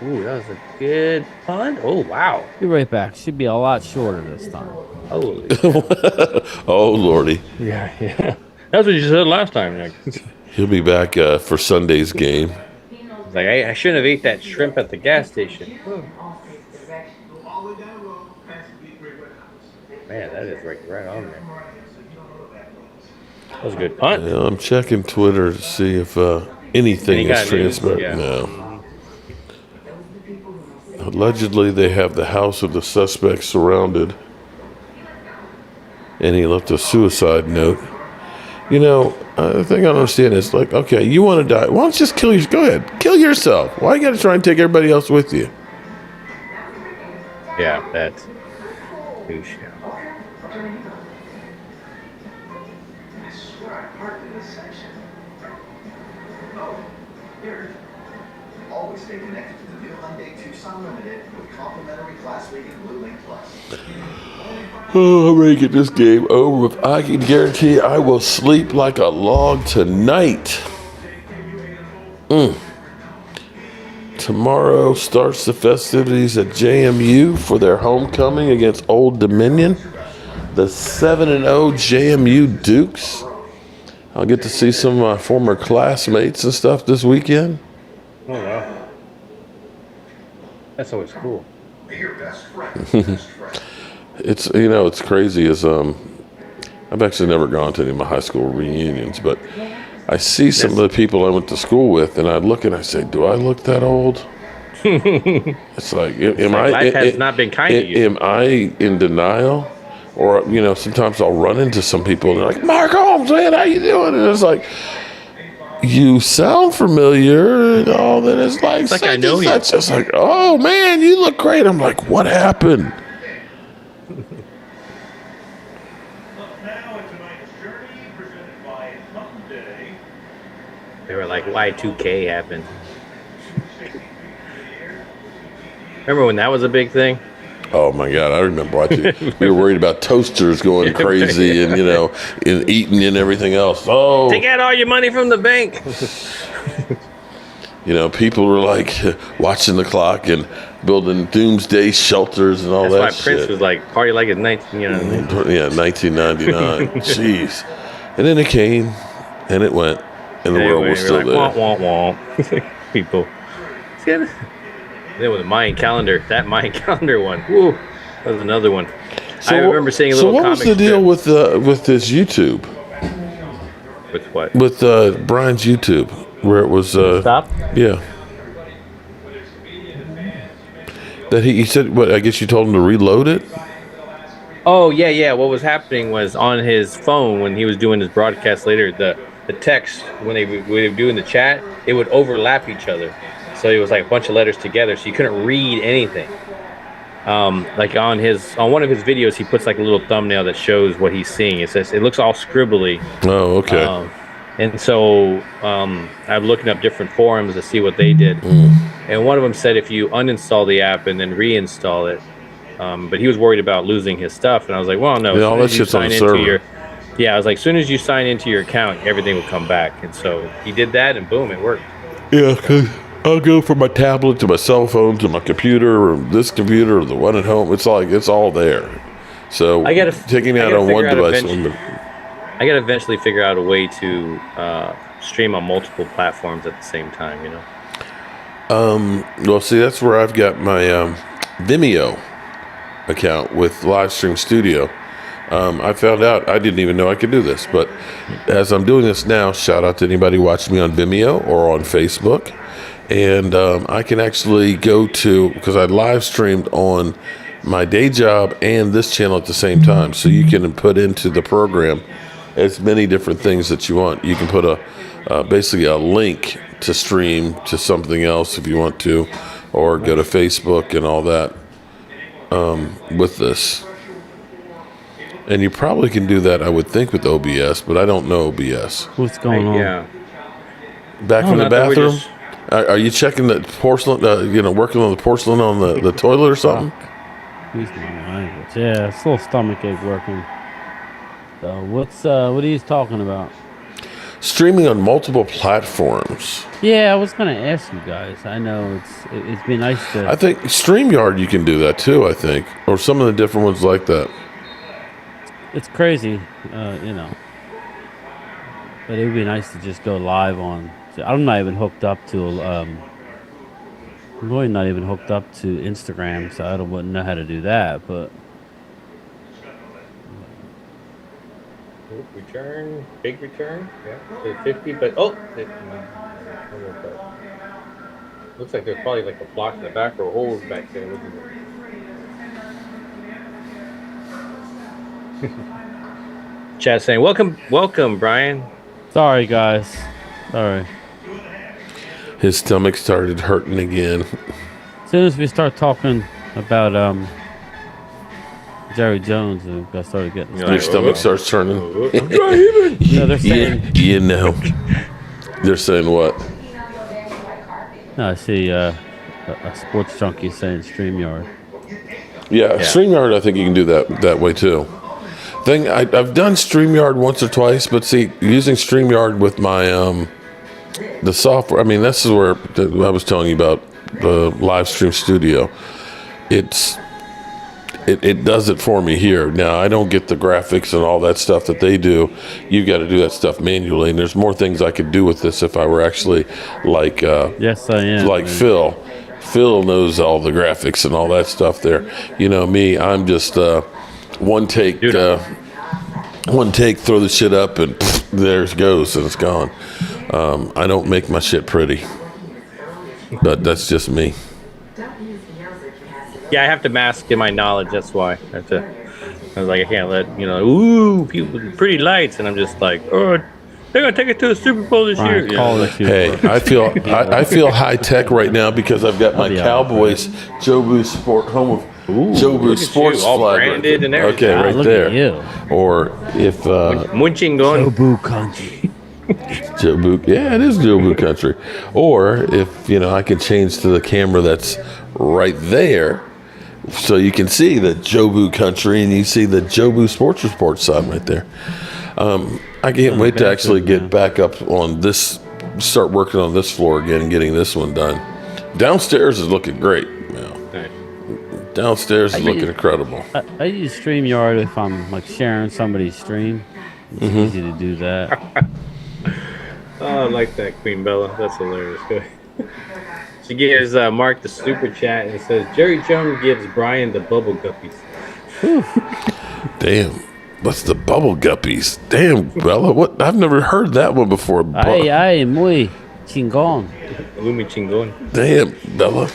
Ooh, that was a good punt. Oh, wow. Be right back. Should be a lot shorter this time. Holy. Oh, Lordy. Yeah. That's what you said last time. Like, He'll be back for Sunday's game. I shouldn't have ate that shrimp at the gas station. Man, that is right on there. That was a good punt. Yeah, I'm checking Twitter to see if anything is transmitted. Yeah. No. Allegedly, they have the house of the suspect surrounded. And he left a suicide note. The thing I don't understand is like, okay, you want to die? Why don't you just kill yourself? Go ahead, kill yourself. Why you got to try and take everybody else with you? Yeah, that's douche. Always stay connected to the new Hyundai Tucson Limited with complimentary class-leading Blue Link Plus. Oh, I'm ready to get this game over with. I can guarantee I will sleep like a log tonight. Tomorrow starts the festivities at JMU for their homecoming against Old Dominion. The 7-0 JMU Dukes. I'll get to see some of my former classmates and stuff this weekend. Oh, wow. That's always cool. Your best friend. It's, you know, it's crazy is I've actually never gone to any of my high school reunions, but I see some of the people I went to school with, and I look and I say, do I look that old? It's like, life has not been kind to you. Am I in denial? Or, you know, sometimes I'll run into some people and they're like, Mark Holmes, man, how you doing? And it's like, you sound familiar and all that. It's like I know you. It's just like, oh man, you look great. I'm like, what happened? They were like, Y2K happened. Remember when that was a big thing? Oh my God, I remember watching. We were worried about toasters going crazy and, you know, and eating and everything else. Oh, take out all your money from the bank. You know, people were like watching the clock and building doomsday shelters and all that. That's why Prince was like, party like it's 1999. Jeez. And then it came and it went and the world was still there. Womp, womp, womp. People. Then with the Mayan calendar, that Mayan calendar one, woo, that was another one. I remember seeing a little comic. So what was the deal with this YouTube? With what? With Brian's YouTube, where it was stop? Yeah. That he said, what? I guess you told him to reload it. Oh yeah. What was happening was on his phone when he was doing his broadcast later, the text when they were doing the chat, it would overlap each other. So it was like a bunch of letters together, so you couldn't read anything. Like on one of his videos, he puts like a little thumbnail that shows what he's seeing. It says it looks all scribbly. Oh, okay. And so I'm looking up different forums to see what they did. And one of them said if you uninstall the app and then reinstall it, but he was worried about losing his stuff. And I was like, well, no. Yeah, all that shit's on the server. I was like, as soon as you sign into your account, everything will come back. And so he did that, and boom, it worked. Yeah, because I'll go from my tablet to my cell phone to my computer or this computer or the one at home. It's like it's all there. So taking it out on one device. I got to eventually figure out a way to stream on multiple platforms at the same time, you know? Well, see, that's where I've got my Vimeo account with Livestream Studio. I found out, I didn't even know I could do this, but as I'm doing this now, shout out to anybody watching me on Vimeo or on Facebook. And I can actually go to, because I live streamed on my day job and this channel at the same time. So you can put into the program as many different things that you want. You can put basically a link to stream to something else if you want to, or go to Facebook and all that with this. And you probably can do that, I would think, with OBS, but I don't know OBS. What's going on? Yeah. Back from the bathroom? Are you checking the porcelain, working on the porcelain on the toilet or something? Excuse my language. Yeah, it's a little stomachache working. So what are you talking about? Streaming on multiple platforms. Yeah, I was going to ask you guys. I know it's been nice to... I think StreamYard you can do that too, I think. Or some of the different ones like that. It's crazy, But it would be nice to just go live on... I'm not even hooked up to... I'm really not even hooked up to Instagram, so I wouldn't know how to do that, but... Return, big return, yeah, to 50, but looks like there's probably like a block in the back or holes back there. Chat saying, welcome, Brian. Sorry, guys. Sorry. His stomach started hurting again. As soon as we start talking about Jerry Jones, I started getting. Your stomach starts turning. No, they're saying. You know. They're saying what? No, I see a sports junkie saying StreamYard. Yeah, StreamYard, I think you can do that way too. I've done StreamYard once or twice, but see, using StreamYard with my the software, I mean, this is where I was telling you about the live stream studio. It does it for me here. Now, I don't get the graphics and all that stuff that they do. You got to do that stuff manually, and there's more things I could do with this if I were actually like yes, I am. Like man. Phil knows all the graphics and all that stuff there. You know me, I'm just one take, throw the shit up, and there it goes, and it's gone. I don't make my shit pretty, but that's just me. Yeah, I have to mask in my knowledge. That's why I was like, I can't let ooh, people with pretty lights, and I'm just like, oh, they're gonna take it to the Super Bowl this year. Hey, I feel high tech right now because I've got my Cowboys Joe Boost home of Joe Boost Sports all flag. branded and everything. Okay, right look there. At you. Or if munching going. Joe Boo country. Joe Boo, yeah, it is Joe Boo country. Or if I can change to the camera that's right there. So you can see the Joe Boo country, and you see the Joe Boo Sports Report sign right there. I can't wait to actually get back up on this, start working on this floor again and getting this one done. Downstairs is looking great. Downstairs is looking incredible. I use StreamYard if I'm like sharing somebody's stream. It's easy to do that. Oh, I like that, Queen Bella. That's hilarious. Good. She gives Mark the super chat and says, Jerry Jones gives Brian the bubble guppies. Damn. What's the bubble guppies? Damn, Bella. What? I've never heard that one before. Ay, muy chingón. Muy chingón. Damn, Bella.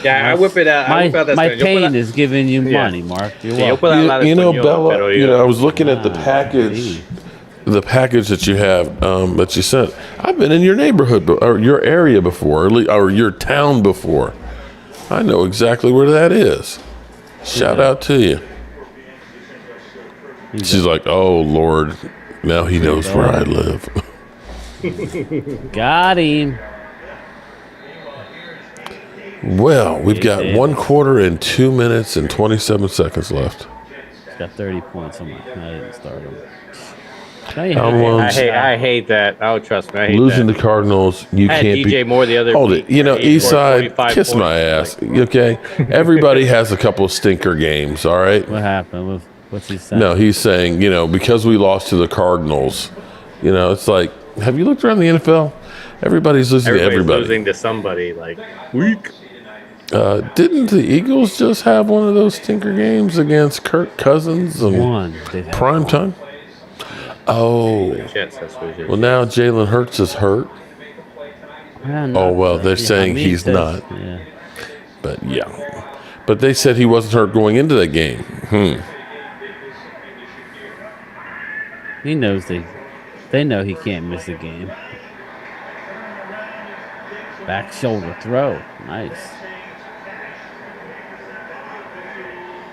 Yeah, I whip it out. My pain is giving you money, Mark. Bella, I was looking at the package. The package that you have that you sent, I've been in your neighborhood or your area before, or your town before. I know exactly where that is. Shout out to you. She's like, oh, Lord, now he knows where I live. Got him. Well, we've got 1/4 and 2 minutes and 27 seconds left. He's got 30 points. I didn't start him. I hate that. Oh, trust me. I hate losing that. the Cardinals, you can't DJ Moore the other Hold week. it. East Side, kiss points. my ass. Okay? Everybody has a couple of stinker games, all right? What happened? What's he saying? No, he's saying, because we lost to the Cardinals, it's like, have you looked around the NFL? Everybody's losing to everybody. Losing to somebody, like, weak. Didn't the Eagles just have one of those stinker games against Kirk Cousins and prime time? Oh, well, now Jalen Hurts is hurt. Oh, well, they're saying he's not. Yeah. But they said he wasn't hurt going into that game. He knows they know he can't miss a game. Back shoulder throw. Nice.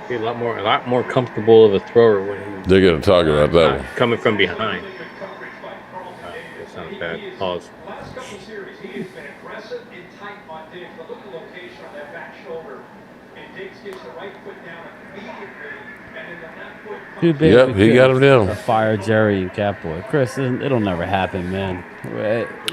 Be a lot more comfortable of a thrower when they're going to talk about that one. Coming from behind. That sounds bad. Pause. Too big. Yep, he got him down. Fire Jerry and Catboy. Chris, it'll never happen, man.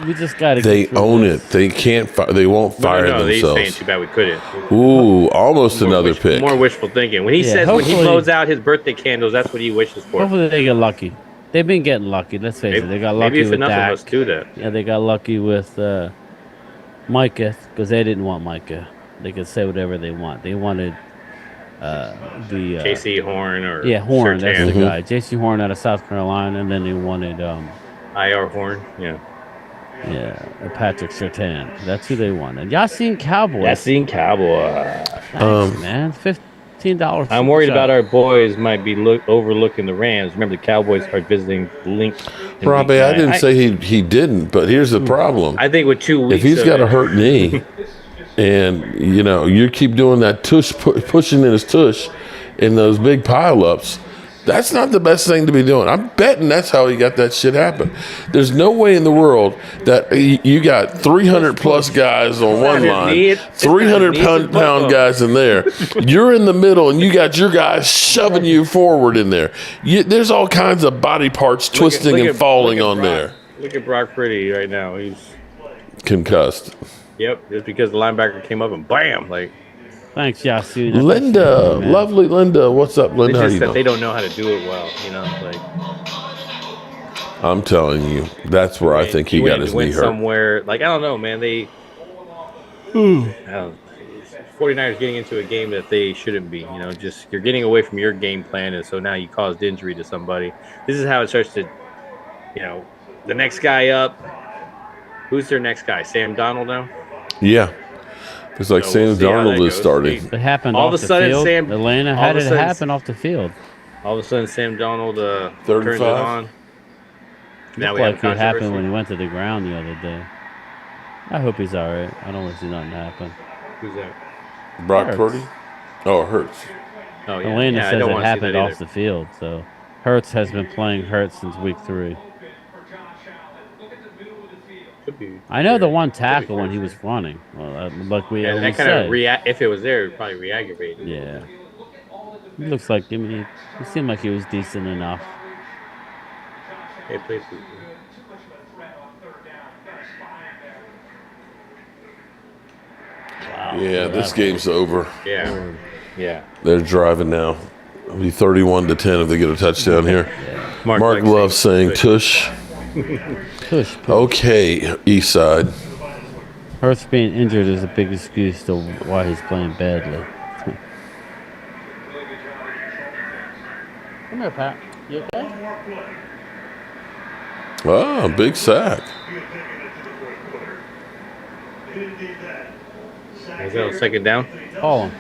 We just got to. They own it. They can't. They won't fire themselves. He's saying too bad we couldn't. Ooh, almost another pick. More wishful thinking. When he says when he blows out his birthday candles, that's what he wishes for. Hopefully they get lucky. They've been getting lucky. Let's face it. They got lucky with Dak. Maybe if enough of us do that. Yeah, they got lucky with Micah because they didn't want Micah. They could say whatever they want. They wanted the J.C. Horn or Horn. Surtain. That's the guy. J.C. Horn out of South Carolina, and then they wanted I.R. Horn. Yeah, Patrick Surtain. That's who they wanted. Y'all seen Cowboys? Y'all seen Cowboys? Thanks, man. $15. I'm worried about our boys might be overlooking the Rams. Remember, the Cowboys are visiting Link. Robbie, I didn't say he didn't, but here's the problem. I think with 2 weeks, if he's got a hurt knee, and you keep doing that pushing in his tush in those big pileups, that's not the best thing to be doing. I'm betting that's how he got that shit happen. There's no way in the world that you got 300 plus guys on one line, 300 pound guys in there. You're in the middle, and you got your guys shoving you forward in there. There's all kinds of body parts twisting and falling on there. Look at Brock Purdy right now. He's concussed. Yep, just because the linebacker came up and bam, like. Thanks, Yasu. Linda, lovely Linda. What's up, Linda? It's just that they don't know how to do it well, I'm telling you, that's where I think he got his knee hurt. Somewhere, I don't know, man. I don't know. 49ers getting into a game that they shouldn't be. Just you're getting away from your game plan, and so now you caused injury to somebody. This is how it starts to, the next guy up. Who's their next guy? Sam Donald now? Yeah. It's like Sam Darnold is starting. It happened all off the field. Atlanta had it happen off the field. All of a sudden, Sam Donald turns it on. Now we like it happened when he went to the ground the other day. I hope he's all right. I don't want to see nothing happen. Who's that? Brock Purdy? Oh, Hurts. Oh, yeah. Atlanta says it happened off the field. So Hurts has been playing Hurts since week 3. I know the one tackle when he was running. Well, like we that kind of if it was there, it would probably re-aggravate it. Yeah. He looks like, he seemed like he was decent enough. Hey, please. Wow. Yeah, this game's over. Yeah. They're driving now. It'll be 31-10 if they get a touchdown here. Yeah. Mark loves saying tush. Tush. Okay, East Side. Hurts being injured is a big excuse to why he's playing badly. Come here, Pat. You okay? Oh, big sack. Is that a second down? Call him.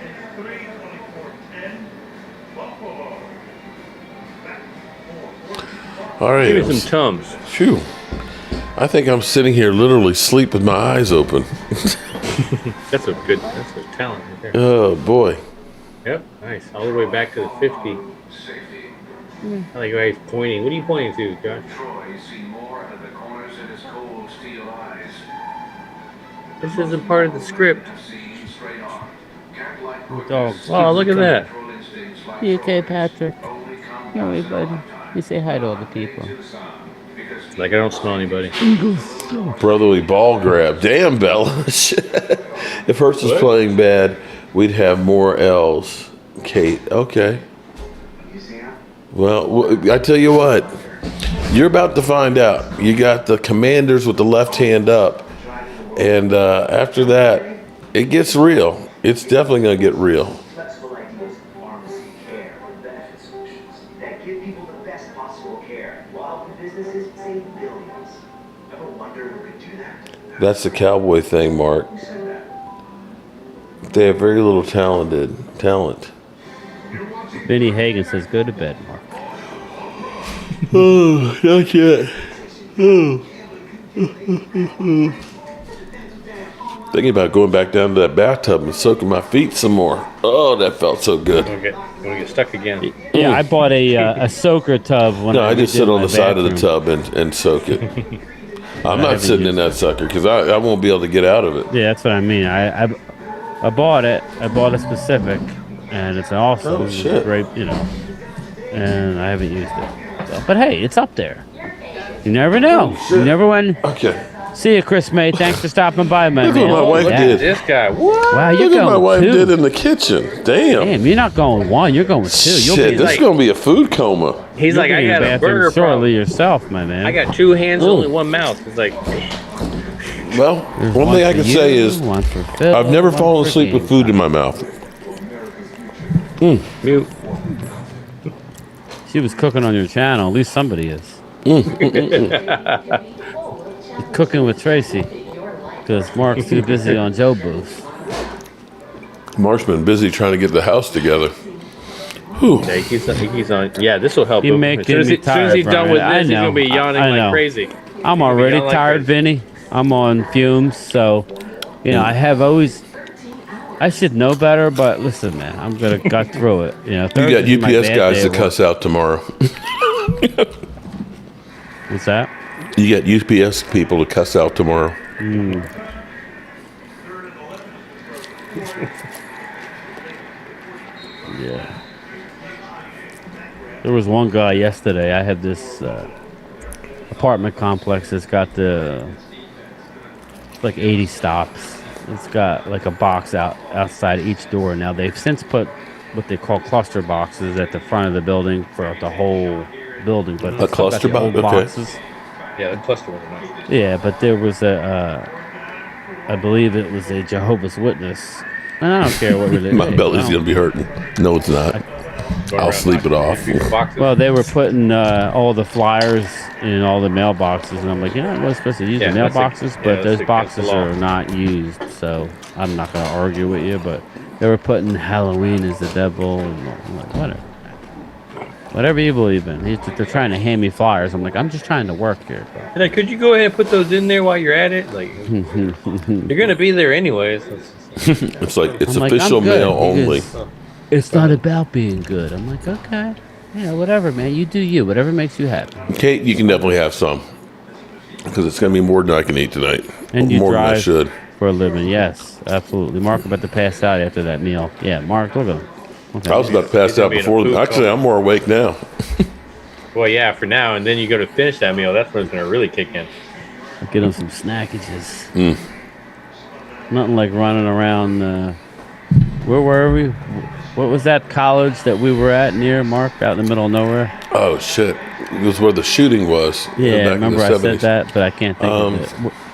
All right. Give me some Tums. Phew. I think I'm sitting here literally asleep with my eyes open. That's a talent right there. Oh, boy. Yep, nice. All the way back to the 50. I like how he's pointing. What are you pointing to, Josh? This isn't part of the script. Dogs. Oh, look at that. You okay, Patrick? You all right, buddy? You say hi to all the people. Like I don't smell anybody. Brotherly ball grab. Damn, Bella. If Hurts was playing bad, we'd have more L's. Kate, okay. Well, I tell you what. You're about to find out. You got the Commanders with the left hand up. And after that, it gets real. It's definitely going to get real. Flexible ideas in pharmacy care with benefit solutions that give people the best possible care while the businesses save billions. Ever wonder who could do that? That's the Cowboy thing, Mark. Who said that? They have very little talent. Benny Hagan says, go to bed, Mark. Oh, not yet. Thinking about going back down to that bathtub and soaking my feet some more. Oh, that felt so good. I'm gonna get stuck again. Yeah, I bought a soaker tub. I just sit on the side of the tub and soak it. I'm not sitting in that sucker because I won't be able to get out of it. Yeah, that's what I mean. I bought it. I bought a specific, and it's awesome. Oh, shit. Great, and I haven't used it. So, but hey, it's up there. You never know. You never win. Okay. See you, Chris May. Thanks for stopping by, my Look man. what my wife did. This guy. What? Wow, you're Look going what my wife 2. did in the kitchen. Damn. You're not going 1. You're going 2. You'll Shit, be this is going to be a food coma. He's like, I got a burger shortly problem. yourself, my man. I got 2 hands, only 1 mouth. It's like. Well, one thing I can say is I've never fallen asleep with food in my mouth. Mute. She was cooking on your channel. At least somebody is. Cooking with Tracy. Because Mark's too busy on Joe Booth. Mark's been busy trying to get the house together. Yeah, he keeps on. Yeah, this will help You're him. making As soon as, me as, soon as tired, he's done Brian. with I this, he's know. gonna be yawning I know. like crazy. I'm already tired, Vinny. I'm on fumes, so I have always. I should know better, but listen, man, I'm gonna gut through it. You got Thursday's my UPS bad guys day to at cuss work. out tomorrow. What's that? You got UPS people to cuss out tomorrow. Yeah. There was one guy yesterday. I had this apartment complex that's got like 80 stops. It's got like a box outside each door. Now they've since put what they call cluster boxes at the front of the building for the whole building. But A cluster box, okay. boxes. Yeah, the cluster was nice. Yeah, but there was I believe it was a Jehovah's Witness. And I don't care what religion. My belly's going to be hurting. No, it's not. I'll sleep it off. Well, they were putting all the flyers in all the mailboxes, and I'm like, I'm not supposed to use the mailboxes, but those boxes are not used, so I'm not going to argue with you, but they were putting Halloween as the devil, and I'm like, whatever you believe in. They're trying to hand me flyers. I'm like, I'm just trying to work here. Bro. Could you go ahead and put those in there while you're at it? Like, you're going to be there anyways. It's like, it's official mail only. It's not about being good. I'm like, okay. Yeah, whatever, man. You do you. Whatever makes you happy. Kate, you can definitely have some. Because it's going to be more than I can eat tonight. And you more drive than I should. for a living. Yes, absolutely. Mark about to pass out after that meal. Yeah, Mark, look at him. Okay. I was about to pass out before. Actually, I'm more awake now. Well, yeah, for now. And then you go to finish that meal. That's when it's going to really kick in. Get him some snackages. Nothing like running around. Where were we? What was that college that we were at near, Mark, out in the middle of nowhere? Oh, shit. It was where the shooting was. Yeah, back remember in the I 70s. said that, but I can't think of it.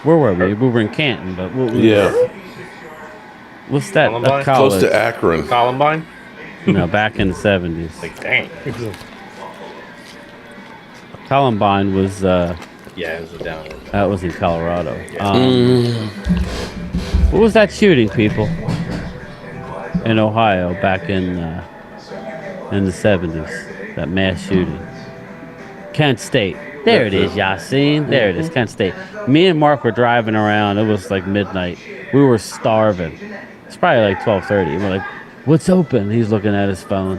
Where were we? We were in Canton, but what's that Columbine? college? Close to Akron. Columbine? No, back in the 70s. Like, dang. Columbine was... Yeah, it was down there. That was in Colorado. What was that shooting, people? In Ohio back in the 70s. That mass shooting. Kent State. There it is, Yasin. There it is, Kent State. Me and Mark were driving around. It was like midnight. We were starving. It's probably like 12:30. We're like, what's open? He's looking at his phone.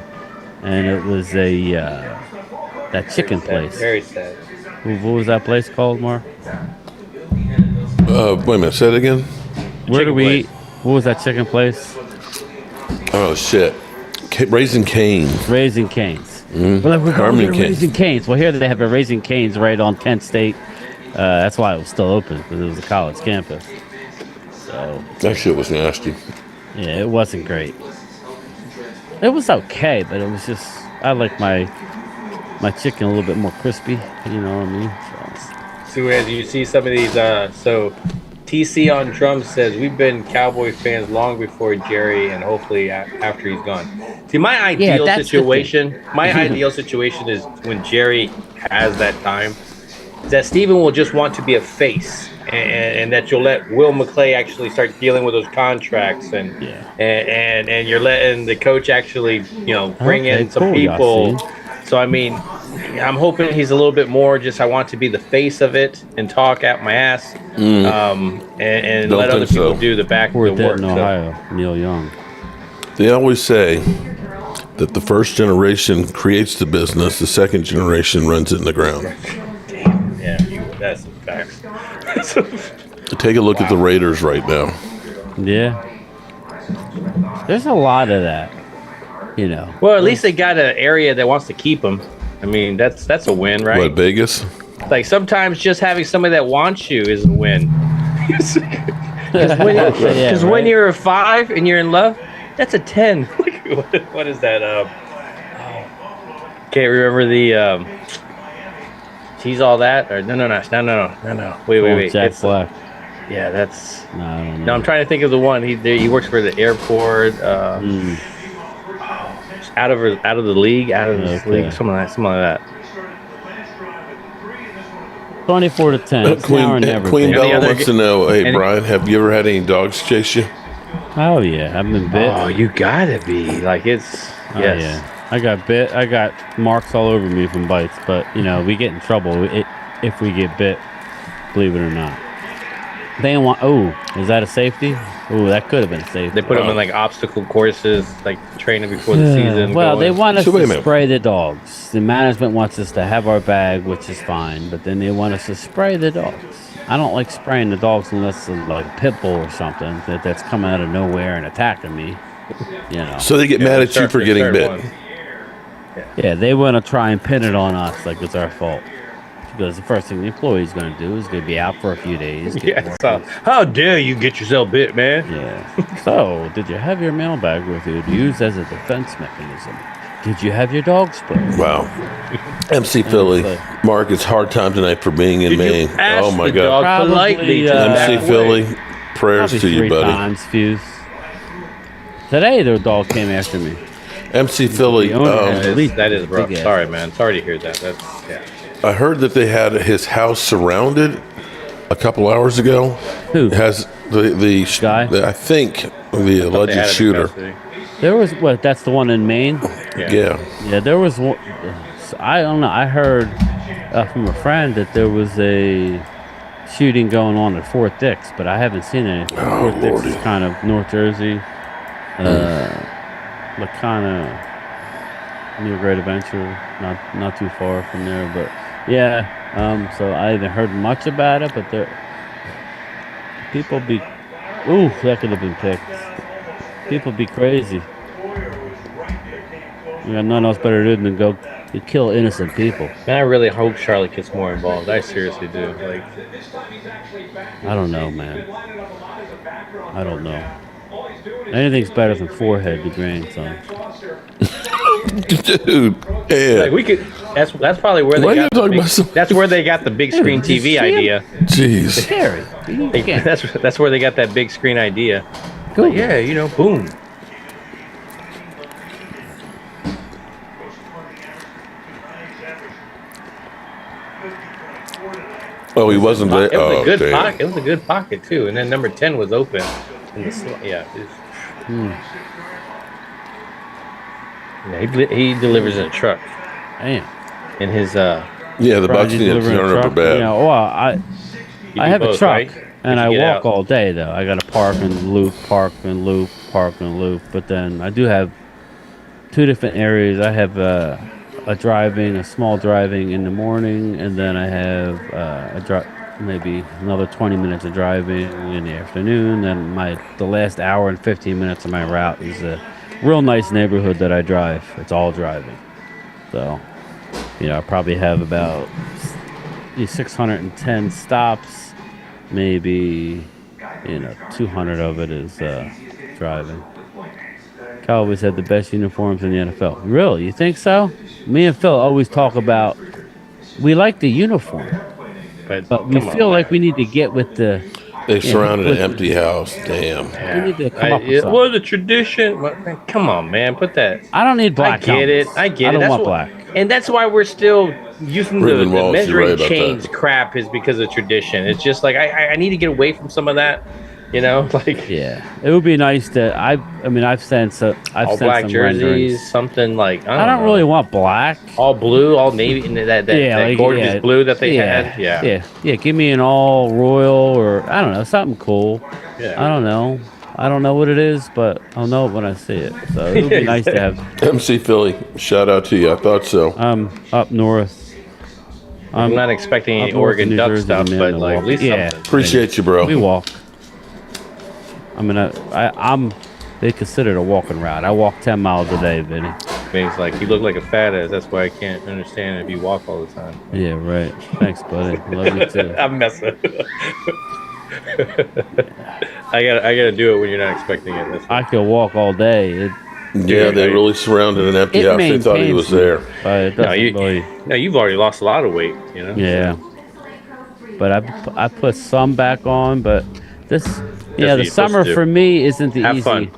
And it was that chicken place. Very sad. What was that place called, Mark? Wait a minute. Say it again. Where do we eat? What was that chicken place? Oh, shit. Raising Cane's. Raising Cane's. We're like, we're going to Raising Cane's. Well, here they have a Raising Cane's right on Kent State. That's why it was still open, because it was a college campus. So That shit was nasty. yeah, it wasn't great. It was okay, but it was just, I like my chicken a little bit more crispy. You know what I mean? So as you see some of these, so TC on drums says we've been Cowboys fans long before Jerry, and hopefully after he's gone. See, my ideal situation is when Jerry has that time, that Steven will just want to be a face, and that you'll let Will McClay actually start dealing with those contracts, and you're letting the coach actually, bring in some people. So I mean, I'm hoping he's a little bit more just, I want to be the face of it and talk out my ass, and let other people do the work. In Ohio, Neil Young. They always say that the first generation creates the business, the second generation runs it in the ground. Damn, yeah, that's some facts. Take a look at the Raiders right now. Yeah. There's a lot of that, Well, at least they got an area that wants to keep them. I mean, that's a win, right? What, Vegas? Like, sometimes just having somebody that wants you is a win. Because when you're a 5 and you're in love, that's a 10. What is that? Can't remember the. She's all that, or no. Wait. Jack Black. Yeah, that's. No, I don't know. No, I'm trying to think of the one. He works for the airport. Out of the league, something like that. 24-10. Queen Bella wants to know, hey, Brian, have you ever had any dogs chase you? Oh yeah, I've been bit. Oh, you gotta be like, it's yes. Yeah. I got bit. I got marks all over me from bites, but we get in trouble if we get bit. Believe it or not. They didn't want. Oh, is that a safety? Oh, that could have been a safety. They put them in like obstacle courses, like training before the season. Well, they want us to spray the dogs. The management wants us to have our bag, which is fine, but then they want us to spray the dogs. I don't like spraying the dogs unless it's like a pit bull or something that's coming out of nowhere and attacking me. So they get mad at you for getting bit. Yeah, they want to try and pin it on us like it's our fault. Because the first thing the employee's going to do is going to be out for a few days. So, how dare you get yourself bit, man? Yeah. So, did you have your mailbag with you to use as a defense mechanism? Did you have your dog spray? Wow. MC Philly, Mark, it's hard time tonight for being in Maine. Oh, my God. Politely MC Philly, prayers to you, buddy. Times, Fuse. Today, their dog came after me. MC Philly. That is rough. Sorry, man. Sorry to hear that. I heard that they had his house surrounded a couple hours ago. Who? Has the guy? I think the alleged shooter. There was what? That's the one in Maine. Yeah. There was one. I don't know. I heard from a friend that there was a shooting going on at Fort Dix, but I haven't seen anything. Fort Dix is kind of North Jersey, but kind of near Great Adventure, not too far from there. But so I haven't heard much about it. But people be, that could have been picked. People be crazy. You got nothing else better to do than go kill innocent people. Man, I really hope Charlotte gets more involved. I seriously do. Like, I don't know, man. I don't know. Anything's better than forehead to grandson. Dude, yeah. Like we could. That's probably where they got. That's where they got the big screen TV idea. Jeez. Scary. That's where they got that big screen idea. Cool. Yeah, boom. Oh, he wasn't there. It was a good pocket. It was a good pocket too. And then number 10 was open. Yeah, he delivers in a truck. Damn. In his the Bucs need to turn up bad. I have a truck. Right? And I walk all day, though. I got to park and loop, park and loop, park and loop. But then I do have two different areas. I have a small driving in the morning, and then I have maybe another 20 minutes of driving in the afternoon. Then the last hour and 15 minutes of my route is a real nice neighborhood that I drive. It's all driving. So, I probably have about 610 stops. Maybe 200 of it is driving. Cowboys had the best uniforms in the NFL. Really? You think so? Me and Phil always talk about we like the uniform, but we feel like we need to get with the. They surrounded an empty house. Damn. Yeah. We need to come up with something. Well, the tradition. Come on, man. Put that. I don't need black. I get it. I don't want black. And that's why we're still using the measuring chains crap is because of tradition. It's just like I need to get away from some of that, it would be nice to I've sent all black some jerseys, renderings. Something like I don't really want black, all blue, all navy, and that gorgeous blue that they had. Yeah. Give me an all royal or I don't know, something cool. Yeah. I don't know what it is, but I'll know it when I see it. So it would be nice to have. MC Philly, shout out to you. I thought so. Up north. I'm not expecting any Oregon Duck stuff, but at least something. Appreciate you, bro. We walk. I'm. They consider it a walking route. I walk 10 miles a day, Vinny. It's like you look like a fat ass. That's why I can't understand if you walk all the time. Yeah, right. Thanks, buddy. Love you too. I'm messing. I gotta do it when you're not expecting it. I could walk all day. They really surrounded an empty house. They thought he was there. You've already lost a lot of weight. Yeah. But I put some back on. But the summer for me isn't the easy. Fun.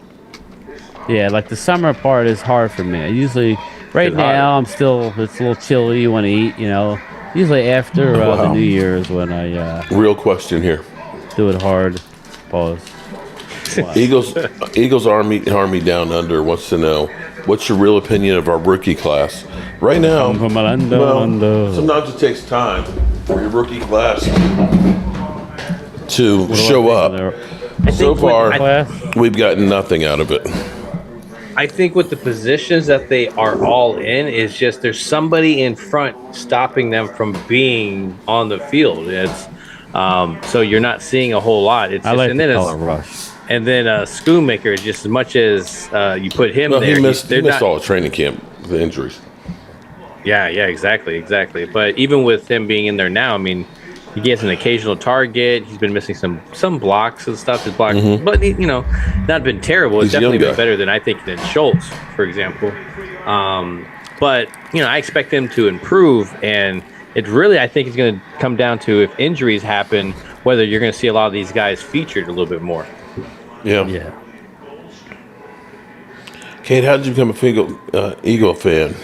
Yeah, like the summer part is hard for me. I usually now it's a little chilly. You want to eat, Usually after the New Year's when I real question here. Do it hard. Pause. Eagles Army Down Under wants to know What's your real opinion of our rookie class right now? Well, sometimes it takes time for your rookie class to show up. So far, we've gotten nothing out of it. I think with the positions that they are all in is just there's somebody in front stopping them from being on the field. It's so you're not seeing a whole lot. It's I just, like and the then color rush. And then Schoonmaker, just as much as you put him there, he missed all the training camp, the injuries. Yeah, exactly. But even with him being in there now, I mean, he gets an occasional target. He's been missing some blocks and stuff. His blocks, but not been terrible. It's definitely been better than I think than Schultz, for example. But I expect him to improve, and it really I think is going to come down to if injuries happen, whether you're going to see a lot of these guys featured a little bit more. Yeah. Kate, how did you become a Eagle fan?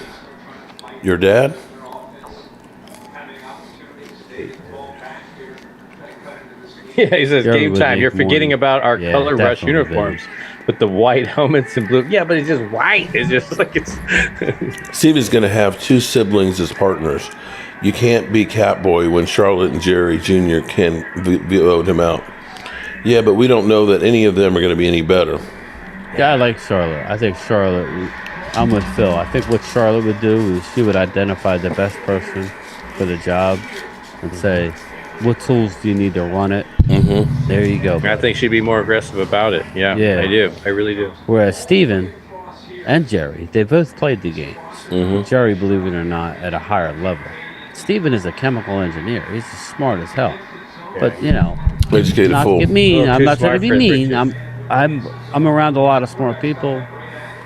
Your dad? Yeah, he says game time. You're forgetting about our color rush uniforms with the white helmets and blue. Yeah, but it's just white. It's just like it's. Stevie's going to have two siblings as partners. You can't be Catboy when Charlotte and Jerry Jr. can vote him out. Yeah, but we don't know that any of them are going to be any better. Yeah, I like Charlotte. I think Charlotte. I'm with Phil. I think what Charlotte would do is she would identify the best person for the job and say, what tools do you need to run it? Mm-hmm. There you go. I think she'd be more aggressive about it. Yeah, I do. I really do. Whereas Steven and Jerry, they both played the games. Mm-hmm. Jerry, believe it or not, at a higher level. Steven is a chemical engineer. He's just smart as hell. But, educated not fool. To get mean. I'm not trying to be mean. I'm around a lot of smart people.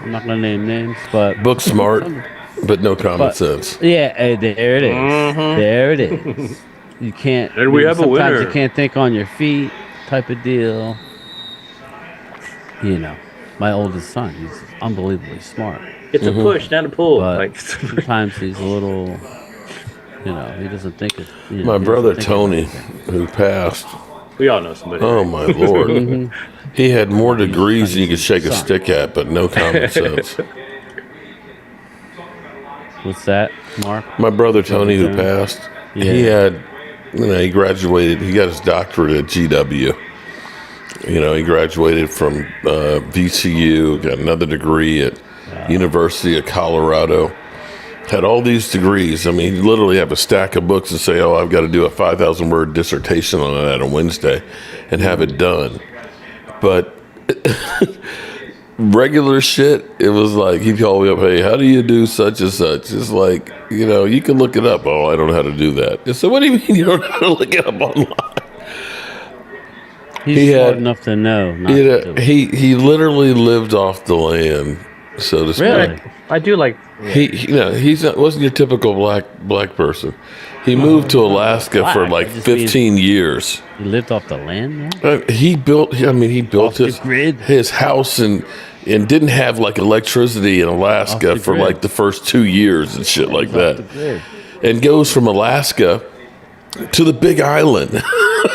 I'm not going to name names, but book smart, but no common sense. Yeah, there it is. Mm-hmm. There it is. You can't. And we have a winner. Sometimes you can't think on your feet, type of deal. My oldest son, he's unbelievably smart. It's a push, not a pull. But sometimes he's a little. He doesn't think it. My brother Tony, who passed. We all know somebody. Oh my Lord. He had more degrees than you could shake a stick at, but no common sense. What's that, Mark? My brother Tony, who passed, he had, he graduated. He got his doctorate at GW. He graduated from VCU, got another degree at University of Colorado. Had all these degrees. I mean, he'd literally have a stack of books and say, I've got to do a 5,000-word dissertation on that on Wednesday and have it done. But regular shit, it was like, he'd call me up, hey, how do you do such and such? It's like, you can look it up. Oh, I don't know how to do that. I said, what do you mean you don't know how to look it up online? He's smart enough to know. He literally lived off the land, so to speak. Really? I do like. Wasn't your typical black person. He moved to Alaska for like 15 years. He lived off the land. He built his house and didn't have like electricity in Alaska for like the first 2 years and shit like that. And goes from Alaska to the Big Island.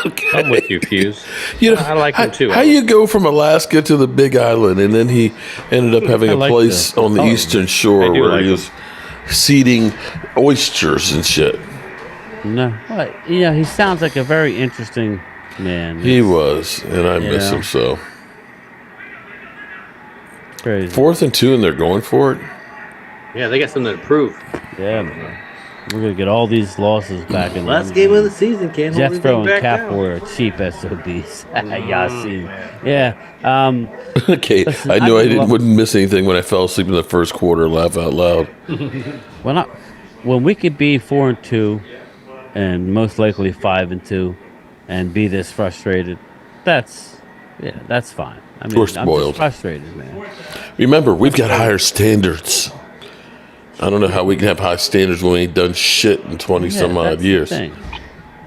Okay. I'm with you, Fuse. I like him too. How you go from Alaska to the Big Island, and then he ended up having a place on the eastern shore where he was seeding oysters and shit. No, but he sounds like a very interesting man. He was, and I miss him so. Crazy. 4th and 2, and they're going for it. Yeah, they got something to prove. Yeah, man. We're going to get all these losses back in. Last game of the season, can't hold Jethro anything and back Cap down. were cheap SOBs. Yasin. Yeah. Okay, listen, I knew I wouldn't miss anything when I fell asleep in the first quarter. Laugh out loud. When we could be 4-2 and most likely 5-2 and be this frustrated, that's fine. I mean, We're spoiled. I'm just frustrated, man. Remember, we've got higher standards. I don't know how we can have high standards when we ain't done shit in 20-some-odd years.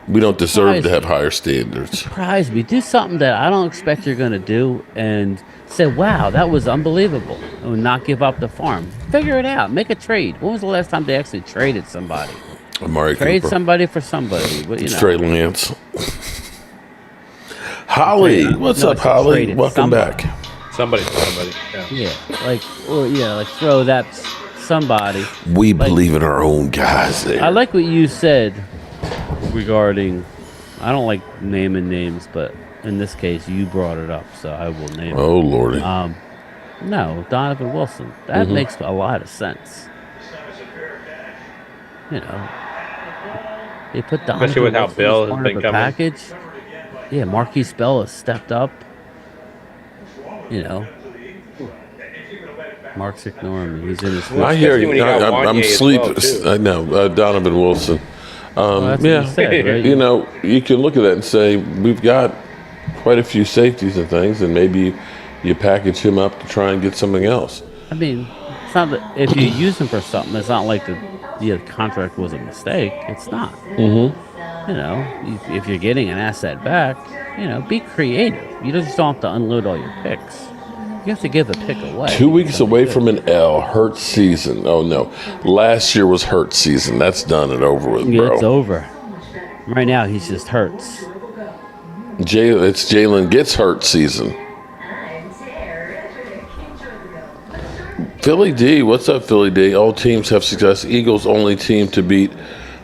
We don't deserve to have higher standards. Surprise me. Do something that I don't expect you're going to do and say, wow, that was unbelievable. And not give up the farm. Figure it out. Make a trade. When was the last time they actually traded somebody? Amari Trade Cooper. somebody for somebody. But, Trey Lance. Holly. What's up, Holly? Welcome back. Somebody. Yeah, like throw that somebody. We believe in our own guys there. I like what you said regarding. I don't like naming names, but in this case, you brought it up, so I will name it. Oh Lordy. No, Donovan Wilson. That makes a lot of sense. You know, they put Donovan especially with how Wilson Bill as has part been of a coming. package. Yeah, Marquise Bell has stepped up. You know, Mark's ignoring me. He's in his. I hear you. I'm sleep. Well, I know Donovan Wilson. That's what you said, right? You know, you can look at that and say we've got quite a few safeties and things, and maybe you package him up to try and get something else. I mean, it's not that if you use him for something, it's not like the contract was a mistake. It's not. You know, if you're getting an asset back, you know, be creative. You just don't have to unload all your picks. You have to give a pick away. 2 weeks away from an L, hurt season. Oh no, last year was hurt season. That's done and over with, bro. It's over. Right now, he's just hurts. It's Jalen gets hurt season. Philly D, what's up, Philly D? All teams have success. Eagles only team to beat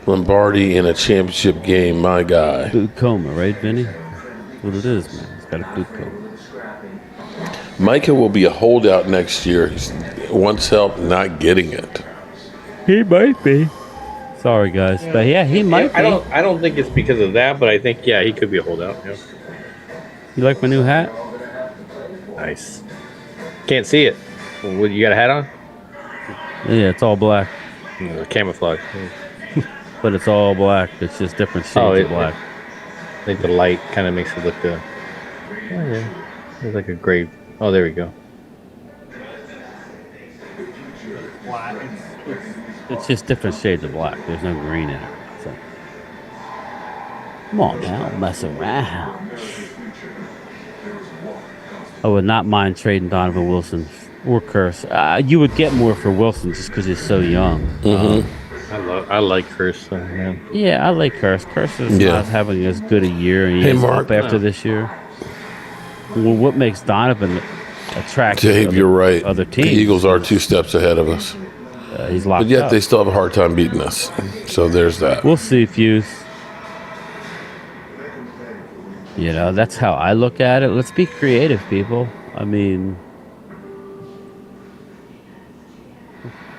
Lombardi in a championship game. My guy. Food coma, right, Vinny? That's what it is, man. It's got a food coma. Micah will be a holdout next year. He wants help not getting it. He might be. Sorry, guys, but yeah, he might be. I don't think it's because of that, but I think he could be a holdout. Yeah. You like my new hat? Nice. Can't see it. What, you got a hat on? Yeah, it's all black. Camouflage. But it's all black. It's just different shades of black. I think the light kind of makes it look good. Oh, yeah. It's like a gray. Oh, there we go. It's just different shades of black. There's no green in it. So. Come on now, don't mess around. I would not mind trading Donovan Wilson or Curse. You would get more for Wilson just because he's so young. I like Curse, man. Yeah, I like Curse. Curse is not having as good a year, and he's up after this year. Well, what makes Donovan attractive? Dave, you're right. Other teams. The Eagles are 2 steps ahead of us. He's locked But yet up. they still have a hard time beating us. So there's that. We'll see, Fuse. You know, that's how I look at it. Let's be creative, people. I mean,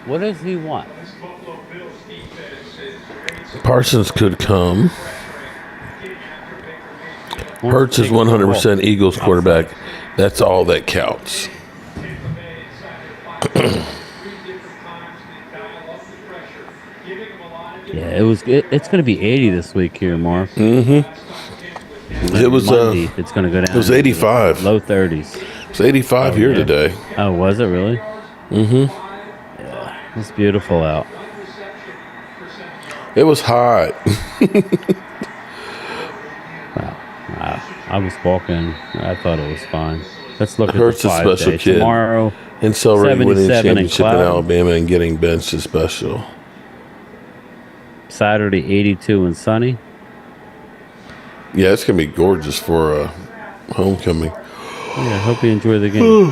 what does he want? Parsons could come. Hurts is 100% Eagles quarterback. That's all that counts. Yeah, it's going to be 80 this week here, Mark. It was Monday, it's going to go down. It was 85. Low 30s. It's 85 here today. Oh, was it really? Yeah, it's beautiful out. It was hot. Wow. I was walking. I thought it was fine. Let's look Hurts at the 5 a special day. kid. Tomorrow, And celebrating winning 77 and championship in cloudy. Alabama and getting benched is special. Saturday, 82 and sunny. Yeah, it's going to be gorgeous for homecoming. Yeah, I hope you enjoy the game.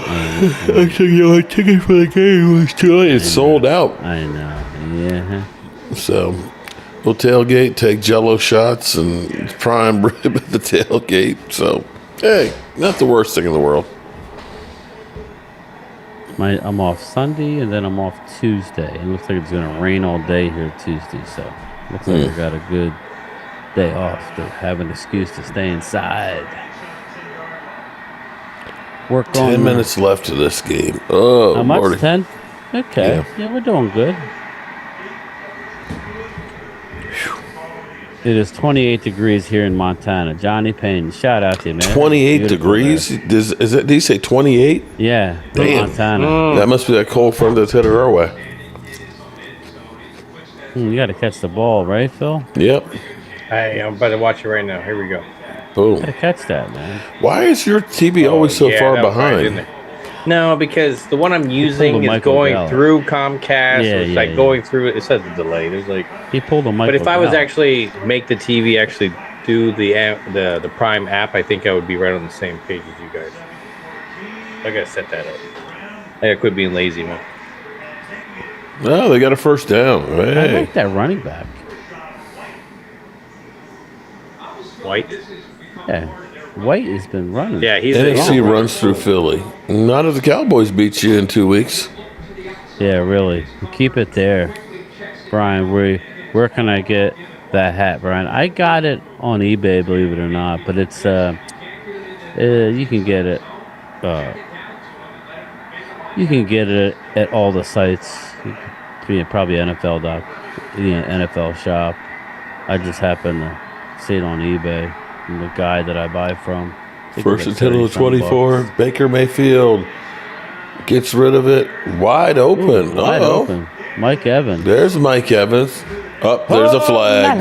Actually, my ticket for the game was too late. It's sold out. I know. Yeah. So we'll tailgate, take Jello shots, and prime rib at the tailgate. So, hey, not the worst thing in the world. I'm off Sunday, and then I'm off Tuesday. It looks like it's going to rain all day here Tuesday, so looks like I got a good day off to have an excuse to stay inside. Work on 10 minutes left of this game. Oh, how much? Lordy. 10? Okay. Yeah, we're doing good. It is 28 degrees here in Montana. Johnny Payne, shout out to you, man. 28 Beautiful degrees? day. Did he say 28? Yeah, Damn. Montana. That must be that cold front that's headed our way. You got to catch the ball, right, Phil? Yep. Hey, I'm about to watch it right now. Here we go. Boom. Got to catch that, man. Why is your TV always so far that was right, behind? didn't it? No, because the one I'm using pulled a is Michael going Gallup. through Comcast. Yeah, It's yeah, like yeah. going through it. It says a delay. There's like, He pulled a Michael but if I was Gallup. actually make the TV actually do the Prime app, I think I would be right on the same page as you guys. I gotta set that up. I gotta quit being lazy, man. Oh, they got a first down. Hey. I like that running back. White. Yeah, White has been running. Yeah, he's NFC runs through Philly. Not if the Cowboys beat you in 2 weeks. Yeah, really. Keep it there, Brian. Where can I get that hat, Brian? I got it on eBay, believe it or not, but it's you can get it. You can get it at all the sites. Probably NFL shop. I just happen to see it on eBay from the guy that I buy from. First and 10 of the 24. Baker Mayfield gets rid of it. Wide open. Wide open. Mike Evans. There's Mike Evans. Up, there's a flag.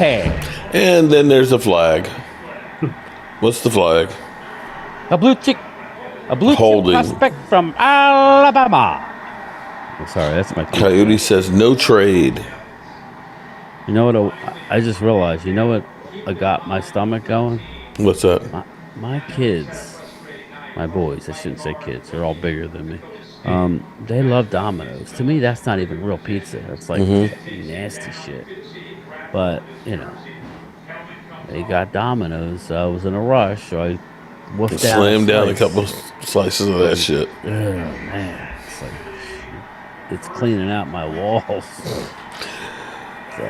And then there's a flag. What's the flag? A blue chip prospect from Alabama. Oh, sorry, that's my Coyote says no trade. You know what? I just realized. You know what? I got my stomach going. What's that? My kids, my boys. I shouldn't say kids. They're all bigger than me. They love Domino's. To me, that's not even real pizza. That's like nasty shit. But they got Domino's. I was in a rush, so I wolfed down. Slammed down a couple slices of that shit. Oh man, it's cleaning out my walls.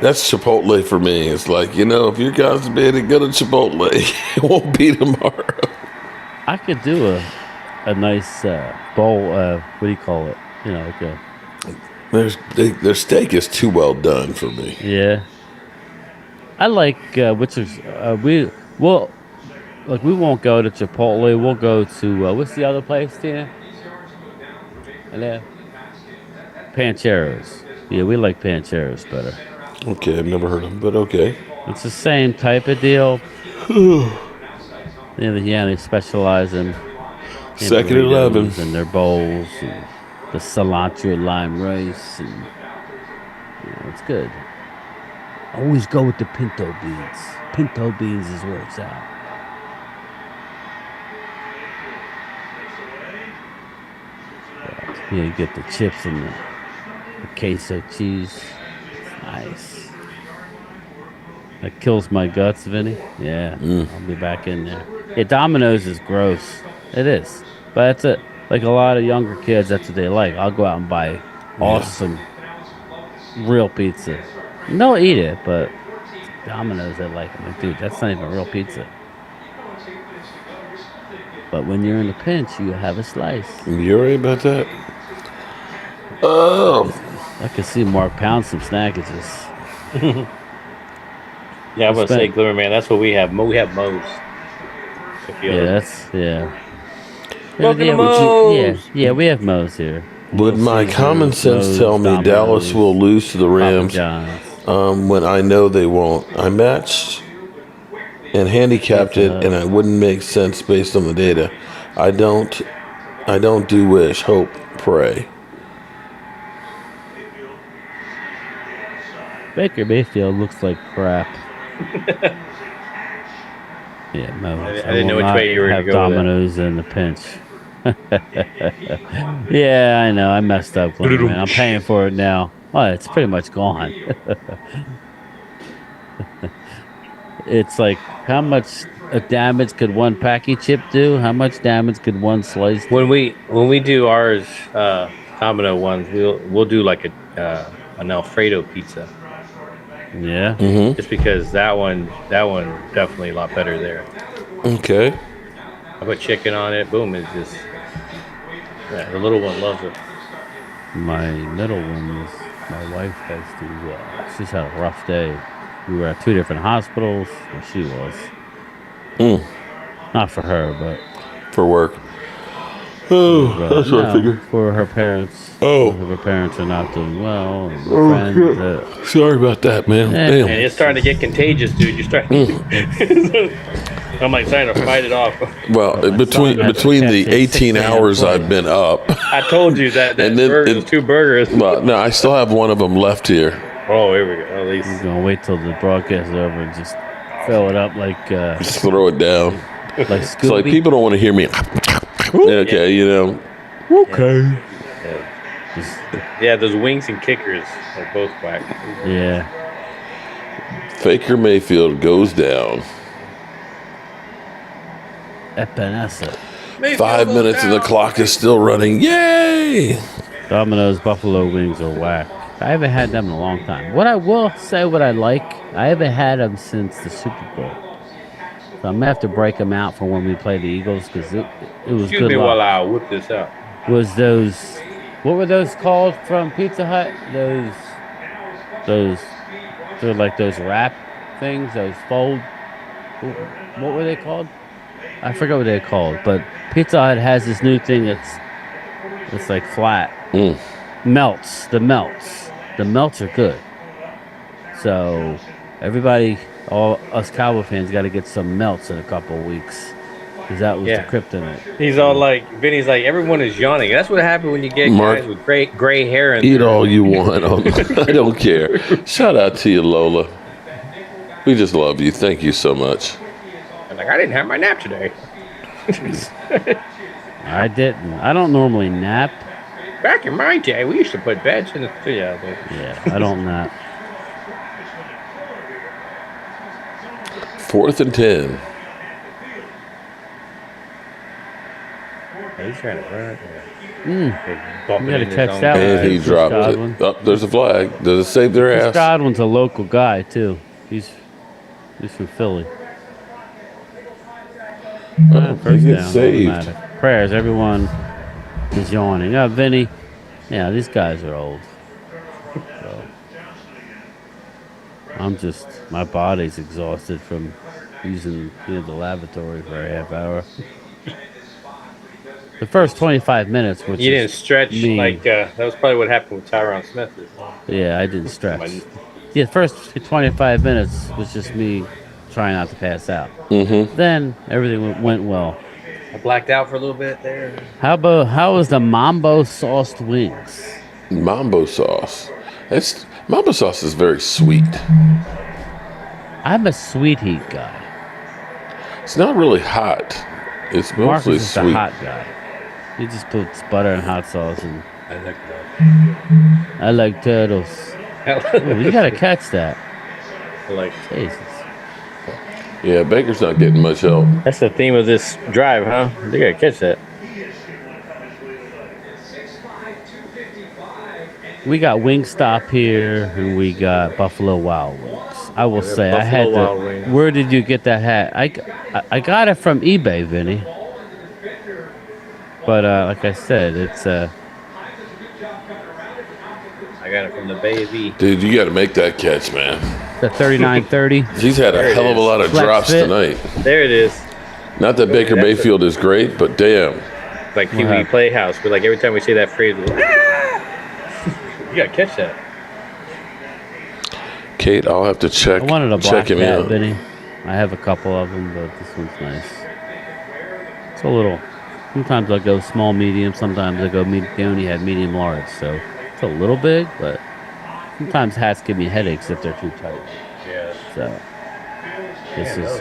That's Chipotle for me. It's like, if your guys being good at Chipotle, it won't be tomorrow. I could do a nice bowl. What do you call it? Their steak is too well done for me. Yeah, I like we won't go to Chipotle. We'll go to what's the other place, Tina? Pancheros. Yeah, we like Pancheros better. Okay, I've never heard of them, but okay. It's the same type of deal. They specialize in Second and 11 and their bowls and the cilantro lime rice, and it's good. Always go with the pinto beans. Pinto beans is where it's at. You get the chips and the queso cheese. Nice. That kills my guts, Vinny. Yeah, I'll be back in there. Yeah, Domino's is gross. It is. But that's it. Like a lot of younger kids, that's what they like. I'll go out and buy awesome, real pizza. And they'll eat it, but Domino's, they like it. Like, dude, that's not even real pizza. But when you're in a pinch, you have a slice. You're right about that. Oh. I can see Mark pound some snackages. Yeah, I'm going to say, Glimmer Man, that's what we have. We have Moe's. Welcome to Moe's. Yeah, we have Moe's here. Would my common sense tell me Domino's, Dallas will lose to the Rams when I know they won't? I matched and handicapped it, and it wouldn't make sense based on the data. I don't do wish, hope, pray. Baker Mayfield looks like crap. Yeah, Moe's. I didn't know which way you were going to go. Domino's in the pinch. Yeah, I know. I messed up, man. I'm paying for it now. Oh, it's pretty much gone. It's like, how much damage could one packy chip do? How much damage could one slice do? When we do ours, Domino ones, we'll do like an Alfredo pizza. Yeah. Mm-hmm. Just because that one definitely a lot better there. Okay. I put chicken on it. Boom! It's just the little one loves it. My little one my wife has to. She's had a rough day. We were at 2 different hospitals. Well, she was. Not for her, but for work. Oh, that's what I figured. For her parents. Oh. Her parents are not doing well. Sorry about that, man. Damn. And it's starting to get contagious, dude. You're starting. I'm like trying to fight it off. Well, between the 18 hours I've been up. I told you that and then, burger, 2 burgers. Well, no, I still have one of them left here. Oh, here we go. At least. He's going to wait till the broadcast is over and just fill it up like... just throw it down. Like Scooby. It's like people don't want to hear me. Okay, Okay. Yeah, those wings and kickers are both whack. Yeah. Baker Mayfield goes down. Epinesa. 5 minutes and the clock is still running. Yay! Domino's Buffalo Wings are whack. I haven't had them in a long time. What I will say, what I like, I haven't had them since the Super Bowl. So I'm gonna have to break them out for when we play the Eagles because it was Excuse good me luck. while I whip this out. Was those? What were those called from Pizza Hut? They're like those wrap things. Those fold. What were they called? I forgot what they're called. But Pizza Hut has this new thing it's like flat. Melts. The melts are good. So everybody, all us Cowboy fans, got to get some melts in a couple of weeks because that was the kryptonite. He's all like, Vinny's like, everyone is yawning. That's what happened when you get guys with gray hair. And eat all you want. I don't care. Shout out to you, Lola. We just love you. Thank you so much. I'm like, I didn't have my nap today. I didn't. I don't normally nap. Back in my day, we used to put beds in the Yeah, I don't nap. 4th and 10. He's trying to run. You gotta catch that one. And he dropped it. Oh, there's a flag. Does it save their ass? Godwin's a local guy too. He's from Philly. First he down, gets saved. automatic. Prayers, everyone is yawning. Vinny. Yeah, these guys are old. So my body's exhausted from using the lavatory for a half hour. The first 25 minutes, which you didn't stretch like that was probably what happened with Tyron Smith. Yeah, I didn't stretch. The first 25 minutes was just me trying not to pass out. Then everything went well. I blacked out for a little bit there. How was the mambo sauced wings? Mambo sauce. Mambo sauce is very sweet. I'm a sweet heat guy. It's not really hot. It's mostly Marcus is sweet. the hot guy. He just puts butter and hot sauce and I like that. I like turtles. Ooh, you gotta catch that. I like Jesus. Yeah, Baker's not getting much help. That's the theme of this drive, huh? They gotta catch that. We got Wingstop here, and we got Buffalo Wild Wings. I will say, I had to. Where did you get that hat? I got it from eBay, Vinny. But like I said, it's I got it from the Baby. Dude, you got to make that catch, man. The 39-30. He's had a hell of a lot of drops tonight. There it is. Not that Baker Mayfield is great, but damn. Like TV Playhouse, but like every time we say that phrase, you gotta catch that. Kate, I'll have to check. I wanted a black him cat, out. Vinny. I have a couple of them, but this one's nice. It's a little. Sometimes I go small, medium. Sometimes I go medium. They only had medium, large, so it's a little big. But sometimes hats give me headaches if they're too tight. Yeah. So this is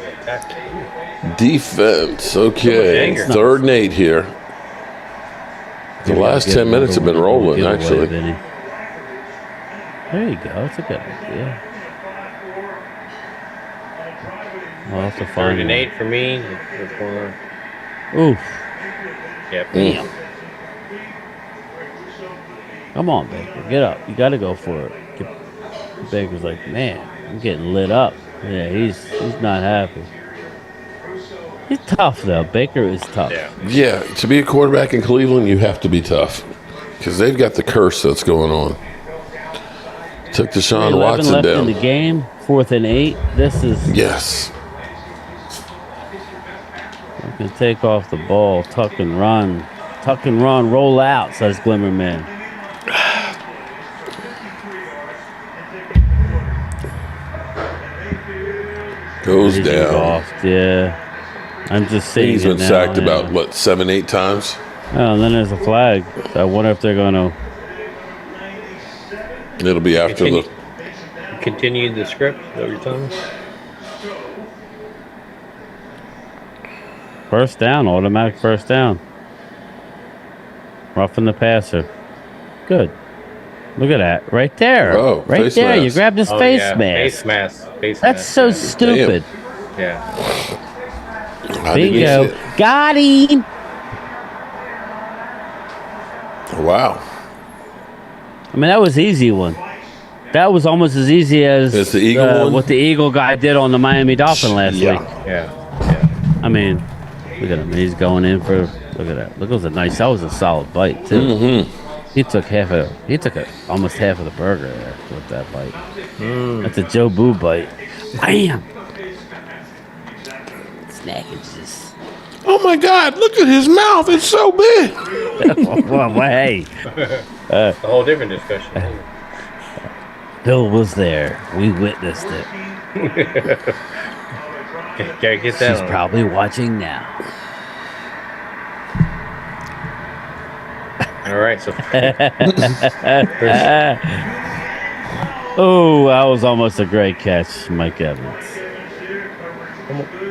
defense. Okay, 3rd and 8 here. The last 10 minutes have been rolling, actually. Vinny. There you go. It's a good idea. I'll have to find 3rd and 8 for me. Oof. Yep. Damn. Come on, Baker. Get up. You got to go for it. Baker's like, man, I'm getting lit up. Yeah, he's not happy. He's tough, though. Baker is tough. Yeah, to be a quarterback in Cleveland, you have to be tough because they've got the curse that's going on. Took Deshaun Watson left down. in the game, 4th and 8. This is Yes. you can take off the ball, tuck and run, roll out, says Glimmerman. Goes down. Off, yeah. I'm just saying. He's been sacked about, what, 7, 8 times? Oh, and then there's a flag. I wonder if they're going to. It'll be after Continue the script. Is that what you're telling me? First down, automatic first down. Roughing the passer. Good. Look at that. Right there. Oh, right face there. mask. You grabbed his face mask. Face mask. That's so stupid. Yeah. Bingo. Got him. Wow. I mean, that was an easy one. That was almost as easy as the Eagle one? what the Eagle guy did on the Miami Dolphin last week. Yeah. I mean, look at him. He's going in for. Look at that. Look, it was that was a solid bite too. Mm-hmm. He took almost half of the burger there with that bite. That's a Joe Boo bite. Bam. Snackages. Oh my God! Look at his mouth. It's so big. Well, hey. A whole different discussion. Bill was there. We witnessed it. Gotta get that. She's probably watching now. All right, so oh, that was almost a great catch, Mike Evans.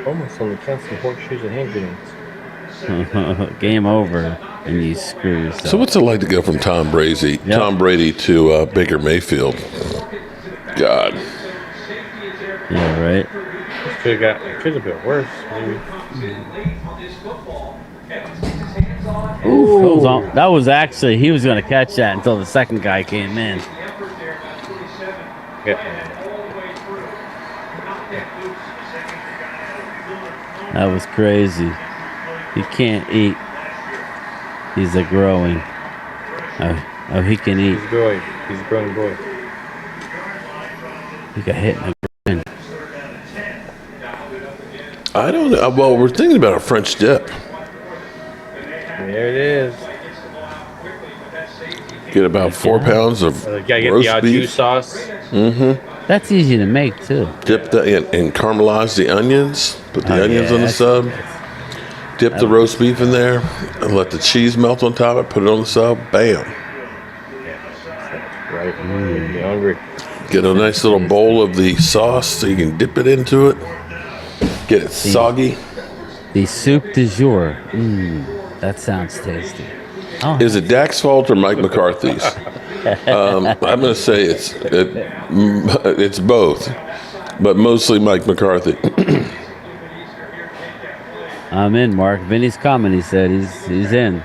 Almost on the counts of horseshoes and hand grenades. Game over, and you screw yourself. So what's it like to go from Tom Brady to Baker Mayfield? God. Yeah, right. Could have been worse. Maybe. Ooh, that was actually, he was going to catch that until the second guy came in. That was crazy. He can't eat. He's a growing. Oh, he can eat. He's growing. He's a growing boy. He got hit in the groin. I don't know. Well, we're thinking about a French dip. There it is. Get about 4 pounds of Gotta get roast the au beef. jus sauce. Mm-hmm. That's easy to make too. Dip that and caramelize the onions. Put the onions on the sub. Dip the roast beef in there and let the cheese melt on top of it. Put it on the sub. Bam. Right. You're hungry. Get a nice little bowl of the sauce so you can dip it into it. Get it soggy. The soup du jour. That sounds tasty. Oh. Is it Dak's fault or Mike McCarthy's? I'm going to say it's both, but mostly Mike McCarthy. I'm in, Mark. Vinny's coming. He said he's in.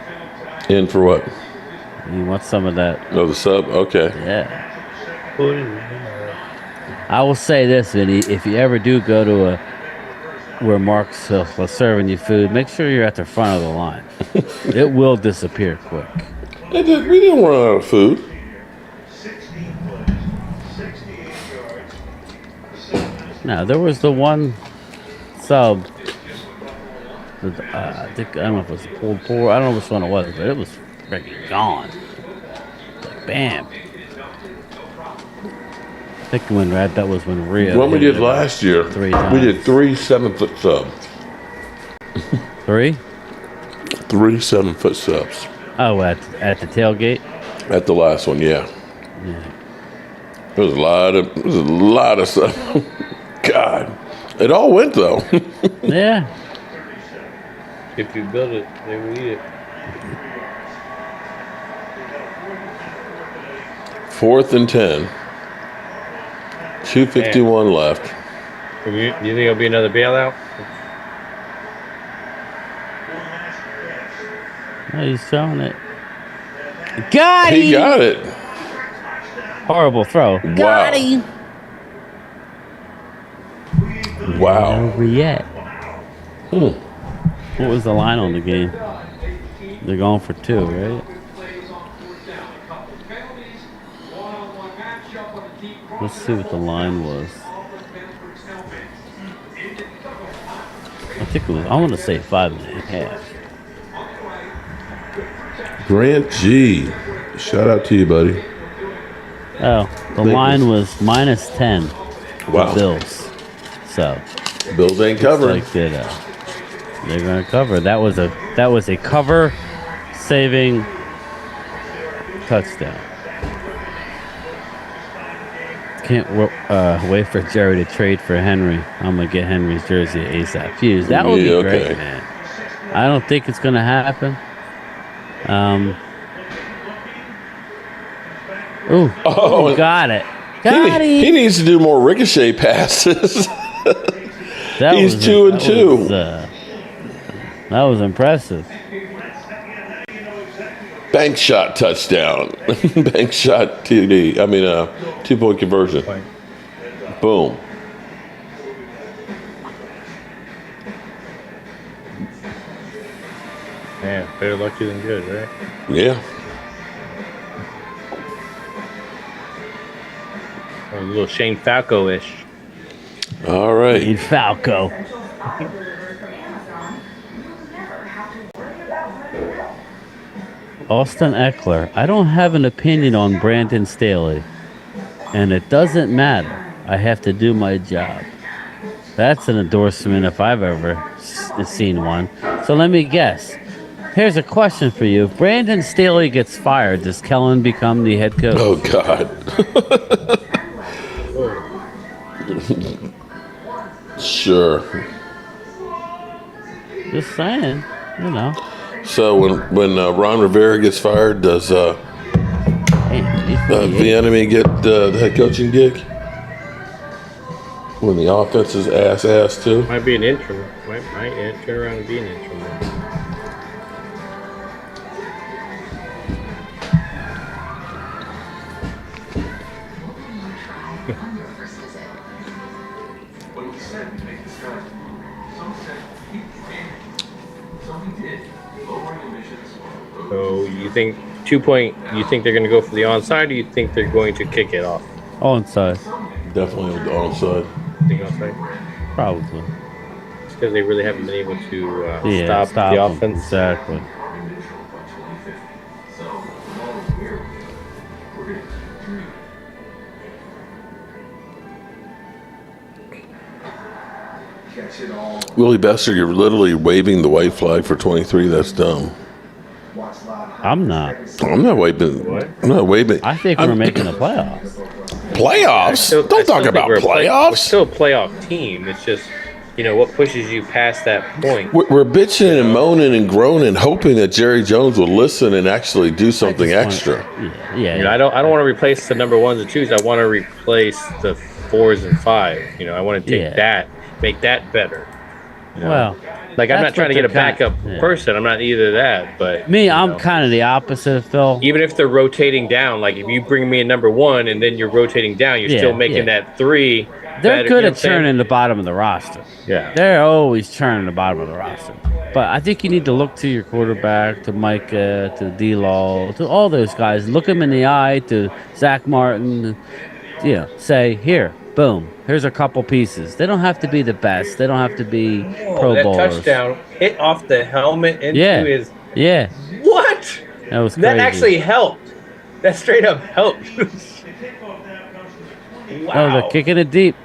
In for what? He wants some of that. Oh, the sub? Okay. Yeah. I will say this, Vinny. If you ever do go to where Mark's serving you food, make sure you're at the front of the line. It will disappear quick. We didn't run out of food. No, there was the one sub. I don't know if it was a pulled pork. I don't know which one it was, but it was freaking gone. Like, bam. I think that was when Rio. When we did last year, 3 times. we did 3 7-foot subs. 3? 3 7-foot subs. Oh, at the tailgate. At the last one, yeah. There was a lot of stuff. God, it all went though. Yeah. If you build it, they will eat it. 4th and 10. 2:51 left. Do you think it'll be another bailout? Oh, he's throwing it. Got him! He got it. Horrible throw. Wow. Got him! Wow. Not over yet. What was the line on the game? They're going for 2, right? Let's see what the line was. I think it was, I want to say 5.5. Grant G. Shout out to you, buddy. Oh, the line was -10. Wow. The Bills. So Bills ain't covering. like they're going to cover. That was a cover saving touchdown. Can't wait for Jerry to trade for Henry. I'm going to get Henry's jersey ASAP. Fuse. That would be great, man. I don't think it's going to happen. Ooh, got it. He needs to do more ricochet passes. He's 2-2. That was impressive. Bank shot touchdown. Bank shot TD. I mean, 2-point conversion. Boom. Man, better lucky than good, right? Yeah. A little Shane Falco-ish. All right. Shane Falco. Austin Eckler. I don't have an opinion on Brandon Staley, and it doesn't matter. I have to do my job. That's an endorsement if I've ever seen one. So let me guess. Here's a question for you. If Brandon Staley gets fired, does Kellen become the head coach? Oh, God. Sure. Just saying, you know. So when Ron Rivera gets fired, does Bieniemy get the head coaching gig? When the offense is ass too? Might be an interim. Might turn around and be an interim. So you think 2-point? You think they're going to go for the onside, or you think they're going to kick it off? Onside. Definitely onside. Think onside? Probably. It's because they really haven't been able to stop the offense. Exactly. Willie Bester, you're literally waving the white flag for 23. That's dumb. I'm not. I'm not waving. I'm not waving. I think we're making the playoffs. Playoffs? Don't talk about playoffs. We're still a playoff team. It's just, what pushes you past that point. We're bitching and moaning and groaning, hoping that Jerry Jones will listen and actually do something extra. Yeah. I don't want to replace the number 1s and 2s. I want to replace the 4s and 5s. I want to take that, make that better. Well, like I'm not trying to get a backup person. I'm not either that. But I'm kind of the opposite of Phil. Even if they're rotating down, like if you bring me a number 1 and then you're rotating down, you're still making that 3. They're good at churning the bottom of the roster. Yeah, they're always churning the bottom of the roster. But I think you need to look to your quarterback, to Micah, to D-Law, to all those guys. Look them in the eye, to Zach Martin. Say, here, boom, here's a couple pieces. They don't have to be the best. They don't have to be Pro Bowlers. That touchdown hit off the helmet into his... Yeah. What? That was crazy. That actually helped. That straight up helped. Wow. Oh, they're kicking it deep.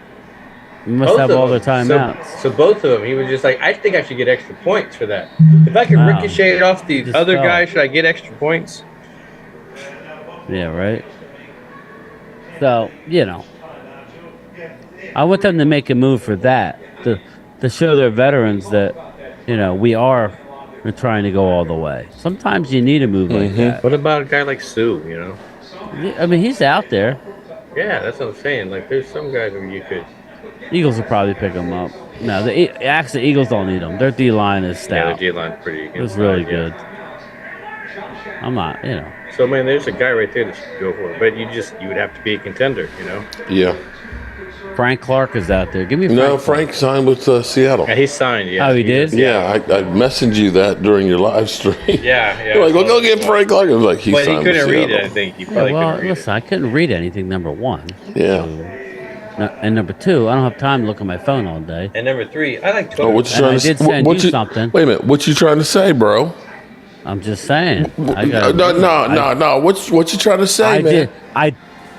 You must have all their timeouts. So both of them, he was just like, I think I should get extra points for that. If I can ricochet it off the other guy, should I get extra points? Yeah, right. So, I want them to make a move for that, to show their veterans that, we're trying to go all the way. Sometimes you need a move like that. What about a guy like Sue, I mean, he's out there. Yeah, that's what I'm saying. Like, there's some guys where you could... Eagles will probably pick him up. No, actually, Eagles don't need them. Their D-line is stout. Yeah, their D-line's pretty good. It's really good. I'm not, So, man, there's a guy right there that you could go for. But you would have to be a contender, Yeah. Frank Clark is out there. Give me Frank. No, Frank signed with Seattle. Yeah, he's signed, yeah. Oh, he did? Yeah, I messaged you that during your live stream. Yeah. You're like, well, go get Frank Clark. I was like, he signed with Seattle. But he couldn't read it, I think. He probably couldn't read listen, I couldn't read anything, number 1. Yeah. And number 2, I don't have time to look at my phone all day. And number 3, I like Twitter. Oh, what you trying to say? Send you something. Wait a minute. What you trying to say, bro? I'm just saying. No. What you trying to say, man?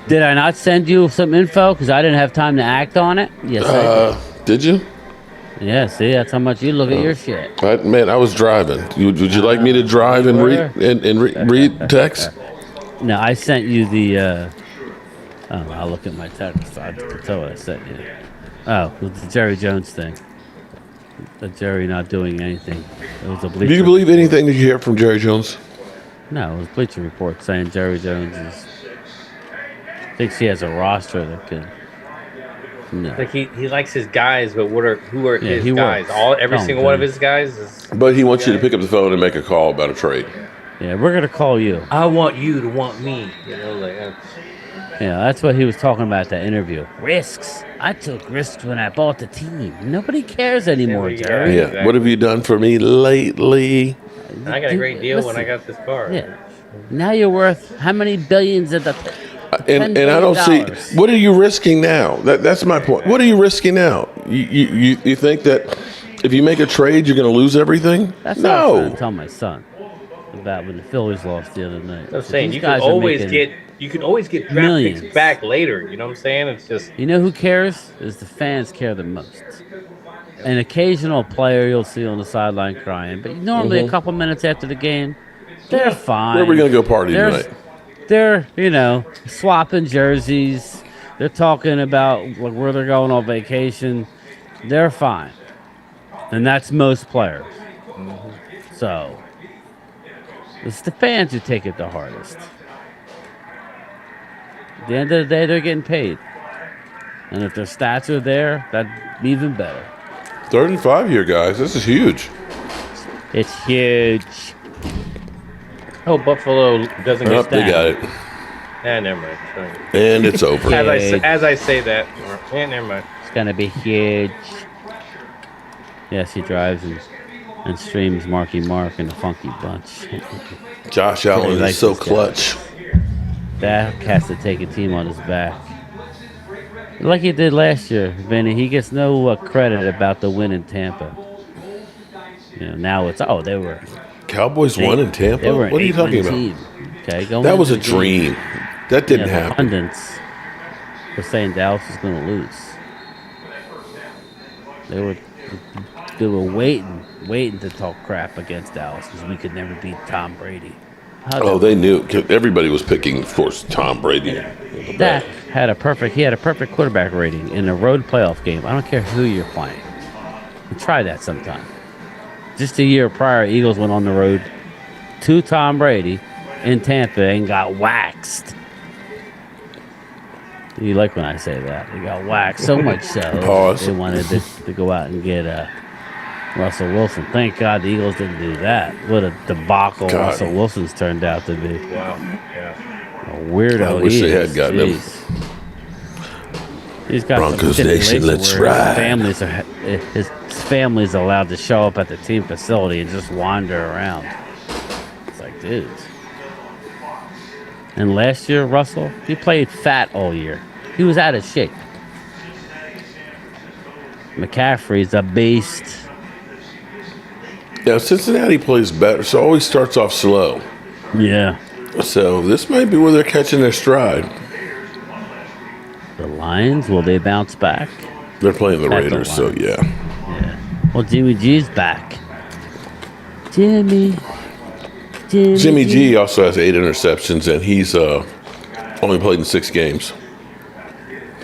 Did I not send you some info because I didn't have time to act on it? Yes, I did you? Yeah, see, that's how much you look at your shit. I was driving. Would you like me to drive and read text? No, I sent you the... I'll look at my text. I can tell what I sent you. Oh, it was the Jerry Jones thing. The Jerry not doing anything. It was a Bleacher. Do you believe anything that you hear from Jerry Jones? No, it was Bleacher Report saying Jerry Jones is Thinks he has a roster that can. No. Like he likes his guys, but who are his guys? Works. Every single one of his guys is. But he wants you to pick up the phone and make a call about a trade. Yeah, we're gonna call you. I want you to want me. Yeah, that's what he was talking about at that interview. Risks. I took risks when I bought the team. Nobody cares anymore, Jerry. Yeah. Exactly. What have you done for me lately? I got a great deal when I got this car. Yeah. Now you're worth how many billions at the and I don't see what are you risking now? That's my point. What are you risking now? You think that if you make a trade you're going to lose everything? That's what I was trying to tell my son about when the Phillies lost the other night. I'm saying you can always get draft picks back later. You know what I'm saying? It's just who cares is the fans care the most. An occasional player you'll see on the sideline crying, but normally a couple minutes after the game, they're fine. Where are we going to go party tonight? They're, swapping jerseys. They're talking about where they're going on vacation. They're fine. And that's most players. So, it's the fans who take it the hardest. At the end of the day, they're getting paid. And if their stats are there, that's even better. 3rd and 5 here, guys. This is huge. It's huge. Oh, Buffalo doesn't get They got it. Never mind. Sorry. And it's over. As I say that, never mind. It's gonna be huge. Yes, he drives and streams Marky Mark and the Funky Bunch. Josh Allen is so clutch. Dak has to take a team on his back. Like he did last year, Vinny. He gets no credit about the win in Tampa. Now it's, they were... Cowboys won in Tampa? What are you talking about? Team. Okay, that was a dream. That didn't happen. Pundits were saying Dallas was going to lose. They were waiting to talk crap against Dallas because we could never beat Tom Brady. They knew. Everybody was picking, of course, Tom Brady. Dak had a perfect quarterback rating in a road playoff game. I don't care who you're playing. Try that sometime. Just a year prior, Eagles went on the road to Tom Brady in Tampa and got waxed. You like when I say that? They got waxed so much so they wanted to go out and get Russell Wilson. Thank God the Eagles didn't do that. What a debacle Russell Wilson's turned out to be. Wow. Yeah. A weirdo. I wish they had gotten him. He's got Broncos Nation, let's ride. His family's allowed to show up at the team facility and just wander around. It's like, dude. And last year, Russell, he played fat all year. He was out of shape. McCaffrey's a beast. Yeah, Cincinnati plays better, so always starts off slow. Yeah. So this might be where they're catching their stride. The Lions, will they bounce back? They're playing the Raiders, so yeah. Well, Jimmy G's back. Jimmy G also has 8 interceptions, and he's only played in 6 games.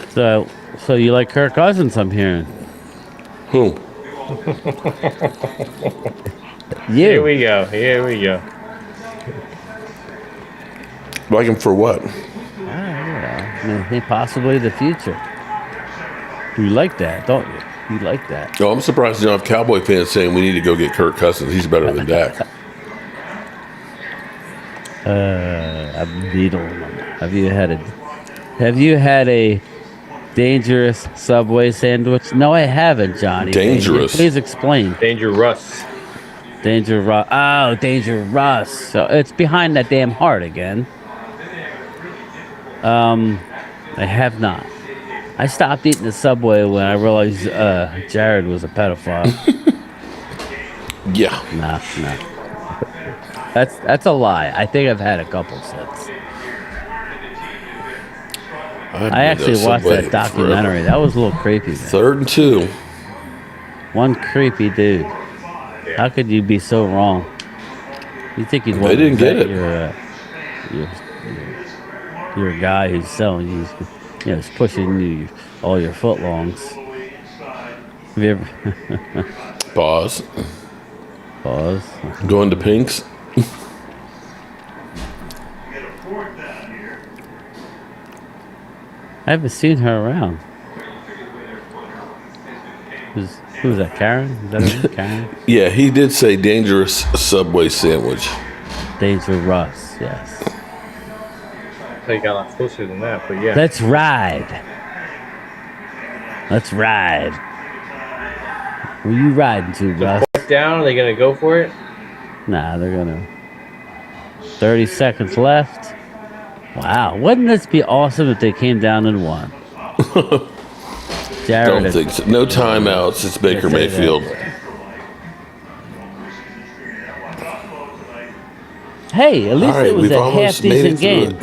So you like Kirk Cousins, I'm hearing. Who? Here we go. Like him for what? Possibly the future. You like that, don't you? You like that. Oh, I'm surprised you don't have Cowboy fans saying we need to go get Kirk Cousins. He's better than Dak. I'm beetling them. Have you had a dangerous Subway sandwich? No, I haven't, Johnny. Dangerous. Please explain. Dangerous. Oh, Dangerous. So it's behind that damn heart again. I have not. I stopped eating the Subway when I realized Jared was a pedophile. Yeah. Nah. That's a lie. I think I've had a couple since. I actually watched that documentary. That was a little creepy, man. 3rd and 2. One creepy dude. How could you be so wrong? You think you'd want They didn't get it. You're a guy who's selling you, is pushing you all your footlongs. Have you ever? Pause. Going to Pink's. I haven't seen her around. Who's that, Karen? Is that her name, Karen? Yeah, he did say dangerous Subway sandwich. Dangerous, yes. They got a lot closer than that, but yeah. Let's ride. Where you riding to, Russ? Down? Are they going to go for it? Nah, they're going to. 30 seconds left. Wow. Wouldn't this be awesome if they came down and won? Jared, Don't think so. No timeouts. It's Baker Mayfield. Hey, at least it was a half decent game.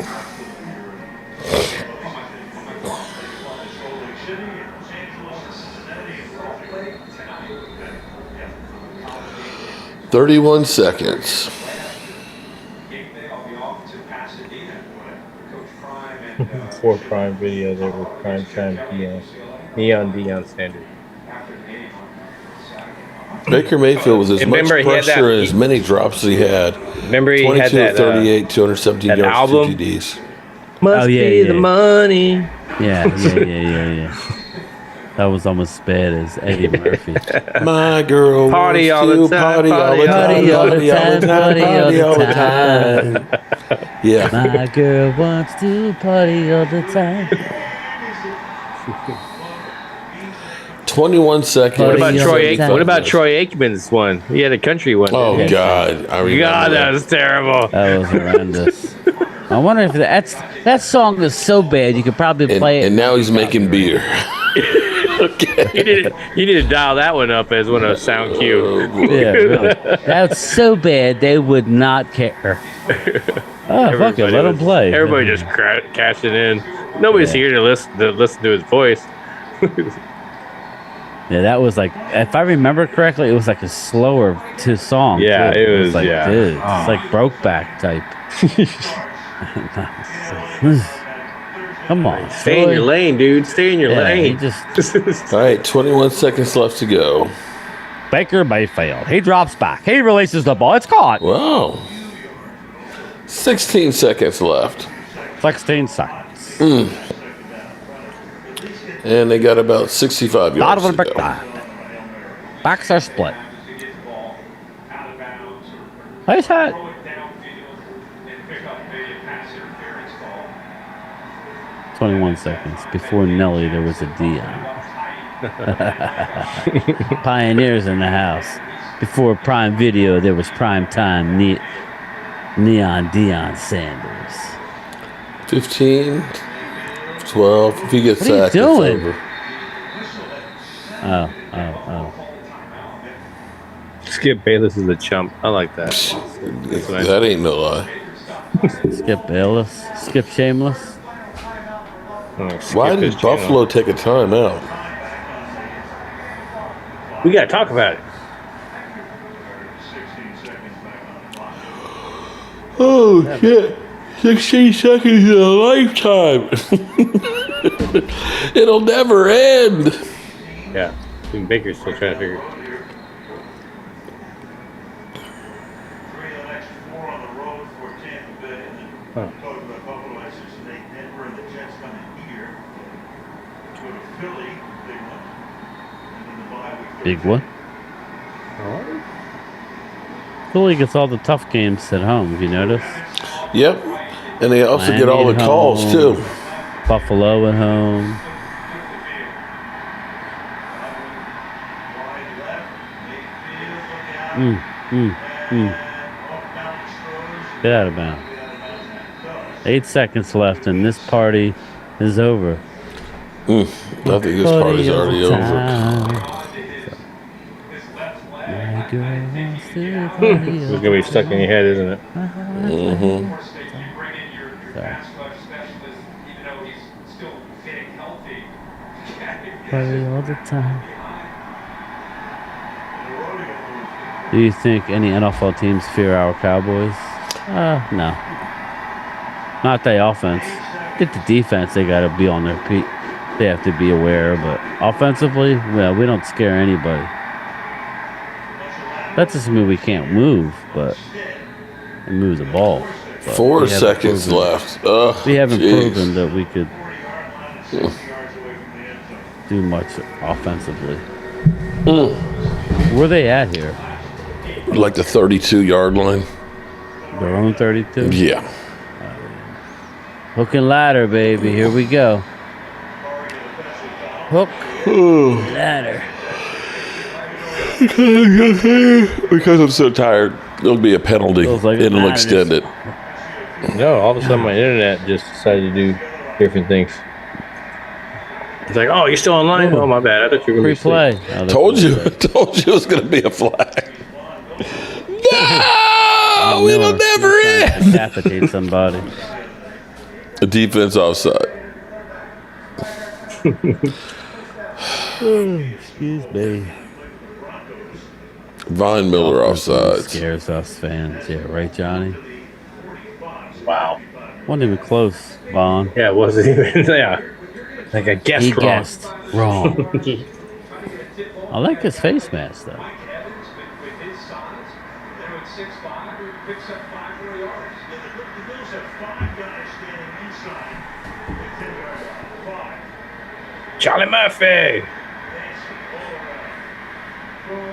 31 seconds. Four Prime videos over Prime Time Neon Standard. Baker Mayfield was as much pressure and as many drops as he had. Remember he 22 had that 38, 217 yards, album? 2 TDs. Must be the money. Yeah. That was almost as bad as Eddie Murphy. My girl party all the time, party all the time. Yeah. My girl wants to party all the time. 21 seconds. What about Troy Aikman's one? He had a country one. Oh, God. I remember that was terrible. That was horrendous. I wonder if that song is so bad you could probably play it. And now he's making beer. Okay. You need to dial that one up as one of sound cue. Yeah, really. That's so bad they would not care. Oh, fuck it, let him play. Everybody just cashing in. Nobody's here to listen to his voice. Yeah, that was like, if I remember correctly, it was like a slower song. Yeah, too. it was like, yeah. Dude, it's like Brokeback type. Come on. Stay in your lane, dude. Stay in your lane. All right, 21 seconds left to go. Baker Mayfield. He drops back. He releases the ball. It's caught. Wow. 16 seconds left. 16 seconds. And they got about 65 yards to go. Backs are split. Nice hat. 21 seconds. Before Nelly, there was a Dion. Pioneers in the house. Before Prime Video, there was Prime Time Neon Dion Sanders. 15, 12. If he gets sacked, it's over. Oh. Skip Bayless is a chump. I like that. That ain't no lie. Skip Bayless. Skip Shameless. Why did Buffalo take a timeout? We got to talk about it. Oh, shit. 16 seconds is a lifetime. It'll never end. Yeah. I think Baker's still trying to figure it out. Big one. Philly gets all the tough games at home, have you noticed? Yep. And they also Miami get all the calls, too. Buffalo at home. Get out of bounds. 8 seconds left, and this party is over. I think this party's already over. It's going to be stuck in your head, isn't it? Party all the time. Do you think any NFL teams fear our Cowboys? No. Not the offense. Get the defense, they got to be on their feet. They have to be aware, but offensively, well, we don't scare anybody. That doesn't mean we can't move, but we move the ball. But 4 seconds left. We haven't proven that we could do much offensively. Where are they at here? Like the 32-yard line. Their own 32? Yeah. Hook and ladder, baby. Here we go. Hook, ladder. Because I'm so tired, it'll be a penalty. Like It'll extend it. No, all of a sudden my internet just decided to do different things. It's like, oh, you're still online? Oh, my bad. I thought you were going to play. Told you it was going to be a flag. No, it'll never end. Decapitate somebody. The defense offside. Excuse me. Von Miller offside. Scares us fans. Yeah, right, Johnny? Wow. Wasn't even close, Vaughn. Yeah, it wasn't even, like I guessed wrong. Guessed wrong. I like his face mask, though. Charlie Murphy.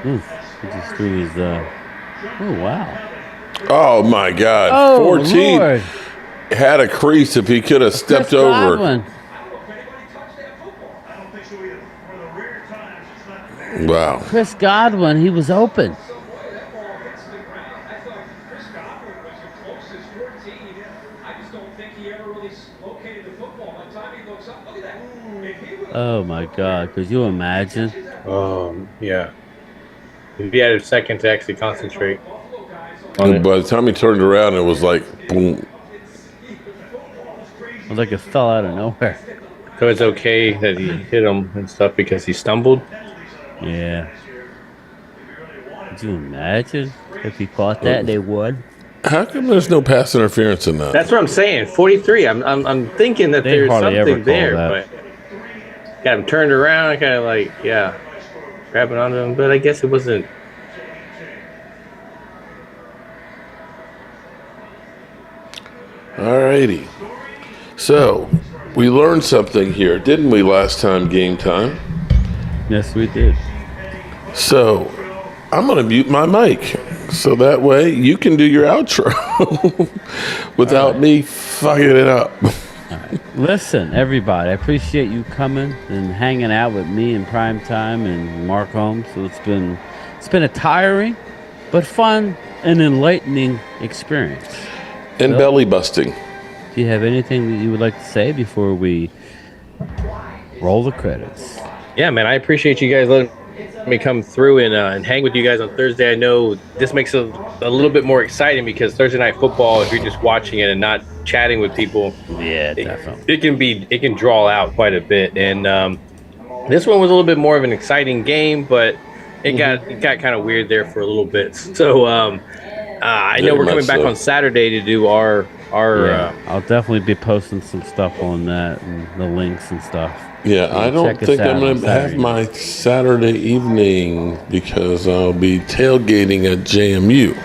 He just threw his, oh, wow. Oh, my God. Oh, 14 Lord. had a crease if he could have stepped over. Godwin. Wow. Chris Godwin, he was open. Oh my God! Could you imagine? Yeah. He had a second to actually concentrate. By the time he turned around, it was like, boom. It was like it fell out of nowhere. So it's okay that he hit him and stuff because he stumbled? Yeah. Could you imagine if he caught that? They would. How come there's no pass interference in that? That's what I'm saying. 43. I'm thinking that there's something there, but got him turned around, kind of like, grabbing onto him. But I guess it wasn't. Alrighty. So, we learned something here, didn't we, last time, game time? Yes, we did. So, I'm going to mute my mic. So that way you can do your outro without me fucking it up. All right. Listen, everybody, I appreciate you coming and hanging out with me in Prime Time and Mark Holmes. So it's been a tiring but fun and enlightening experience. And belly busting. Do you have anything that you would like to say before we roll the credits? Yeah, man, I appreciate you guys letting me come through and hang with you guys on Thursday. I know this makes it a little bit more exciting because Thursday Night Football, if you're just watching it and not chatting with people, definitely, it can draw out quite a bit. And this one was a little bit more of an exciting game, but it got kind of weird there for a little bit. So I know we're coming back on Saturday to do our. I'll definitely be posting some stuff on that and the links and stuff. Yeah, I don't think I'm going to have my Saturday evening because I'll be tailgating at JMU.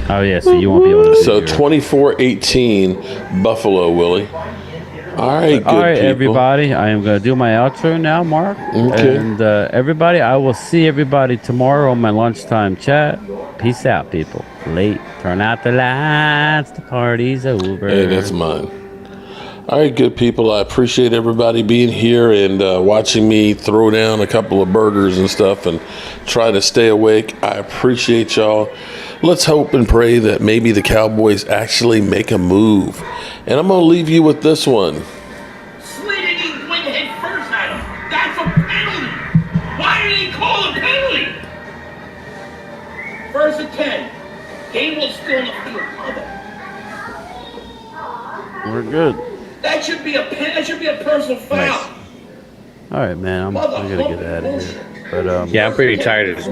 Oh, yeah, so you won't be able to do So 24-18 Buffalo, Willie. All right, good people. Everybody, I am going to do my outro now, Mark. Okay. And everybody, I will see everybody tomorrow on my lunchtime chat. Peace out, people. Late. Turn out the lights. The party's over. Hey, that's mine. All right, good people. I appreciate everybody being here and watching me throw down a couple of burgers and stuff and try to stay awake. I appreciate y'all. Let's hope and pray that maybe the Cowboys actually make a move. And I'm going to leave you with this one. Sliding his wing head first at him. That's a penalty. Why did he call a penalty? First and 10. Game will still in the field. We're good. That should be a personal foul. Nice. All right, man. I'm gonna get out of here. But I'm pretty tired of this.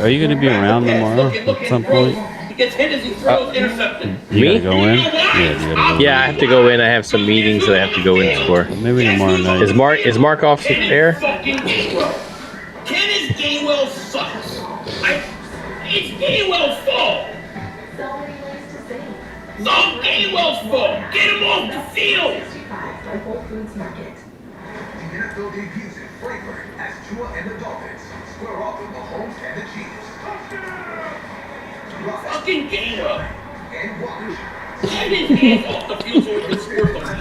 Are you gonna be around tomorrow at some point? He gets hit as he throws intercepted. You gotta go in. Yeah, I have to go in. I have some meetings that I have to go in for. Maybe tomorrow night. Is Mark off air? Kenneth Gainwell sucks. It's Gainwell's fault. It's all Gainwell's fault. Get him off the field. NFL debuts in Frankfurt as Tua and the Dolphins square off with Holmes and the Chiefs. Fucking Gator. And watch. Get his hands off the field so we can score some